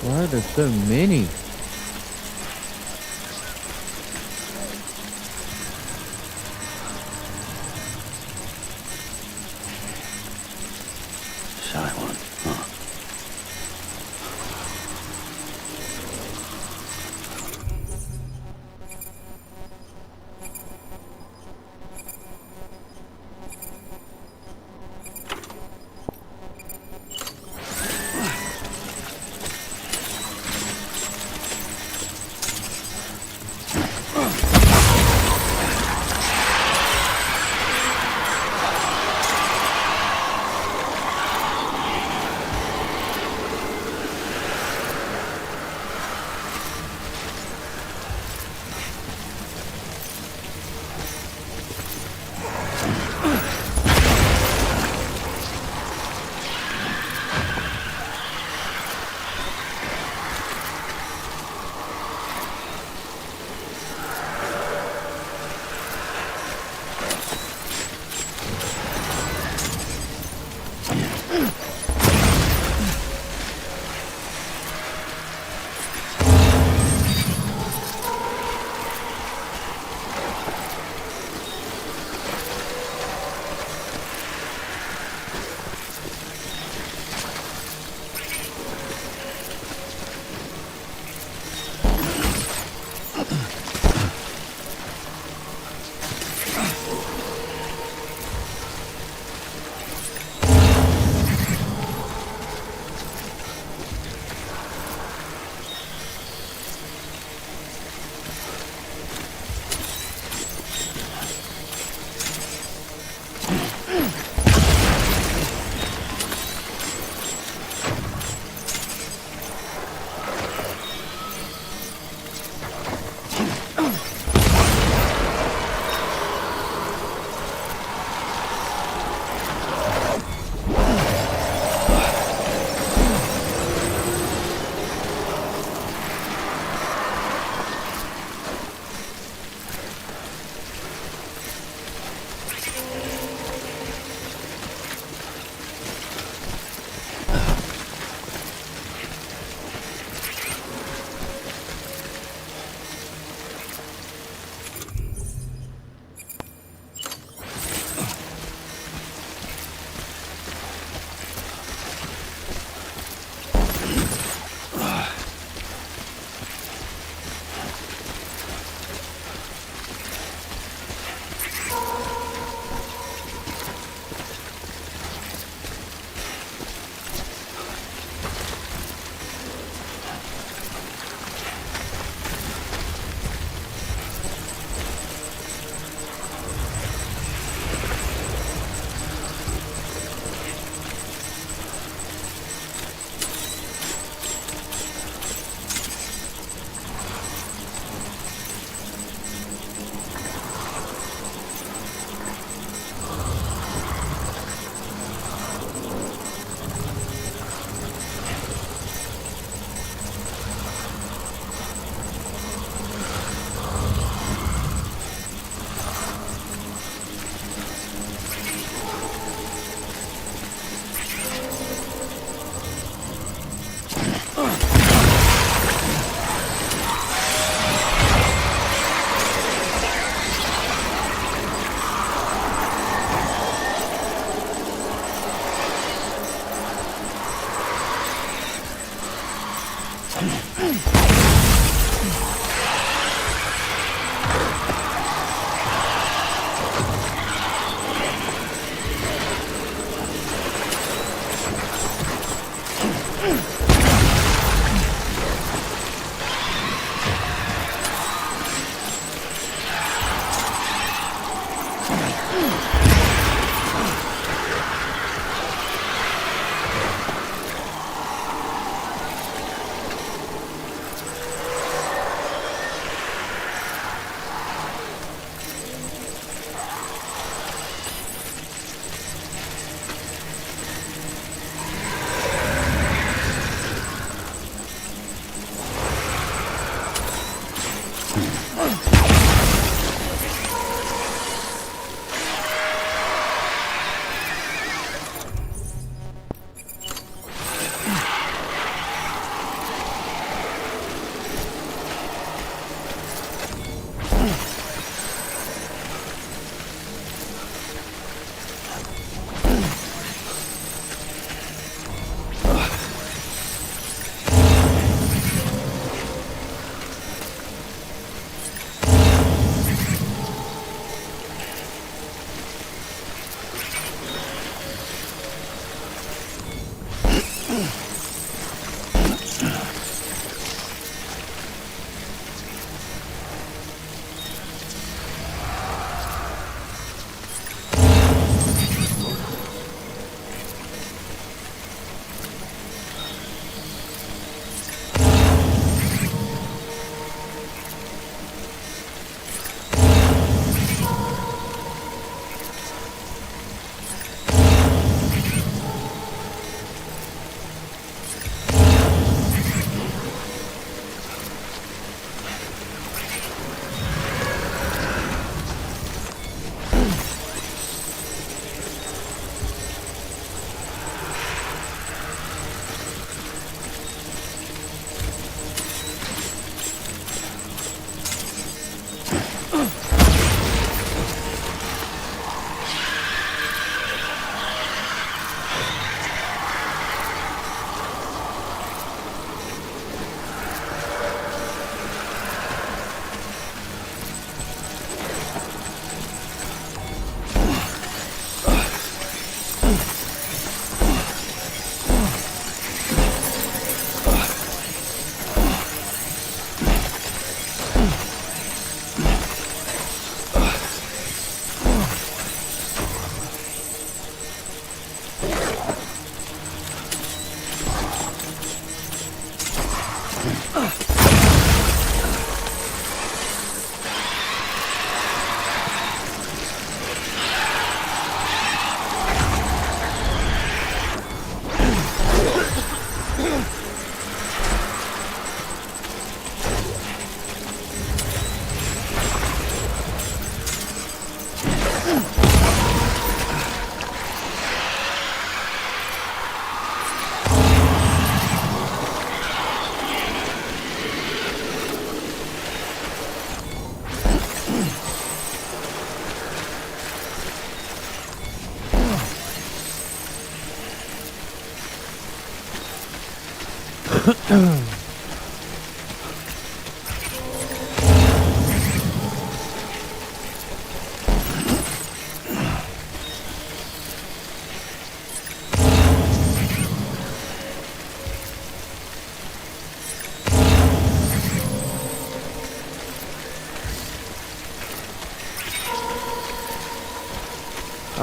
Why are there so many? Shy one, huh?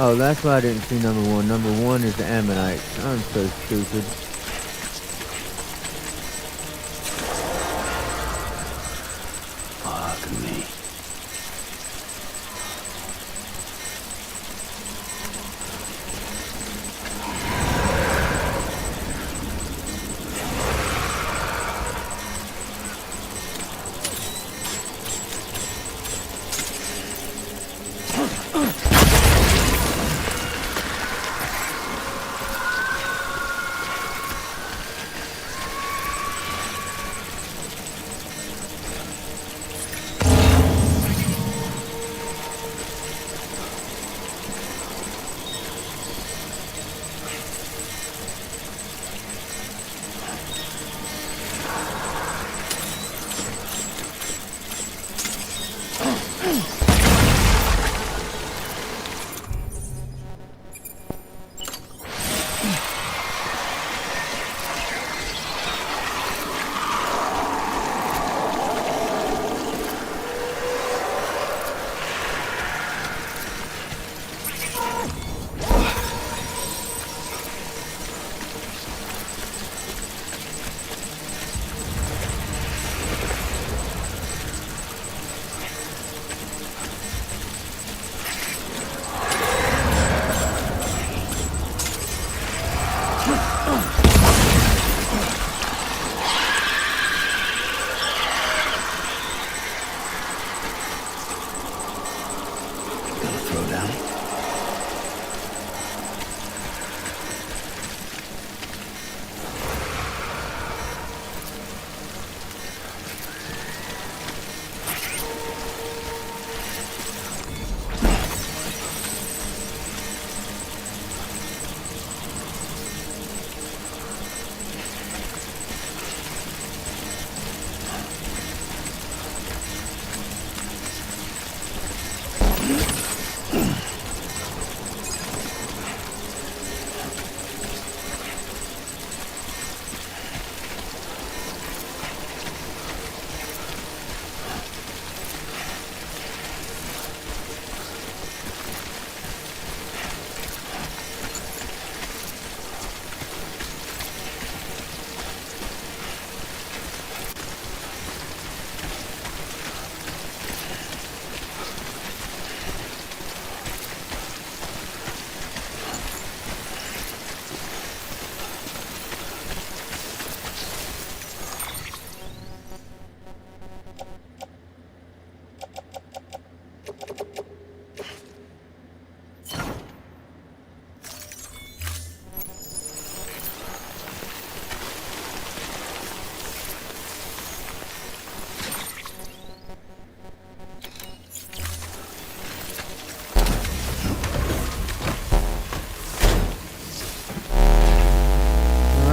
Oh, that's why I didn't see number one. Number one is the Ammonites. I'm so stupid. Fuck me.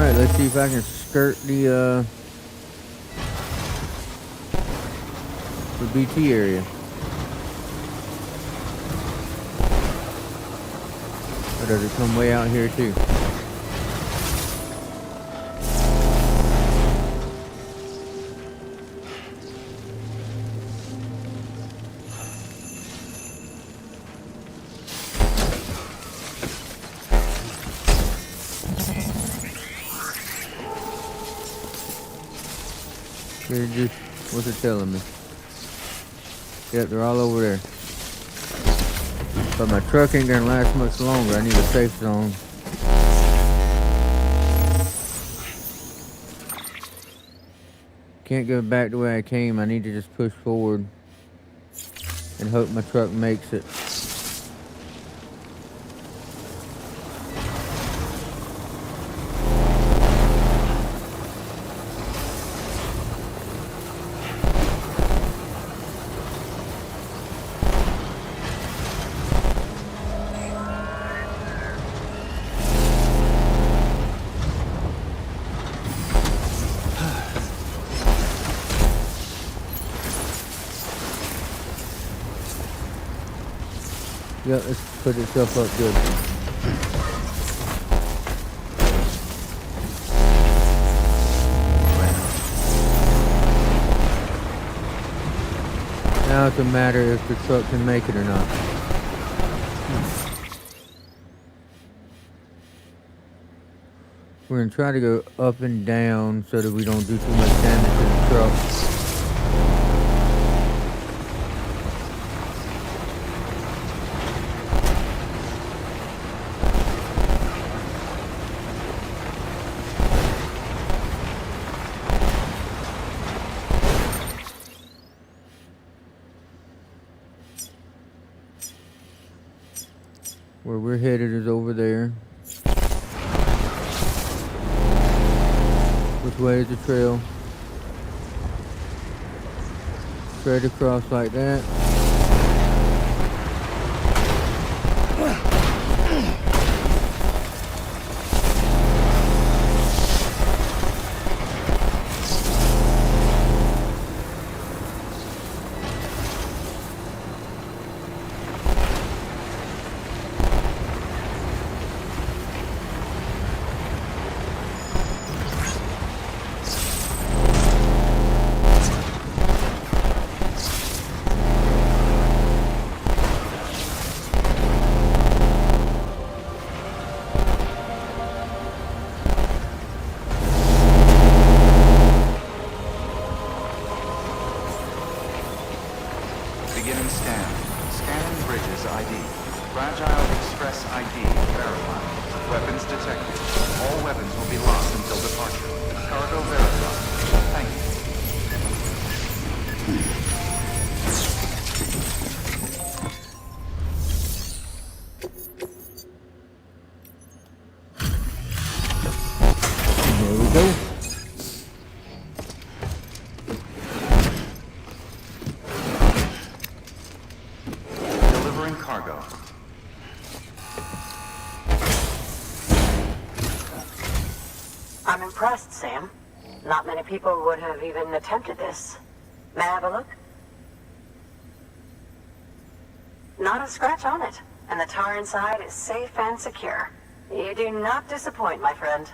Alright, let's see if I can skirt the BT area. Or does it come way out here too? They're just, what's it telling me? Yep, they're all over there. But my truck ain't gonna last much longer. I need a safe zone. Can't go back the way I came. I need to just push forward and hope my truck makes it. Yep, it's put itself up good. Now it's a matter if the truck can make it or not. We're gonna try to go up and down so that we don't do too much damage to the truck. Where we're headed is over there. Which way is the trail? Straight across like that. Beginning scan. Scanning bridges ID. Fragile Express ID verified. Weapons detected. All weapons will be lost until departure. Cargo verified. Thank you. There we go. Delivering cargo. I'm impressed, Sam. Not many people would have even attempted this. May I have a look? Not a scratch on it, and the tar inside is safe and secure. You do not disappoint, my friend.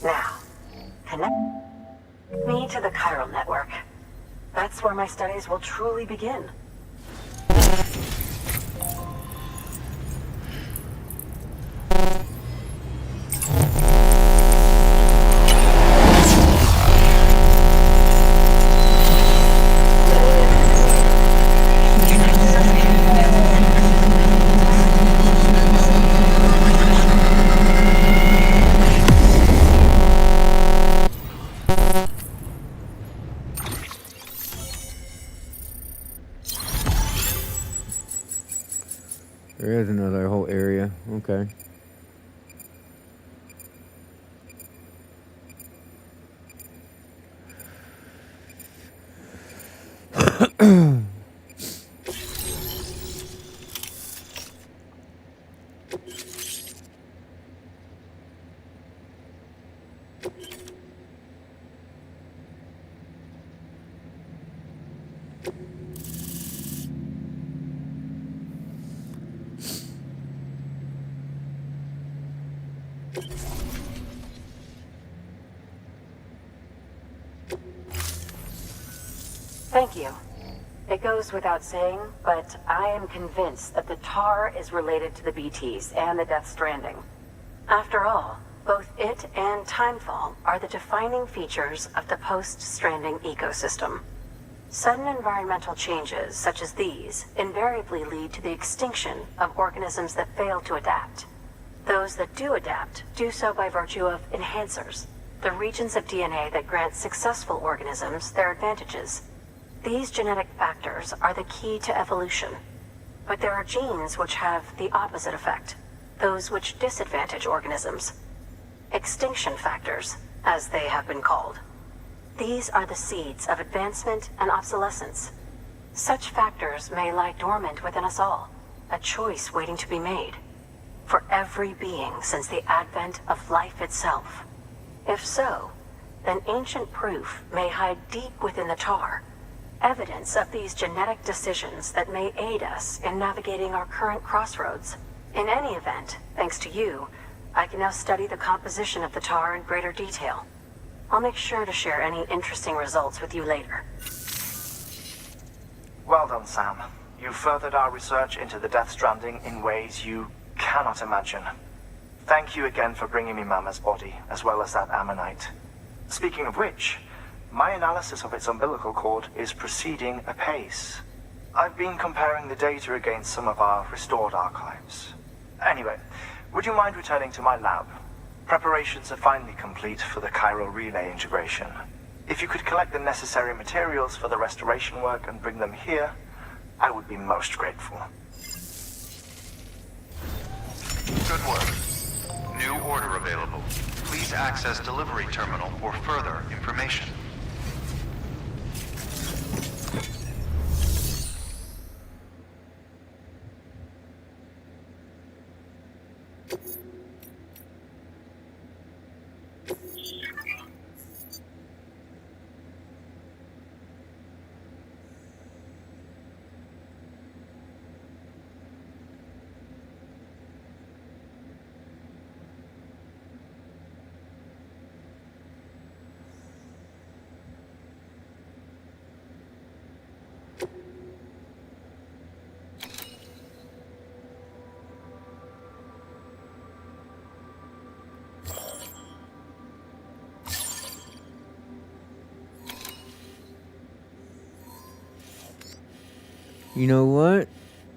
Now, connect me to the chiral network. That's where my studies will truly begin. There is another whole area. Okay. Thank you. It goes without saying, but I am convinced that the tar is related to the BTs and the Death Stranding. After all, both it and Timefall are the defining features of the post-Stranding ecosystem. Sudden environmental changes such as these invariably lead to the extinction of organisms that fail to adapt. Those that do adapt do so by virtue of enhancers, the regions of DNA that grant successful organisms their advantages. These genetic factors are the key to evolution. But there are genes which have the opposite effect, those which disadvantage organisms. Extinction factors, as they have been called. These are the seeds of advancement and obsolescence. Such factors may lie dormant within us all, a choice waiting to be made. For every being since the advent of life itself. If so, then ancient proof may hide deep within the tar, evidence of these genetic decisions that may aid us in navigating our current crossroads. In any event, thanks to you, I can now study the composition of the tar in greater detail. I'll make sure to share any interesting results with you later. Well done, Sam. You furthered our research into the Death Stranding in ways you cannot imagine. Thank you again for bringing me Mama's body, as well as that ammonite. Speaking of which, my analysis of its umbilical cord is proceeding apace. I've been comparing the data against some of our restored archives. Anyway, would you mind returning to my lab? Preparations are finally complete for the chiral relay integration. If you could collect the necessary materials for the restoration work and bring them here, I would be most grateful. Good work. New order available. Please access delivery terminal for further information. You know what?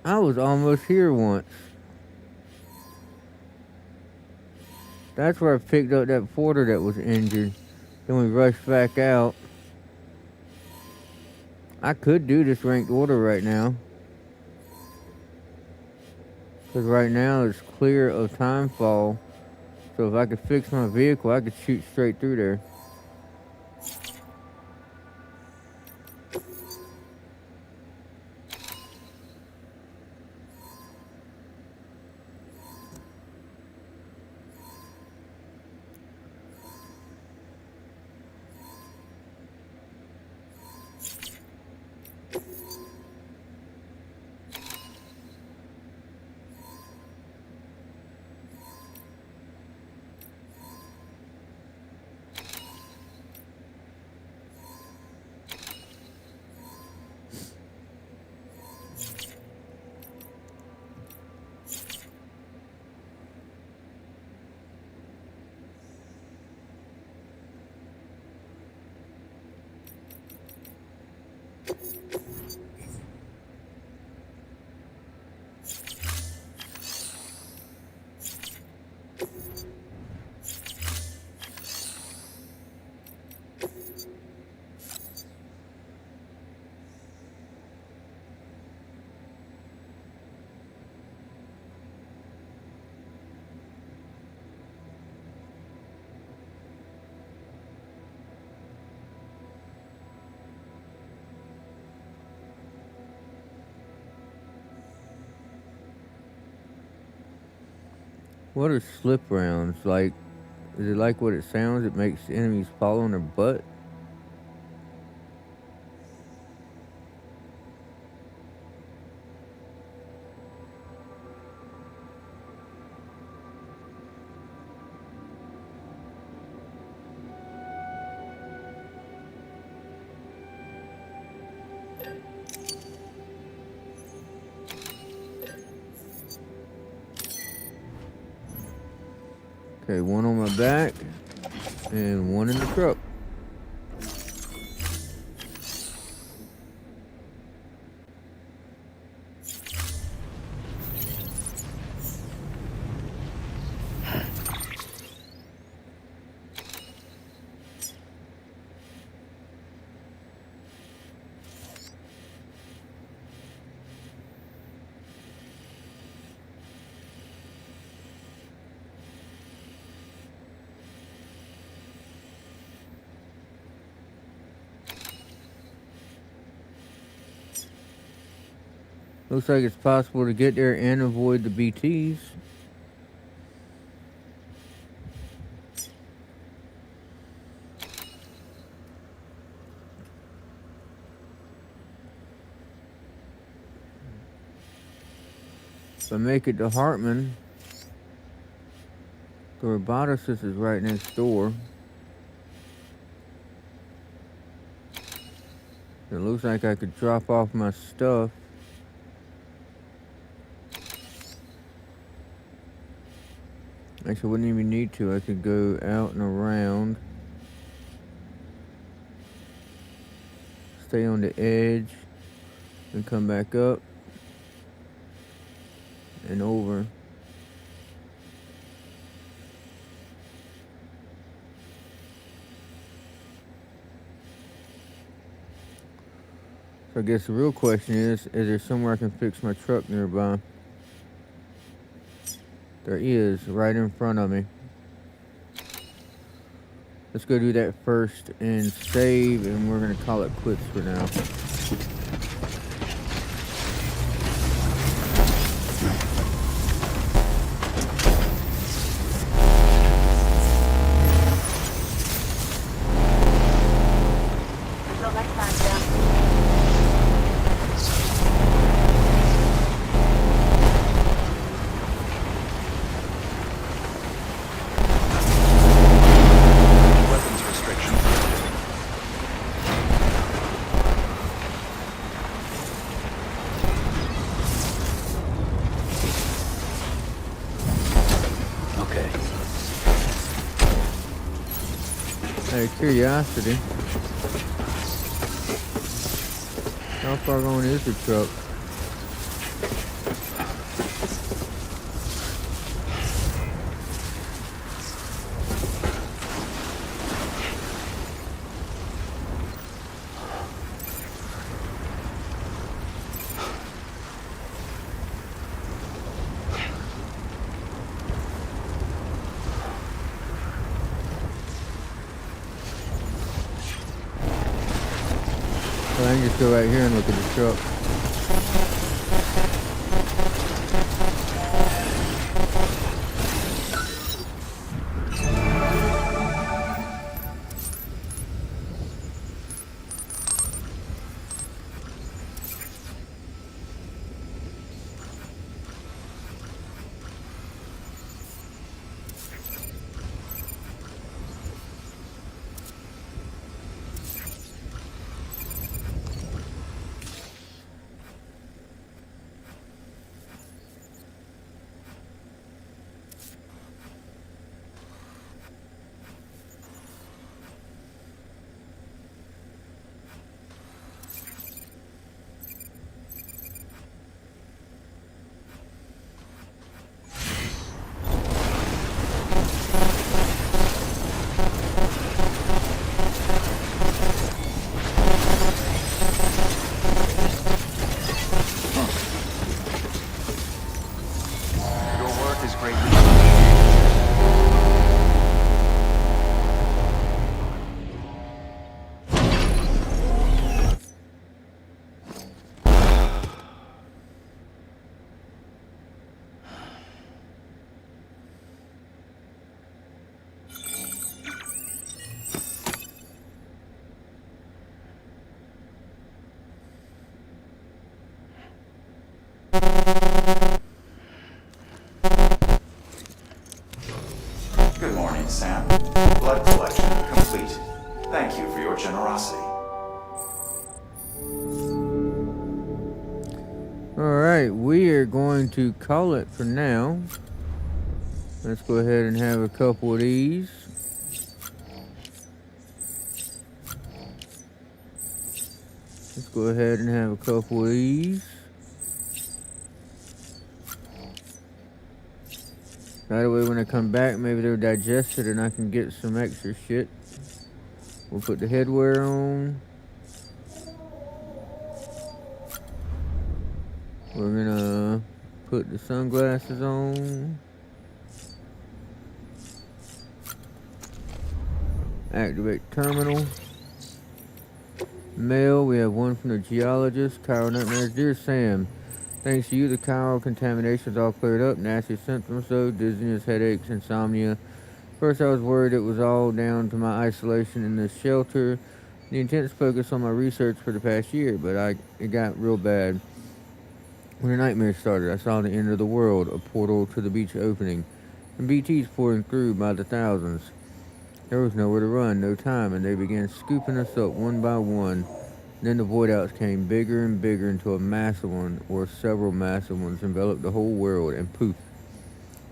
I was almost here once. That's where I picked up that porter that was injured. Then we rushed back out. I could do this ranked order right now. Because right now it's clear of Timefall. So if I could fix my vehicle, I could shoot straight through there. What are slip rounds? Like, is it like what it sounds? It makes enemies fall on their butt? Okay, one on my back and one in the truck. Looks like it's possible to get there and avoid the BTs. If I make it to Hartman, the roboticist is right next door. It looks like I could drop off my stuff. Actually, I wouldn't even need to. I could go out and around. Stay on the edge. And come back up. And over. So I guess the real question is there somewhere I can fix my truck nearby? There is, right in front of me. Let's go do that first and save, and we're gonna call it quits for now. Until next time, Sam. Weapons restriction. Okay. Out of curiosity, how far gone is the truck? So I can just go right here and look at the truck. Good morning, Sam. Blood collection complete. Thank you for your generosity. Alright, we are going to call it for now. Let's go ahead and have a couple of these. Let's go ahead and have a couple of these. That way when I come back, maybe they're digested and I can get some extra shit. We'll put the headwear on. We're gonna put the sunglasses on. Activate terminal. Mail, we have one from the geologist. Chiral nightmares. Dear Sam, thanks to you, the chiral contamination is all cleared up. Nasty symptoms though, dizziness, headaches, insomnia. First I was worried it was all down to my isolation in this shelter. The intense focus on my research for the past year, but it got real bad. When the nightmare started, I saw the end of the world, a portal to the beach opening, and BTs pouring through by the thousands. There was nowhere to run, no time, and they began scooping us up one by one. Then the void outs came bigger and bigger until a massive one, or several massive ones, enveloped the whole world, and poof.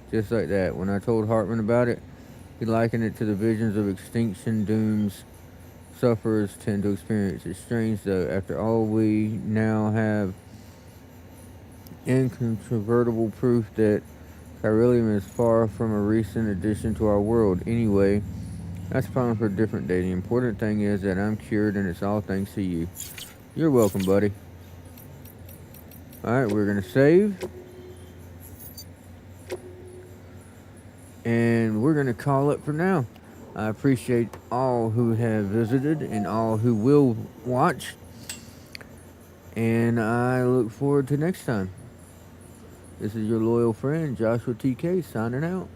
Just like that. When I told Hartman about it, he likened it to the visions of extinction dooms sufferers tend to experience. It's strange though, after all we now have incontrovertible proof that chiralium is far from a recent addition to our world. Anyway, that's a problem for a different day. The important thing is that I'm cured and it's all thanks to you. You're welcome, buddy. Alright, we're going to save. And we're going to call it for now. I appreciate all who have visited and all who will watch. And I look forward to next time. This is your loyal friend, Joshua TK, signing out.